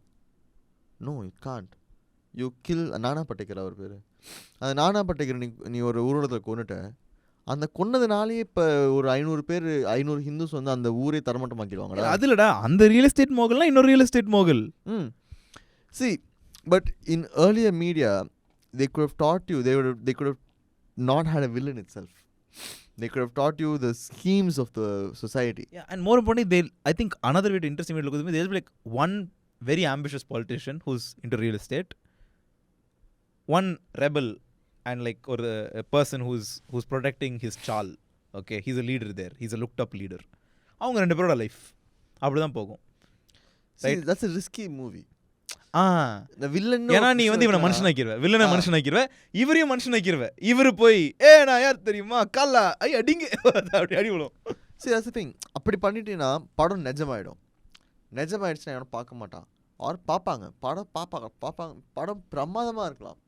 No, it can't. You kill நானா பட்டேக்கர், அவர் பேர், அந்த நானா பட்டேக்கர் நீ ஒரு ஊரோடத்தில் கொண்டுட்ட, அந்த கொன்னதுனாலே இப்போ ஒரு 500 ஹிந்துஸ் வந்து அந்த ஊரே தரமட்டமாக்கிடுவாங்க. அது இல்லடா, அந்த ரியல் எஸ்டேட் மோகல்னா இன்னொரு real estate Mogul. See, but in earlier media, they could have taught you, they could have not had a villain itself. They could have taught you the schemes of the society. Yeah, and more importantly, I think another way to interesting way to look at it, there's like one very ambitious politician who's into real estate, one rebel, and like or a person who's protecting his chal. Okay, he's a leader there. He's a looked up leader. அவங்க ரெண்டு பேரோட life அப்படிதான் போகும். See, that's a risky movie. ஏன்னா நீ வந்து இவனை மனுஷனாக்கிடுவ, வில்லனை மனுஷனாக்கிடுவ, இவரையும் மனுஷனாக்கிடுவ, இவரு போய் நான் யார் தெரியுமா கல்லா அடிங்க அப்படி அடி விடும். சரி, that's the thing. அப்படி பண்ணிட்டீங்கன்னா படம் நிஜமாயிடுச்சுன்னா எவனும் பார்க்க மாட்டான், ஆர் பார்ப்பாங்க, படம் பிரமாதமாக இருக்கலாம்,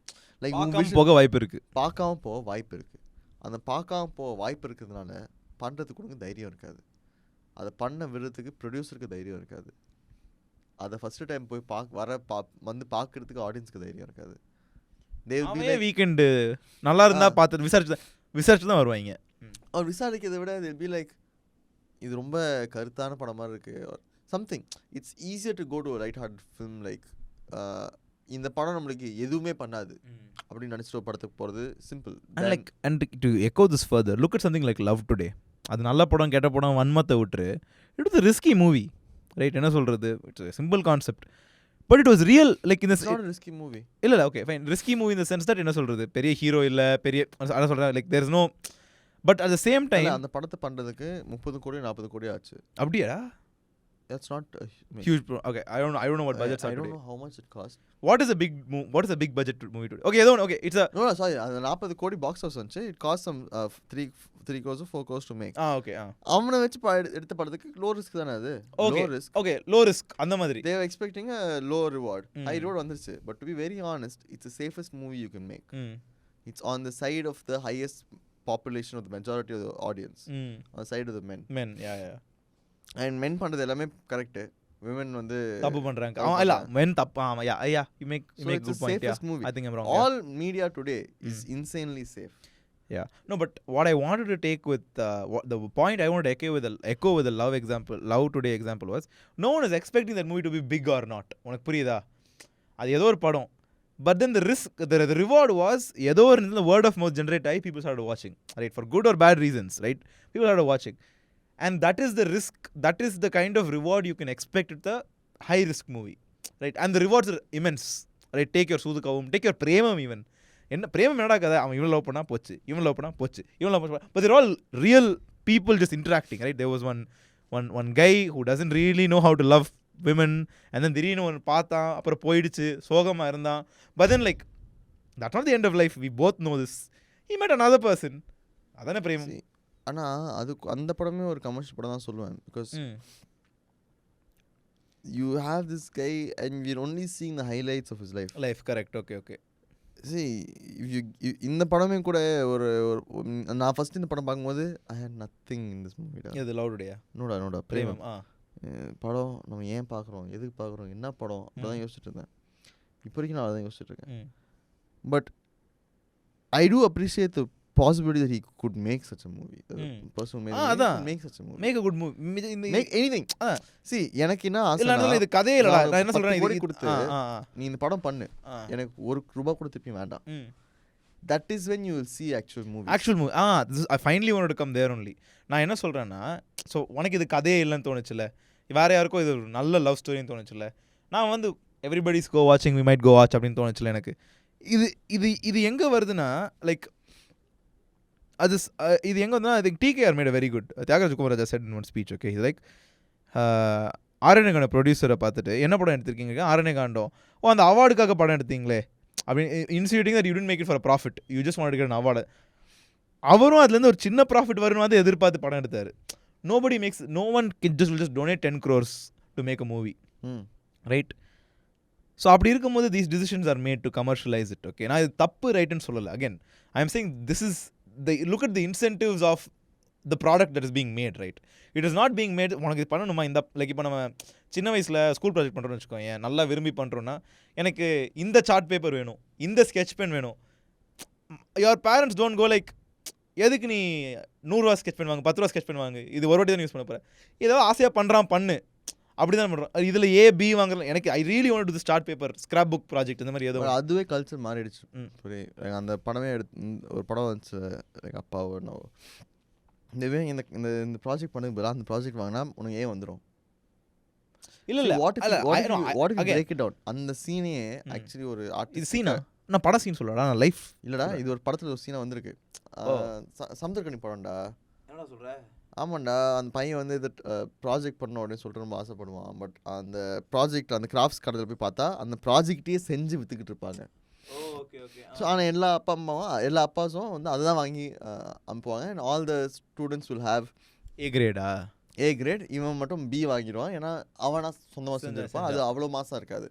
லைக் போக வாய்ப்பு இருக்கு, பார்க்காம போக வாய்ப்பு இருக்கு. அந்த பார்க்காம போக வாய்ப்பு இருக்கிறதுனால பண்ணுறதுக்கு கூட தைரியம் இருக்காது, அதை பண்ண விடுறதுக்கு ப்ரொடியூசருக்கு தைரியம் இருக்காது, அதை ஃபர்ஸ்ட் டைம் போய் வந்து பார்க்கறதுக்கு ஆடியன்ஸ்க்கு தைரியம் இருக்காது. வீக்கெண்டு நல்லா இருந்தா பார்த்து விசாரிச்சு தான் வருவாங்க. அவர் விசாரிக்கிறதை விட they'll be like, இது ரொம்ப கருத்தான படம் மாதிரி இருக்கு or something. It's easier to go to a light-hearted film like இந்த படம் நம்மளுக்கு எதுவுமே பண்ணாது அப்படின்னு நினச்சிட்டு ஒரு படத்துக்கு போகிறது simple. And to echo this further, look at something like Love Today. அது நல்ல படம் கெட்ட படம் வன்மத்தை விட்டுரு, it was risky movie, right? என்ன சொல்கிறது, it's simple concept, but it was real. Like இந்த ரிஸ்கி மூவி இல்லை ஓகே ஃபைன், ரிஸ்கி மூவி இந்த சென்ஸ் தட் என்ன சொல்கிறது, பெரிய ஹீரோ இல்லை, பெரிய அதான் சொல்கிறேன், like there is no, but at the same time அந்த படத்தை பண்ணுறதுக்கு 30 கோடி 40 கோடி ஆச்சு. அப்படியா? That's not a huge okay, I don't know what budgets are today. I don't today. know how much it cost. What is a big budget movie today? Okay, okay, it's a no sorry, 40 கோடி box office வந்துச்சு. It cost some 3 crores or 4 crores to make. Okay அவனை வச்சு எடுத்த படத்துக்கு low risk தானே அது. Low risk. Okay, low risk அந்த மாதிரி. They were expecting a low reward. High reward வந்துருச்சு. But to be very honest, it's the safest movie you can make. It's on the side of the highest population of the majority of the audience. On the side of the men. Yeah. And men பண்றது எல்லாமே correct, women வந்து தப்பு பண்றாங்க. இல்ல men தப்பு. yeah you make good point. Safest movie. I think I'm wrong. All media today is insanely safe. Yeah, no, but what I wanted to take with the point I wanted to echo with the love today example was, no one is expecting that movie to be big or not. உனக்கு புரியுதா? அது ஏதோ ஒரு படம், but then the risk, the reward was ஏதோ ஒரு இந்த word of mouth generate ஆகி people started watching, right? For good or bad reasons, right? People started watching. And that is the risk, that is the kind of reward you can expect with the high risk movie, right? And the rewards are immense, right? Take your Sudukavum, take your Premam even. என்ன பிரேமம் என்னடா கதை, அவன் இவன் love பண்ணா போச்சு, இவன் love பண்ணா போச்சு, இவன் லவ் பண்ணா, but they're all real people just interacting, right? There was one guy who doesn't really know how to love women, and then திடீர்னு ஒன்று பார்த்தான், அப்புறம் போயிடுச்சு, சோகமா இருந்தான், but then like that's not the end of life, we both know this, he met another person. அதானே பிரேமம். ஆனால் அது அந்த படமே ஒரு கமர்ஷியல் படம் தான் சொல்லுவேன். Because you have this guy and we are only seeing the highlights of his life. Correct. Okay see இந்த படமே கூட ஒரு நான் ஃபர்ஸ்ட் இந்த படம் பார்க்கும்போது I hate nothing in this movie. இது லவ் டுடேயா? நோடா பிரேமம். படம் நம்ம ஏன் பார்க்குறோம், எதுக்கு பார்க்குறோம், என்ன படம், அப்படி யோசிச்சுட்டு இருந்தேன். இப்போ வரைக்கும் நான் அதான் யோசிச்சுட்டு இருக்கேன். But I do appreciate the possibility that he could make such a movie. The person who make such a movie, make a good movie, make anything. See எனக்கு என்ன ஆசை, இல்ல இது கதையே இல்லடா, நான் என்ன சொல்றேன், இது கொடுத்து நீ இந்த படம் பண்ணு, எனக்கு ₹1 கூட திருப்பி வேண்டாம். That is when you will see actual movie. I finally wanted to come there only. நான் என்ன சொல்றேன்னா, so உனக்கு இது கதையே இல்லைன்னு தோணுச்சுல, வேற யாருக்கோ இது ஒரு நல்ல லவ் ஸ்டோரின்னு தோணுச்சுல, நான் வந்து everybody's go watching, we might go watch அப்படின்னு தோணுச்சுல எனக்கு. இது எங்க வருதுன்னா, லைக் அது இது எங்கே வந்தால் I think TKR made a very good, Thiagaraja Kumararaja said in one speech, okay, he's like Aaranyakaanda ப்ரொடியூசரை பார்த்துட்டு என்ன படம் எடுத்திருக்கீங்க, ஆரண்யகாண்டம், அந்த அவார்டுக்காக படம் எடுத்தீங்களே அப்படின்னு இன்சியூட்டிங் that you didn't make it for a profit, you just wanted to get an award. அவரும் அதுலேருந்து ஒரு சின்ன ப்ராஃபிட் வரும்னு வந்து எதிர்பார்த்து படம் எடுத்தார். no one will just donate 10 crores to make a movie, right? So அப்படி இருக்கும்போது these decisions are made to commercialize it, okay? நான் இது தப்பு ரைட்டுன்னு சொல்லலை. again I am saying this is look at the incentives of the product that is being made, right? It is not being made உனக்கு இது பண்ணணுமா, இந்த like இப்போ நம்ம சின்ன வயசில் ஸ்கூல் ப்ராஜெக்ட் பண்ணுறோன்னு வச்சுக்கோங்க, நல்லா விரும்பி பண்ணுறோன்னா எனக்கு இந்த சார்ட் பேப்பர் வேணும், இந்த ஸ்கெட்ச் பென் வேணும். Your parents don't go like எதுக்கு நீ 100 ரூபா ஸ்கெட்ச் பென் வாங்க, 10 ரூபா ஸ்கெட்ச் பென் வாங்க, இது ஒரு வாட்டி தான் யூஸ் பண்ண போகிறேன், ஏதோ ஆசையாக பண்ணுறான் பண்ணு, அப்படி தான் பண்ணுறோம். இதில் A-B வாங்குறேன், எனக்கு I really want to the start paper scrap book project இந்த மாதிரி ஏதோ அதுவே கல்ச்சர் மாறிடுச்சு. அந்த படமே ஒரு படம் வந்துச்சு எங்கள் அப்பாவோ என்னவோ, இந்த ப்ராஜெக்ட் பண்ணது அந்த ப்ராஜெக்ட் வாங்கினா உனக்கு ஏன் வந்துடும். இல்லை what if break it out, அந்த சீனே ஆக்சுவலி ஒரு இது சீனா, நான் படம் சீன் சொல்லடா, நான் லைஃப் இல்லைடா, இது ஒரு படத்தில் ஒரு சீனாக வந்திருக்கு. சமுத்திரக்கனி படம்டா. என்ன சொல்கிறேன்? ஆமாண்டா, அந்த பையன் வந்து இது ப்ராஜெக்ட் பண்ணணும் அப்படின்னு சொல்லிட்டு ரொம்ப ஆசைப்படுவான். பட் அந்த ப்ராஜெக்ட் அந்த கிராஃப்ட்ஸ் கடையில் போய் பார்த்தா அந்த ப்ராஜெக்டையே செஞ்சு விற்றுக்கிட்டு இருப்பாங்க. ஸோ ஆனால் எல்லா அப்பாஸும் வந்து அதை தான் வாங்கி அனுப்புவாங்க. And all the students will have A grade, இவன் மட்டும் B வாங்கிடுவான், ஏன்னா அவனா சொந்தமாக செஞ்சிருப்பான், அது அவ்வளோ மாசாக இருக்காது.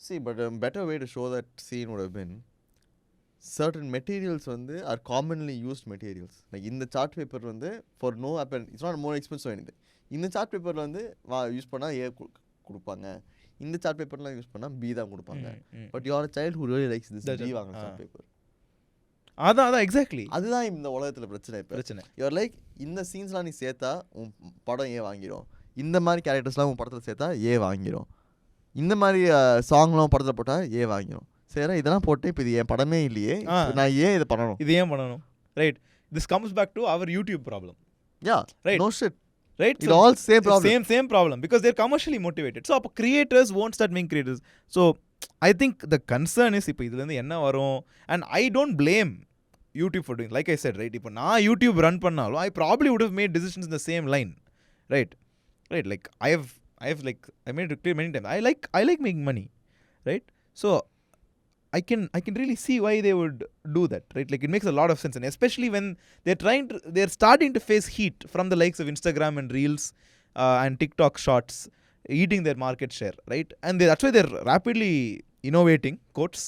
See, but a better way to show that scene would have been certain materials வந்து are commonly used materials. Like இந்த சார்ட் பேப்பர் வந்து for no apparent, it's not more expensive or anything. இந்த சார்ட் பேப்பரில் வந்து use பண்ணால் A கொடுப்பாங்க, இந்த chart பேப்பர்லாம் யூஸ் பண்ணால் B தான் கொடுப்பாங்க. But your child who really likes this B வாங்கின சார்ட் பேப்பர். அதான் எக்ஸாக்ட்லி அதுதான் இந்த உலகத்தில் பிரச்சனை. யுவர் லைக் இந்த சீன்ஸ்லாம் நீ சேர்த்தா உன் படம் ஏ வாங்கிடும், இந்த மாதிரி கேரக்டர்ஸ்லாம் உன் படத்தில் சேர்த்தா ஏ வாங்கிடும். இந்த மாதிரி சாங்லாம் படத்தில் போட்டால் வாங்கிடும். சரி இதெல்லாம் போட்டு இப்போ இது என் படமே இல்லையே, நான் இதை பண்ணணும், இது ஏன் பண்ணணும், right? This comes back to our YouTube problem. Right, no shit, right? It all same problem because they're commercially motivated. So creators won't start being creators. So I think the concern is ipo idhula enna varum, and I don't blame YouTube for doing, like I said, right? Ipo na YouTube run pannalo I probably would have made decisions in the same line, right? Like I made it clear many times, I like making money, right? So I can really see why they would do that, right? Like it makes a lot of sense, and especially when they're starting to face heat from the likes of Instagram and Reels and TikTok Shorts eating their market share, right? And that's why they're rapidly innovating quotes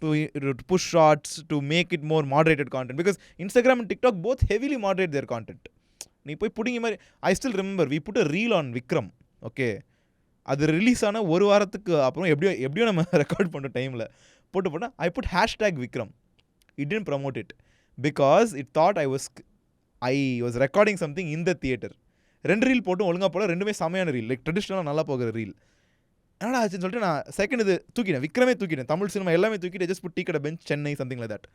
to push Shorts to make it more moderated content, because Instagram and TikTok both heavily moderate their content. I still remember we put a reel on Vikram, okay? அது release ஆன ஒரு வாரத்துக்கு அப்புறம் எப்படியோ நம்ம record பண்ணுற டைமில் போட்டால் I put hashtag Vikram. It didn't promote it because it thought I was recording something in the theatre. 2 reel போட்டு ஒழுங்காக போல, ரெண்டுமே செமையான ரீல், லைக் ட்ரெடிஷ்னலாக நல்லா போகிற ரீல். என்னடா ஆச்சுன்னு சொல்லிட்டு நான் செகண்ட் இது தூக்கிட்டேன், விக்ரமே தூக்கிட்டேன், தமிழ் சினிமா எல்லாமே தூக்கிட்டு ஜஸ்ட் புட் டீ கடை bench Chennai something like that.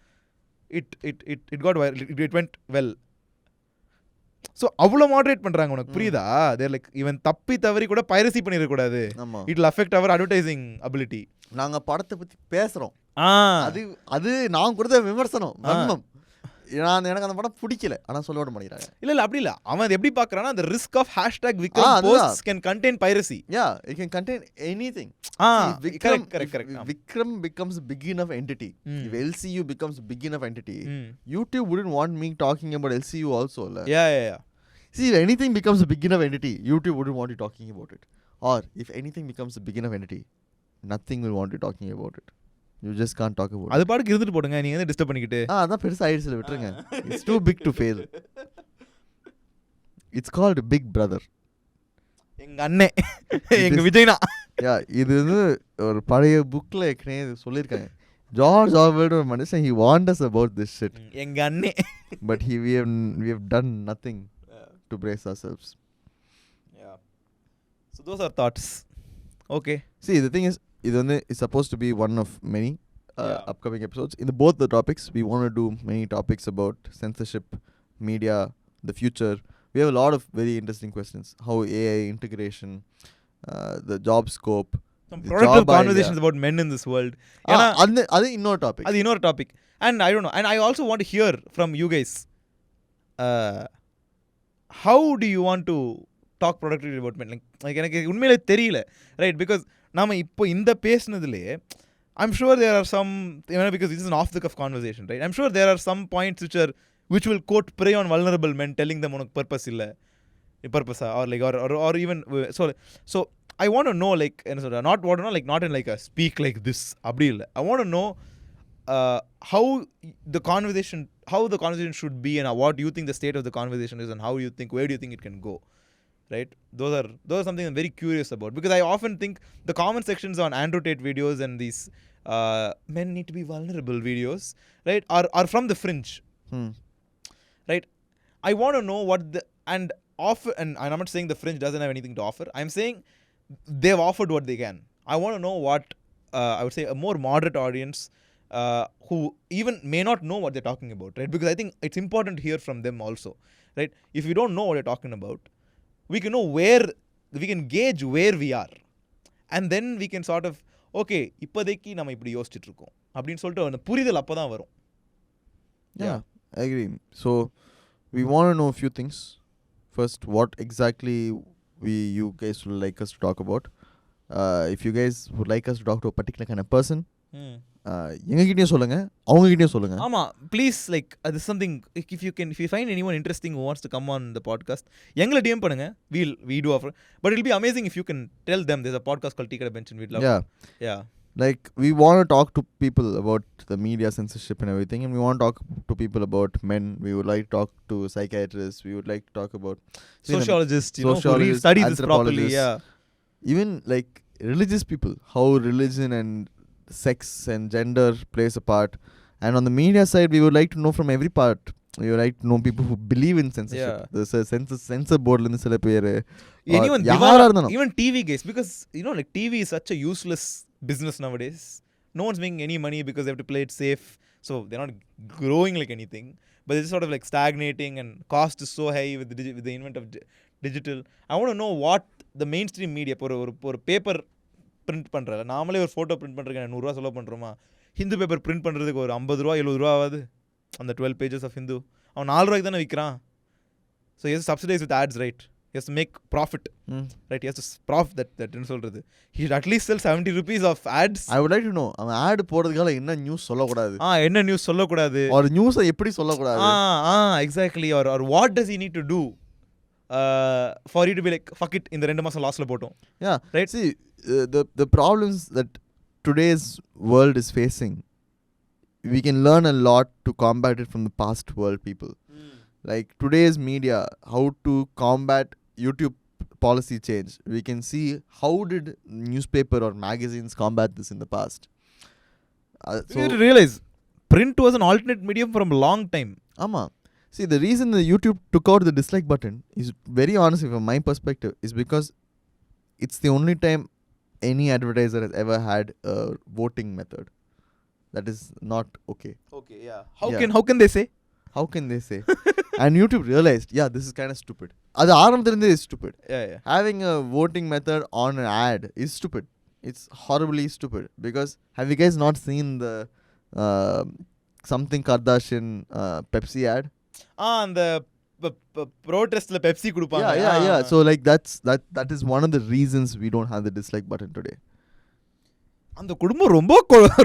It got it went well. So அவ்வளோ மாடரேட் பண்ணுறாங்க, உனக்கு புரியுதா? தேர் லைக் இவன் தப்பி தவறி கூட பைரசி பண்ணிடக்கூடாது, it will affect our advertising ability. நாங்கள் படத்தை பற்றி பேசுகிறோம், அது நான் கொடுத்த விமர்சனம். எனக்கு அந்த படம் பிடிக்கல, ஆனால் சொல்ல விட மாட்டேங்கிறாங்க. இல்லை அப்படி இல்லை, அவன் அது எப்படி பார்க்குறான்னா the risk of #Vikram posts can contain piracy. Yeah, it can contain anything. Correct. Vikram becomes a big enough entity. If LCU becomes a big enough entity, YouTube wouldn't want me talking about LCU also. Yeah. See, if anything becomes a big enough entity, YouTube wouldn't want you talking about it. Or if anything becomes a big enough entity, nothing will want you talking about it. You just can't talk about it. அது பாட்டுக்கு இருந்துட்டு போடுங்க, நீங்க வந்து disturb பண்ணிக்கிட்டு. அதான் பெருசா ஆயிடுச்சு, விட்டுருங்க. It's too big to fail. It's called Big Brother. எங்க அண்ணே, எங்க விஜய்னா. இது வந்து ஒரு பழைய புக்ல ஏற்கனவே சொல்லியிருக்காங்க. George Orwell ஒரு மனுஷன், he warned us about this shit. எங்க அண்ணே. But we have done nothing to brace ourselves. Yeah. So those are thoughts. Okay. See, the thing is, it's supposed to be one of many upcoming episodes. In both the topics, we want to do many topics about censorship, media, the future. We have a lot of very interesting questions. How AI integration, the job scope. Some productive conversations about men in this world. That's another topic. And I don't know. And I also want to hear from you guys. How do you want to talk productivity about men? Like எனக்கு உண்மையிலே தெரியல, right? Because நாம இப்போ இந்த பேசினதுலே I'm sure there are some, because this is an off the cuff conversation, right? I'm sure there are some points which will quote prey on vulnerable men, telling them உனக்கு purpose இல்ல, purpose or like or even so I want to know, like not want to know, like not in like a speak like this அப்படி இல்ல. I want to know how the conversation should be, and what do you think the state of the conversation is, and where do you think it can go, right? Those are something I'm very curious about, because I often think the comment sections on Andrew Tate videos and these men need to be vulnerable videos, right, are from the fringe. Right? I want to know what and I'm not saying the fringe doesn't have anything to offer. I'm saying they've offered what they can. I want to know what I would say a more moderate audience who even may not know what they're talking about, right? Because I think it's important to hear from them also, right? If you don't know what you're talking about, we can know we can gauge where we are, and then we can sort of, okay, இப்போதைக்கு நம்ம இப்படி யோசிச்சுட்டு இருக்கோம் அப்படின்னு சொல்லிட்டு அந்த புரிதல் அப்போ தான் வரும். Yeah, I agree. So we want to know a few things. First, what exactly you guys would like us to talk about. If you guys would like us to talk to a particular kind of person, எங்ககிட்டயும் சொல்லுங்க, அவங்ககிட்டயும் சொல்லுங்க. ஆமா, please, like அது something, if you find anyone interesting who wants to come on the podcast, எங்களை DM பண்ணுங்க, we do offer, but it'll be amazing if you can tell them there's a podcast called TKB and we'd love yeah like we want to talk to people about the media censorship and everything, and we want to talk to people about men. We would like to talk to psychiatrists, we would like to talk about sociologists, who study this properly, even like religious people, how religion and sex and gender plays a part. And on the media side, we would like to know from every part, you like to know people who believe in censorship. Yeah. There's a censor board la sila per Anyone yaara irundhanum even TV guys, because like TV is such a useless business nowadays. No one's making any money because they have to play it safe, so they're not growing like anything, but it's sort of like stagnating, and cost is so high with the invent of digital. I want to know what the mainstream media ஒரு paper print பண்றல, நாமளே ஒரு photo print பண்றதுக்கு 100 ரூபாய் செலவு பண்றோமா? Hindu paper print பண்றதுக்கு ஒரு 50 ரூபாய் 70 ரூபாய் ஆகுது. அந்த 12 pages of Hindu அவன் 4 ரூபாய்க்கு தானே விற்கிறான். So he has to subsidize with ads, right? He has to make profit, right? He has to profit that என்ன சொல்றது, he should at least sell 70 rupees of ads. I would like to know அவன் ad போடுறதுக்கால என்ன news சொல்லக்கூடாது, என்ன news சொல்லக்கூடாது, or நியூஸை எப்படி சொல்லக்கூடாது, exactly, or what does he need to do for you to be like fuck it, இந்த 2 மாசம் லாஸ்ல போட்டோம். Yeah, right. See, the problems that today's world is facing, we can learn a lot to combat it from the past world people. Like today's media, how to combat YouTube policy change. We can see how did newspaper or magazines combat this in the past. So you realize print was an alternate medium from a long time. Ama. See, the reason the YouTube took out the dislike button is very honestly from my perspective is because it's the only time any advertiser has ever had a voting method. That is not okay. Okay, yeah. How can they say? How can they say? And YouTube realized, yeah, this is kind of stupid. Adu aaramthirundhe is stupid. Yeah. Having a voting method on an ad is stupid. It's horribly stupid. Because have you guys not seen the something Kardashian Pepsi ad? And the protest la Pepsi kudupanga. Yeah. So like that is one of the reasons we don't have the dislike button today. அந்த குடும்பம்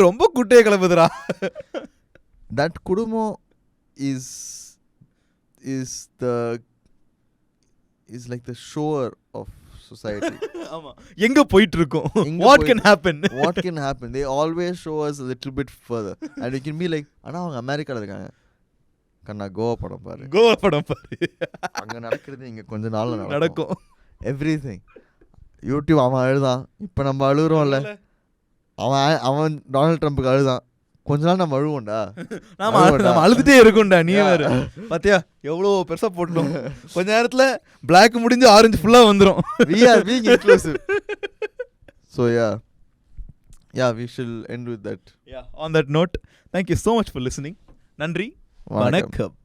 ரொம்ப குட்டையை கிளப்புதுடா. That குடும்பம் is like the shore of society. ஆமா, எங்க போயிட்டு இருக்கோம், what can happen, they always show us a little bit further, and we can be like, ஆனா அவங்க அமெரிக்கால இருக்காங்க, கண்ணா கோவா படம் பாரு, அங்க நடக்கிறது இங்க கொஞ்ச நாள்ல நடக்கும். Everything YouTube அவன் அழுதான், இப்ப நம்ம அழுறோம்ல, அவன் டொனால்ட் ட்ரம்ப்க்கு அழுதான், கொஞ்ச நாள் நம்ம அழுவோம்டா, நாம அழுதுட்டே இருக்கும்டா. நீ வேற பாத்தியா எவ்வளோ பெருசா போட்டோம், கொஞ்ச நேரத்துல பிளாக் முடிஞ்சு ஆரஞ்சு ஃபுல்லா வந்துரும். We are being inclusive. So yeah, we shall end with that. Yeah, on that note, thank you so much for listening. நன்றி, வணக்கம்.